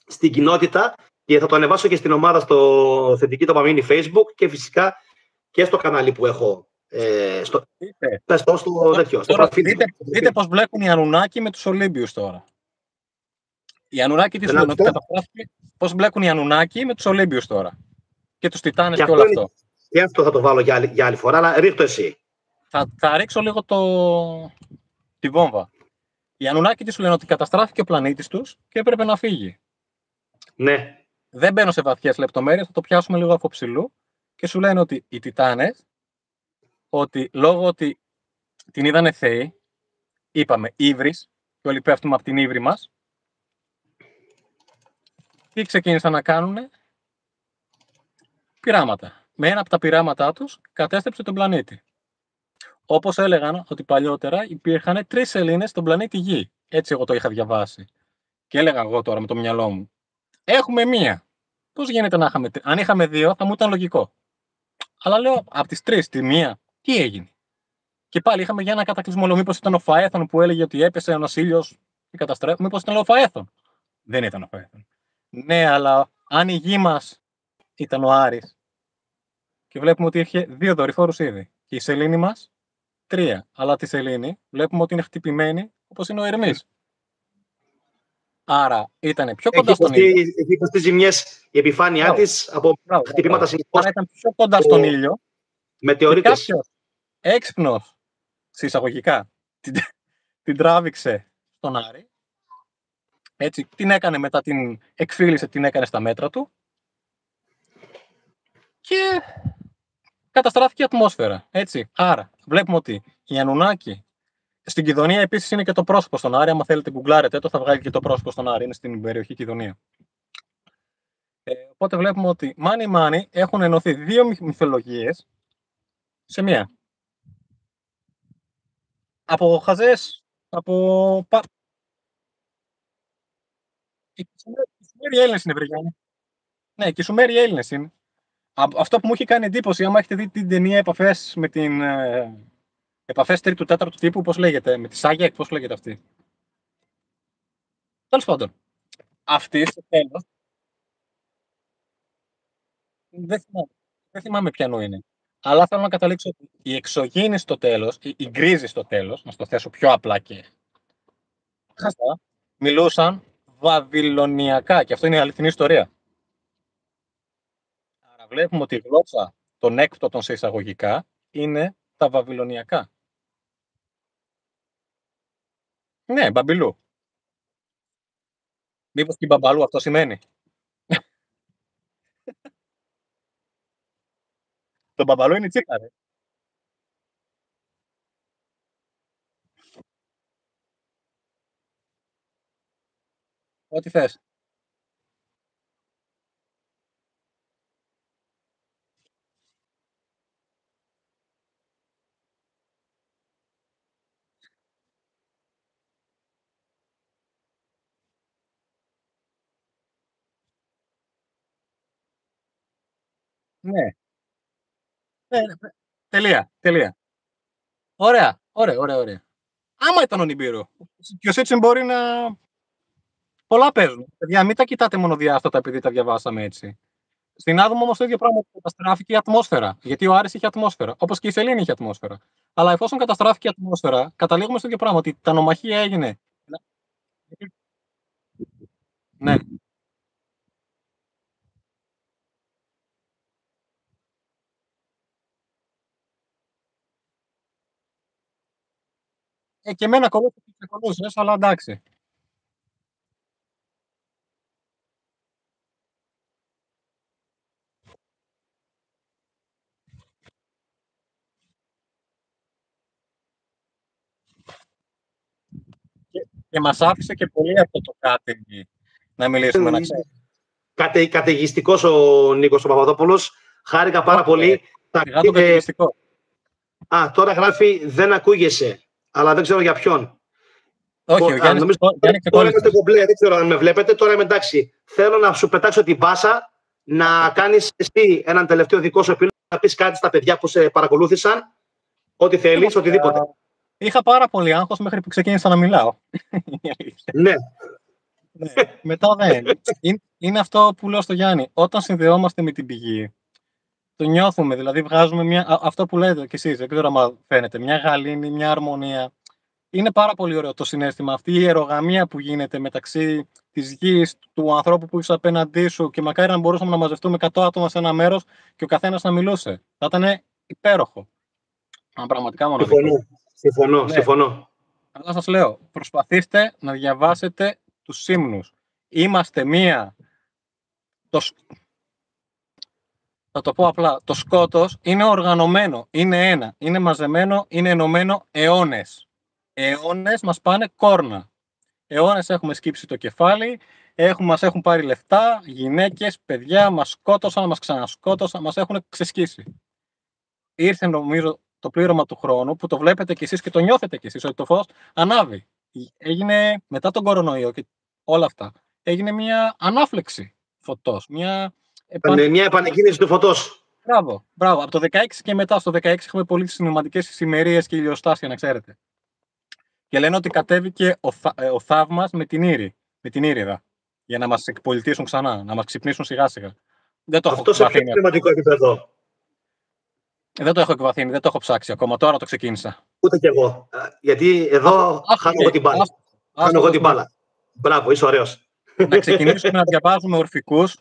στην κοινότητα και θα το ανεβάσω και στην ομάδα στο Θετική Ντοπαμίνη Facebook και φυσικά και στο κανάλι που έχω. Δείτε πώς μπλέκουν οι Ανουνάκοι με τους Ολύμπιους τώρα. Οι Ανουνάκοι τι σου λένε, ότι καταστράφηκε? Πώς μπλέκουν οι Ανουνάκοι με τους Ολύμπιους τώρα? Και τους Τιτάνες και όλο αυτό. Και αυτό θα το βάλω για άλλη φορά, αλλά ρίχτω εσύ. Θα ρίξω λίγο τη βόμβα. Οι Ανουνάκοι τι σου λένε, ότι καταστράφηκε ο πλανήτης τους και έπρεπε να φύγει. Ναι. Δεν μπαίνω σε βαθιές λεπτομέρειες, θα το πιάσουμε λίγο από ψηλού και σου λένε ότι οι Τιτάνες, ότι λόγω ότι την είδανε θεοί, είπαμε ύβρις, και όλοι πέφτουμε από την ύβρη μας, τι ξεκίνησαν να κάνουνε? Πειράματα. Με ένα από τα πειράματά τους κατέστρεψε τον πλανήτη. Όπως έλεγαν ότι παλιότερα υπήρχαν 3 σελήνες στον πλανήτη Γη. Έτσι εγώ το είχα διαβάσει. Και έλεγα εγώ τώρα με το μυαλό μου, έχουμε μία. Πώς γίνεται να είχαμε 3? Αν είχαμε 2 θα μου ήταν λογικό. Αλλά λέω, από τις 3 τη μία, τι έγινε? Και πάλι είχαμε για ένα κατακλυσμό. Μήπως ήταν ο Φαέθων που έλεγε ότι έπεσε ένας ήλιος και καταστρέφει? Μήπως ήταν ο Φαέθων? Δεν ήταν ο Φαέθων. Ναι, αλλά αν η Γη μας ήταν ο Άρης, και βλέπουμε ότι είχε 2 δορυφόρους ήδη, και η σελήνη μας 3. Αλλά τη σελήνη βλέπουμε ότι είναι χτυπημένη όπως είναι ο Ερμής. Άρα ήταν πιο κοντά στον ήλιο. Έχει υποστεί ζημιές η επιφάνειά της από χτυπήματα συνεχώς. Άρα ήταν πιο κοντά στον ήλιο. Μετεωρίτες. Και κάποιος έξυπνος, συσσαγωγικά, την τράβηξε στον Άρη. Έτσι, την έκανε μετά, την εκφύλισε, την έκανε στα μέτρα του. Και καταστράφηκε η ατμόσφαιρα. Έτσι. Άρα, βλέπουμε ότι οι Ανουνάκοι. Στην Κιδωνία επίσης είναι και το πρόσωπο στον Άρη. Αν θέλετε, γκουγκλάρετε το, θα βγάλει και το πρόσωπο στον Άρη. Είναι στην περιοχή Κιδωνία. Οπότε βλέπουμε ότι μάνι έχουν ενωθεί 2 μυθολογίες σε μία. Από χαζές, από. Οι Σουμέριοι Έλληνες είναι, Βρυγιάννη. Ναι, και οι Σουμέριοι Έλληνες είναι. Αυτό που μου έχει κάνει εντύπωση, άμα έχετε δει την ταινία Επαφές με την. Επαφές 3ου-4ου τύπου, πώς λέγεται, με τη Σάγια, πώς λέγεται αυτή? Τέλος πάντων. Αυτή στο τέλος. Δεν θυμάμαι ποιανού είναι. Αλλά θέλω να καταλήξω ότι η εξωγήινη στο τέλος, η γκρίζη στο τέλος, να το θέσω πιο απλά και χαστά, μιλούσαν βαβυλωνιακά και αυτό είναι η αληθινή ιστορία. Άρα βλέπουμε ότι η γλώσσα των έκπτωτων σε εισαγωγικά είναι τα βαβυλωνιακά. Ναι, μπαμπιλού. Μήπως και μπαμπαλού αυτό σημαίνει? Το μπαμπαλού είναι τσίκα, ρε. Ό,τι θες. Ναι. Τελεία. Ωραία. Άμα ήταν ο Νιμπίρο. Και ο Σίτσιν μπορεί να... Πολλά παίζουν. Παιδιά, μην τα κοιτάτε μονοδιάστατα επειδή τα διαβάσαμε έτσι. Στην Άδωμο όμως το ίδιο πράγμα καταστράφηκε η ατμόσφαιρα. Γιατί ο Άρης είχε ατμόσφαιρα. Όπως και η Σελήνη είχε ατμόσφαιρα. Αλλά εφόσον καταστράφηκε η ατμόσφαιρα, καταλήγουμε στο ίδιο πράγμα. Ότι τα νομαχία έγινε. Ναι. Και εμένα κολούσες, αλλά εντάξει. Και μας άφησε και πολύ αυτό το κάτι να μιλήσουμε, να ξέρεις. Καταιγιστικός ο Νίκος ο Παπαδόπουλος. Χάρηκα πάρα πολύ. Τώρα γράφει δεν ακούγεσαι, αλλά δεν ξέρω για ποιον. Όχι, ο Γιάννης τώρα είμαστε κομπλέ, δεν ξέρω αν με βλέπετε. Τώρα είμαι εντάξει. Θέλω να σου πετάξω την πάσα, να κάνεις εσύ έναν τελευταίο δικό σου επίλογο, να πεις κάτι στα παιδιά που σε παρακολούθησαν, ό,τι θέλεις, οτιδήποτε. Είχα πάρα πολύ άγχος μέχρι που ξεκίνησα να μιλάω. Ναι. Μετά δεν. Είναι αυτό που λέω στο Γιάννη. Όταν συνδεόμαστε με την πηγή, το νιώθουμε. Δηλαδή, βγάζουμε αυτό που λέτε κι εσείς, δεν ξέρω αν φαίνεται, μια γαλήνη, μια αρμονία. Είναι πάρα πολύ ωραίο το συναίσθημα. Αυτή η αερογαμία που γίνεται μεταξύ της γης, του ανθρώπου που είσαι απέναντί σου και μακάρι να μπορούσαμε να μαζευτούμε 100 άτομα σε ένα μέρος και ο καθένας να μιλούσε. Θα ήταν υπέροχο. Αν πραγματικά μόνο. Συμφωνώ. Αλλά σας λέω, προσπαθήστε να διαβάσετε τους ύμνους. Είμαστε θα το πω απλά, το σκότος είναι οργανωμένο, είναι ένα, είναι μαζεμένο, είναι ενωμένο αιώνες. Αιώνες μας πάνε κόρνα. Αιώνες έχουμε σκύψει το κεφάλι, μας έχουν πάρει λεφτά, γυναίκες, παιδιά, μας σκότωσαν, μας ξανασκότωσαν, μας έχουν ξεσκίσει. Ήρθε νομίζω το πλήρωμα του χρόνου, που το βλέπετε κι εσείς και το νιώθετε κι εσείς, ότι το φως ανάβει. Έγινε μετά τον κορονοϊό και όλα αυτά. Έγινε μια ανάφλεξη φωτός, μια επανεκκίνηση του φωτός. Μπράβο. Από το 16 και μετά, στο 16 έχουμε πολύ συνωματικές ησημερίες και ηλιοστάσια, να ξέρετε. Και λένε ότι κατέβηκε ο θαύμας με την Ήριδα, για να μας εκπολιτήσουν ξανά, να μας ξυπνήσουν σιγά σιγά. Αυτό σε ποιο πνευματικό επίπεδο? Δεν το έχω εκβαθύνει, δεν το έχω ψάξει ακόμα. Τώρα το ξεκίνησα. Ούτε κι εγώ. Γιατί εδώ χάνω εγώ την μπάλα. Μπράβο, είσαι ωραίος. Να ξεκινήσουμε να διαβάζουμε ορφικούς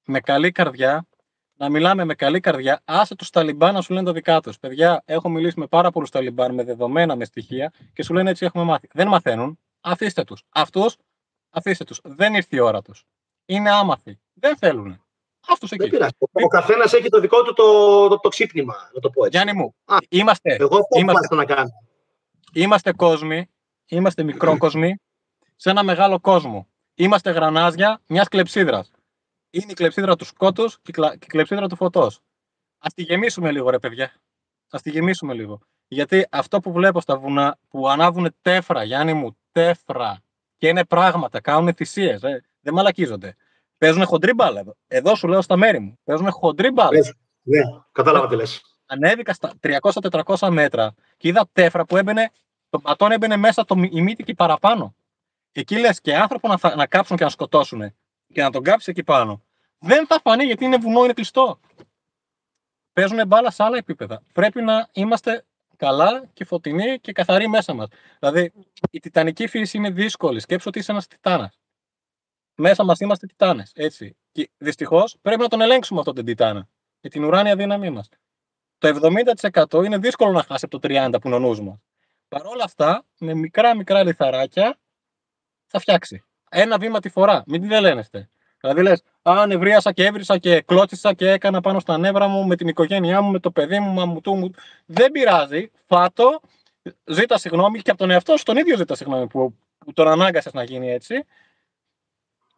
με καλή καρδιά, να μιλάμε με καλή καρδιά. Άσε τους Ταλιμπάν να σου λένε τα δικά τους. Παιδιά, έχω μιλήσει με πάρα πολλούς Ταλιμπάν, με δεδομένα, με στοιχεία και σου λένε έτσι έχουμε μάθει. Δεν μαθαίνουν. Αφήστε τους. Αυτούς, αφήστε τους. Δεν ήρθε η ώρα τους. Είναι άμαθοι. Δεν θέλουν. Αυτούς εκεί. Δεν πειράζει. Ο καθένας έχει το δικό του το ξύπνημα, να το πω έτσι. Γιάννη μου, είμαστε κόσμοι, είμαστε μικρόκοσμοι σε ένα μεγάλο κόσμο. Είμαστε γρανάζια μιας κλεψίδρας. Είναι η κλεψίδρα του σκότους και η κλεψίδρα του φωτός. Ας τη γεμίσουμε λίγο, ρε παιδιά. Ας τη γεμίσουμε λίγο. Γιατί αυτό που βλέπω στα βουνά που ανάβουν τέφρα, Γιάννη μου, τέφρα, και είναι πράγματα, κάνουν θυσίες, δεν μαλακίζονται. Παίζουν χοντρή μπάλα εδώ. Εδώ σου λέω στα μέρη μου. Παίζουν χοντρή μπάλα. Ναι, κατάλαβα τι λες. Ανέβηκα στα 300-400 μέτρα και είδα τέφρα που το μπατόν έμπαινε μέσα η μύτη και παραπάνω. Και εκεί λες και άνθρωπο να κάψουν και να σκοτώσουν και να τον κάψει εκεί πάνω. Δεν θα φανεί γιατί είναι βουνό, είναι κλειστό. Παίζουν μπάλα σε άλλα επίπεδα. Πρέπει να είμαστε καλά και φωτεινοί και καθαροί μέσα μας. Δηλαδή, η τιτανική φύση είναι δύσκολη. Σκέψου ότι είσαι ένας τιτάνας. Μέσα μας είμαστε τιτάνες. Έτσι. Και δυστυχώς πρέπει να τον ελέγξουμε αυτόν τον τιτάνα. Με την ουράνια δύναμή μας. Το 70% είναι δύσκολο να χάσει από το 30% που είναι ο νους μας. Παρ' όλα αυτά, με μικρά λιθαράκια θα φτιάξει. Ένα βήμα τη φορά. Μην την ελένεστε. Δηλαδή λες, νευρίασα και έβρισα και κλώτσισα και έκανα πάνω στα νεύρα μου με την οικογένειά μου, με το παιδί μου, μαμουτού μου. Δεν πειράζει. Φάτο, ζήτα συγγνώμη και από τον εαυτό σου τον ίδιο ζήτα συγγνώμη που τον ανάγκασες να γίνει έτσι.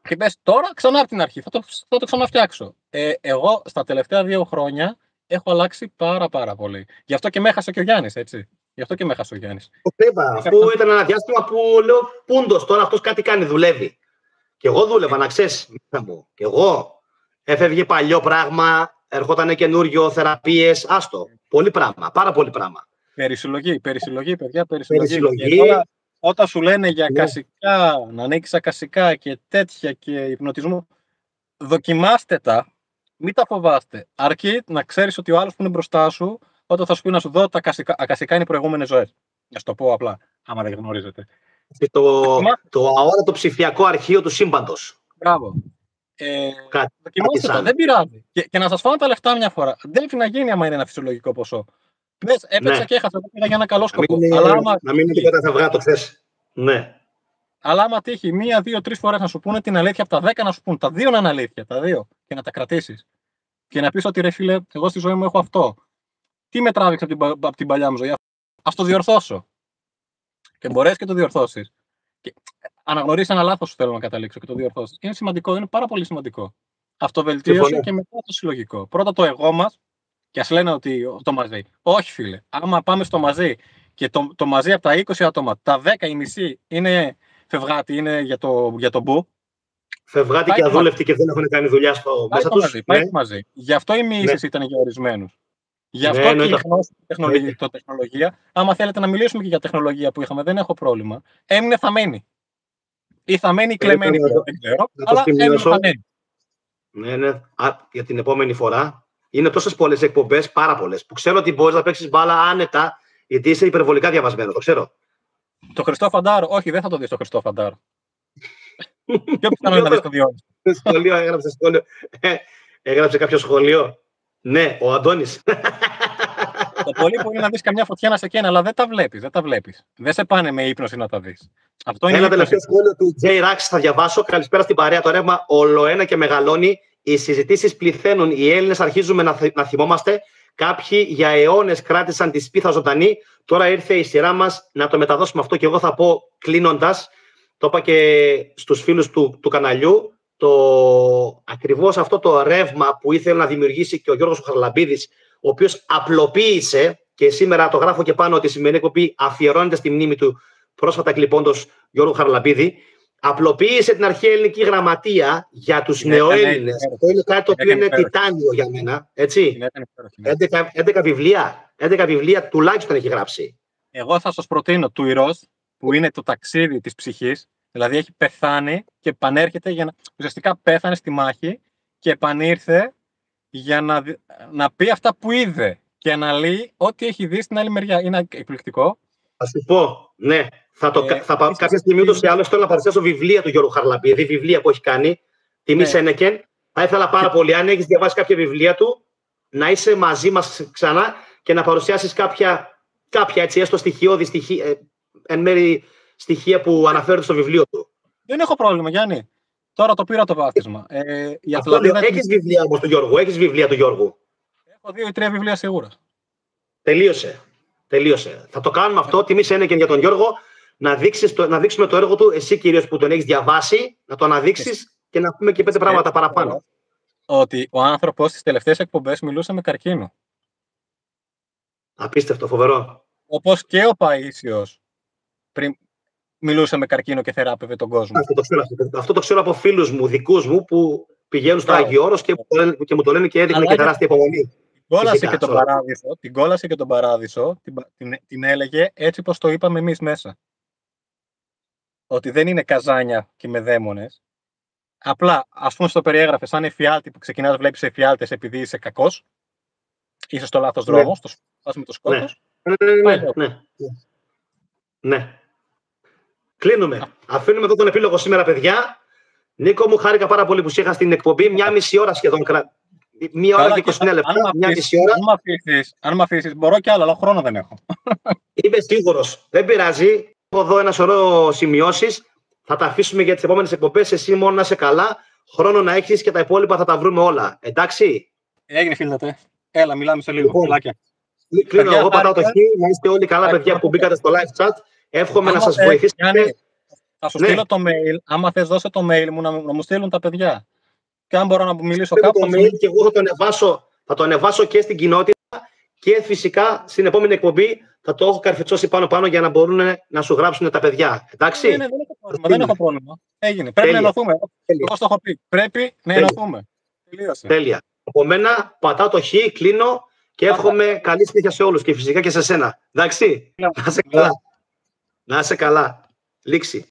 Και πες τώρα ξανά από την αρχή. Θα το ξαναφτιάξω. Εγώ στα τελευταία 2 χρόνια έχω αλλάξει πάρα πολύ. Γι' αυτό και με έχασε και ο Γιάννης, έτσι. Γι' αυτό και με έχασε ο Γιάννης. Αφού ήταν ένα διάστημα που λέω πούντος, τώρα αυτός κάτι κάνει, δουλεύει. Και εγώ δούλευα, να ξέρεις, μέσα μου. Και εγώ έφευγε παλιό πράγμα, ερχόταν καινούριο, θεραπείες, άστο. Πολύ πράγμα, πάρα πολύ πράγμα. Περισυλλογή, παιδιά, περισυλλογή. Τώρα, όταν σου λένε για κασικά, να ανοίξεις ακασικά και τέτοια και υπνοτισμό, δοκιμάστε τα, μην τα φοβάστε. Αρκεί να ξέρεις ότι ο άλλος που είναι μπροστά σου, όταν θα σου πει να σου δω, τα ακασικά είναι οι προηγούμενες ζωές. Να σου το πω απλά, άμα δεν γνωρίζετε. Το αόρατο ψηφιακό αρχείο του σύμπαντος. Μπράβο. Δοκιμάστε τα, δεν πειράζει. Και να σας φάω τα λεφτά μια φορά. Δεν έχει να γίνει άμα είναι ένα φυσιολογικό ποσό. Πες, έπαιξα και έχασα, το πήγα για ένα καλό σκοπό. Να μην είναι τίποτα θα βγάλω το χθες. Ναι. Αλλά άμα τύχει 1, 2, 3 φορές να σου πούνε την αλήθεια, από τα 10 να σου πούνε, τα 2 να είναι αλήθεια, τα 2, και να τα κρατήσεις. Και να πεις ότι ρε φίλε, εγώ στη ζωή μου έχω αυτό. Τι με τράβηξε από την παλιά μου ζωή, ας το διορθώσω. Και μπορείς και το διορθώσεις. Και αναγνωρίσεις ένα λάθος σου, θέλω να καταλήξω, και το διορθώσεις. Είναι σημαντικό, είναι πάρα πολύ σημαντικό. Αυτοβελτίωση και μετά το συλλογικό. Πρώτα το εγώ μας, και ας λένε ότι το μαζί. Όχι, φίλε. Άμα πάμε στο μαζί και το μαζί από τα 20 άτομα, τα 10 η μισή είναι φευγάτη, είναι για το μπου. Φευγάτη και αδούλευτοι και δεν έχουν κάνει δουλειά στο μέσα τους. Πάει μαζί. Γι' αυτό οι μοιήσεις ήταν για ορισμένους. Γι' αυτό και η γνώση το τεχνολογία. Άμα θέλετε να μιλήσουμε και για τεχνολογία που είχαμε, δεν έχω πρόβλημα. Έμεινε θαμένη. Ή θαμένη ή κλεμμένη, δεν ξέρω. Αλλά έμεινε θαμένη. Ναι. Για την επόμενη φορά. Είναι τόσες πολλές εκπομπές, πάρα πολλές, που ξέρω ότι μπορείς να παίξεις μπάλα άνετα, γιατί είσαι υπερβολικά διαβασμένο, το ξέρω. Το Χριστό Φαντάρο, όχι, δεν θα το δεις το Χριστό Φαντάρο. Ποιο πιθανό είναι να δεις το Διόνυσο. Σχολείο, έγραψε σχόλιο. Έγραψε κάποιο σχολείο. Ναι, ο Αντώνης. Το πολύ που είναι να δεις καμιά φωτιά να σε καίει, αλλά δεν τα βλέπεις. Δεν σε πάνε με ύπνωση να τα δεις. Ένα τελευταίο σχόλιο του J. Rax θα διαβάσω. Καλησπέρα στην παρέα. Το ρεύμα ολοένα και μεγαλώνει. Οι συζητήσεις πληθαίνουν. Οι Έλληνες αρχίζουμε να θυμόμαστε. Κάποιοι για αιώνες κράτησαν τη σπίθα ζωντανή. Τώρα ήρθε η σειρά μας να το μεταδώσουμε αυτό. Και εγώ θα πω κλείνοντας, το είπα και στους φίλους του καναλιού, ακριβώς αυτό το ρεύμα που ήθελε να δημιουργήσει και ο Γιώργος Χαρλαμπίδης, ο οποίος απλοποίησε, και σήμερα το γράφω και πάνω ότι η σημερινή εκπομπή αφιερώνεται στη μνήμη του πρόσφατα κλειπώντος Γιώργου Χαρλαμπίδη. Απλοποίησε την αρχαία ελληνική γραμματεία για τους νεοέλληνες. Αυτό είναι κάτι το οποίο είναι τιτάνιο για μένα. Έτσι. 11 βιβλία τουλάχιστον έχει γράψει. Εγώ θα σας προτείνω του Ηρός, που είναι το ταξίδι της ψυχής. Δηλαδή έχει πεθάνει και επανέρχεται ουσιαστικά πέθανε στη μάχη και επανήρθε για να πει αυτά που είδε και να λέει ό,τι έχει δει στην άλλη μεριά. Είναι εκπληκτικό. Θα σου πω, ναι. Κάποια στιγμή ούτως ή άλλως θέλω να παρουσιάσω βιβλία του Γιώργου Χαρλαμπίδη, βιβλία που έχει κάνει, τιμή Σένεκεν. Θα ήθελα πάρα πολύ, αν έχεις διαβάσει κάποια βιβλία του, να είσαι μαζί μας ξανά και να παρουσιάσεις κάποια έτσι, έστω στοιχειώδη εν μέρει στοιχεία που αναφέρονται στο βιβλίο του. Δεν έχω πρόβλημα, Γιάννη. Τώρα το πήρα το βάθισμα. Έχεις βιβλία όμως του Γιώργου, έχεις βιβλία του Γιώργου. Έχω 2 ή 3 βιβλία σίγουρα. Τελείωσε. Θα το κάνουμε αυτό, τιμή Σένεκεν για τον Γιώργο, να δείξουμε το έργο του, εσύ κυρίως που τον έχεις διαβάσει, να το αναδείξεις και να πούμε και 5 πράγματα παραπάνω. Ότι ο άνθρωπος στις τελευταίες εκπομπές μιλούσε με καρκίνο. Απίστευτο, φοβερό. Όπως και ο Παΐσιος πριν μιλούσε με καρκίνο και θεράπευε τον κόσμο. Αυτό το ξέρω από φίλους μου, δικούς μου, που πηγαίνουν στο Άγιο Όρος και μου το λένε και έδειχνε και τεράστια υπομονή. Την κόλαση και τον Παράδεισο την έλεγε έτσι πως το είπαμε εμείς μέσα. Ότι δεν είναι καζάνια και με δαίμονες. Απλά, ας πούμε, στο περιέγραφε σαν εφιάλτη που ξεκινάς να βλέπεις εφιάλτες επειδή είσαι κακός. Είσαι στο λάθος δρόμο, στο με το σκότος. Ναι. Κλείνουμε. Αφήνουμε εδώ τον επίλογο σήμερα, παιδιά. Νίκο μου, χάρηκα πάρα πολύ που είχα στην εκπομπή. 1,5 ώρα σχεδόν. 1 ώρα και 29 λεπτά. Αν μ' αφήσεις, μπορώ κι άλλο, αλλά χρόνο δεν έχω. Είμαι σίγουρος. Δεν πειράζει. Έχω εδώ ένα σωρό σημειώσεις. Θα τα αφήσουμε για τις επόμενες εκπομπές. Εσύ μόνο να είσαι καλά. Χρόνο να έχεις και τα υπόλοιπα θα τα βρούμε όλα. Εντάξει. Έγινε, φίλε. Έλα, μιλάμε σε λίγο. Κλείνω εγώ, πατάω το χ. Να είστε όλοι καλά, παιδιά, που μπήκατε στο live chat. Εύχομαι να σας βοηθήσει. Θα σου στείλω το mail. Άμα θες, δώσε το mail μου να μου στείλουν τα παιδιά. Και αν μπορώ να μιλήσω κάπου. Το mail και εγώ θα το ανεβάσω και στην κοινότητα και φυσικά στην επόμενη εκπομπή θα το έχω καρφιτσώσει πάνω για να μπορούν να σου γράψουν τα παιδιά. Εντάξει. Ναι, δεν έχω πρόβλημα. Έγινε. Πρέπει να ενωθούμε. Εγώ το έχω πει. Πρέπει να ενωθούμε. Τέλεια. Από μένα πατάω το χ, κλείνω και εύχομαι καλή συνέχεια σε όλους και φυσικά και σε σένα. Εντάξει, να είσαι καλά. Να είσαι καλά. Λήξη.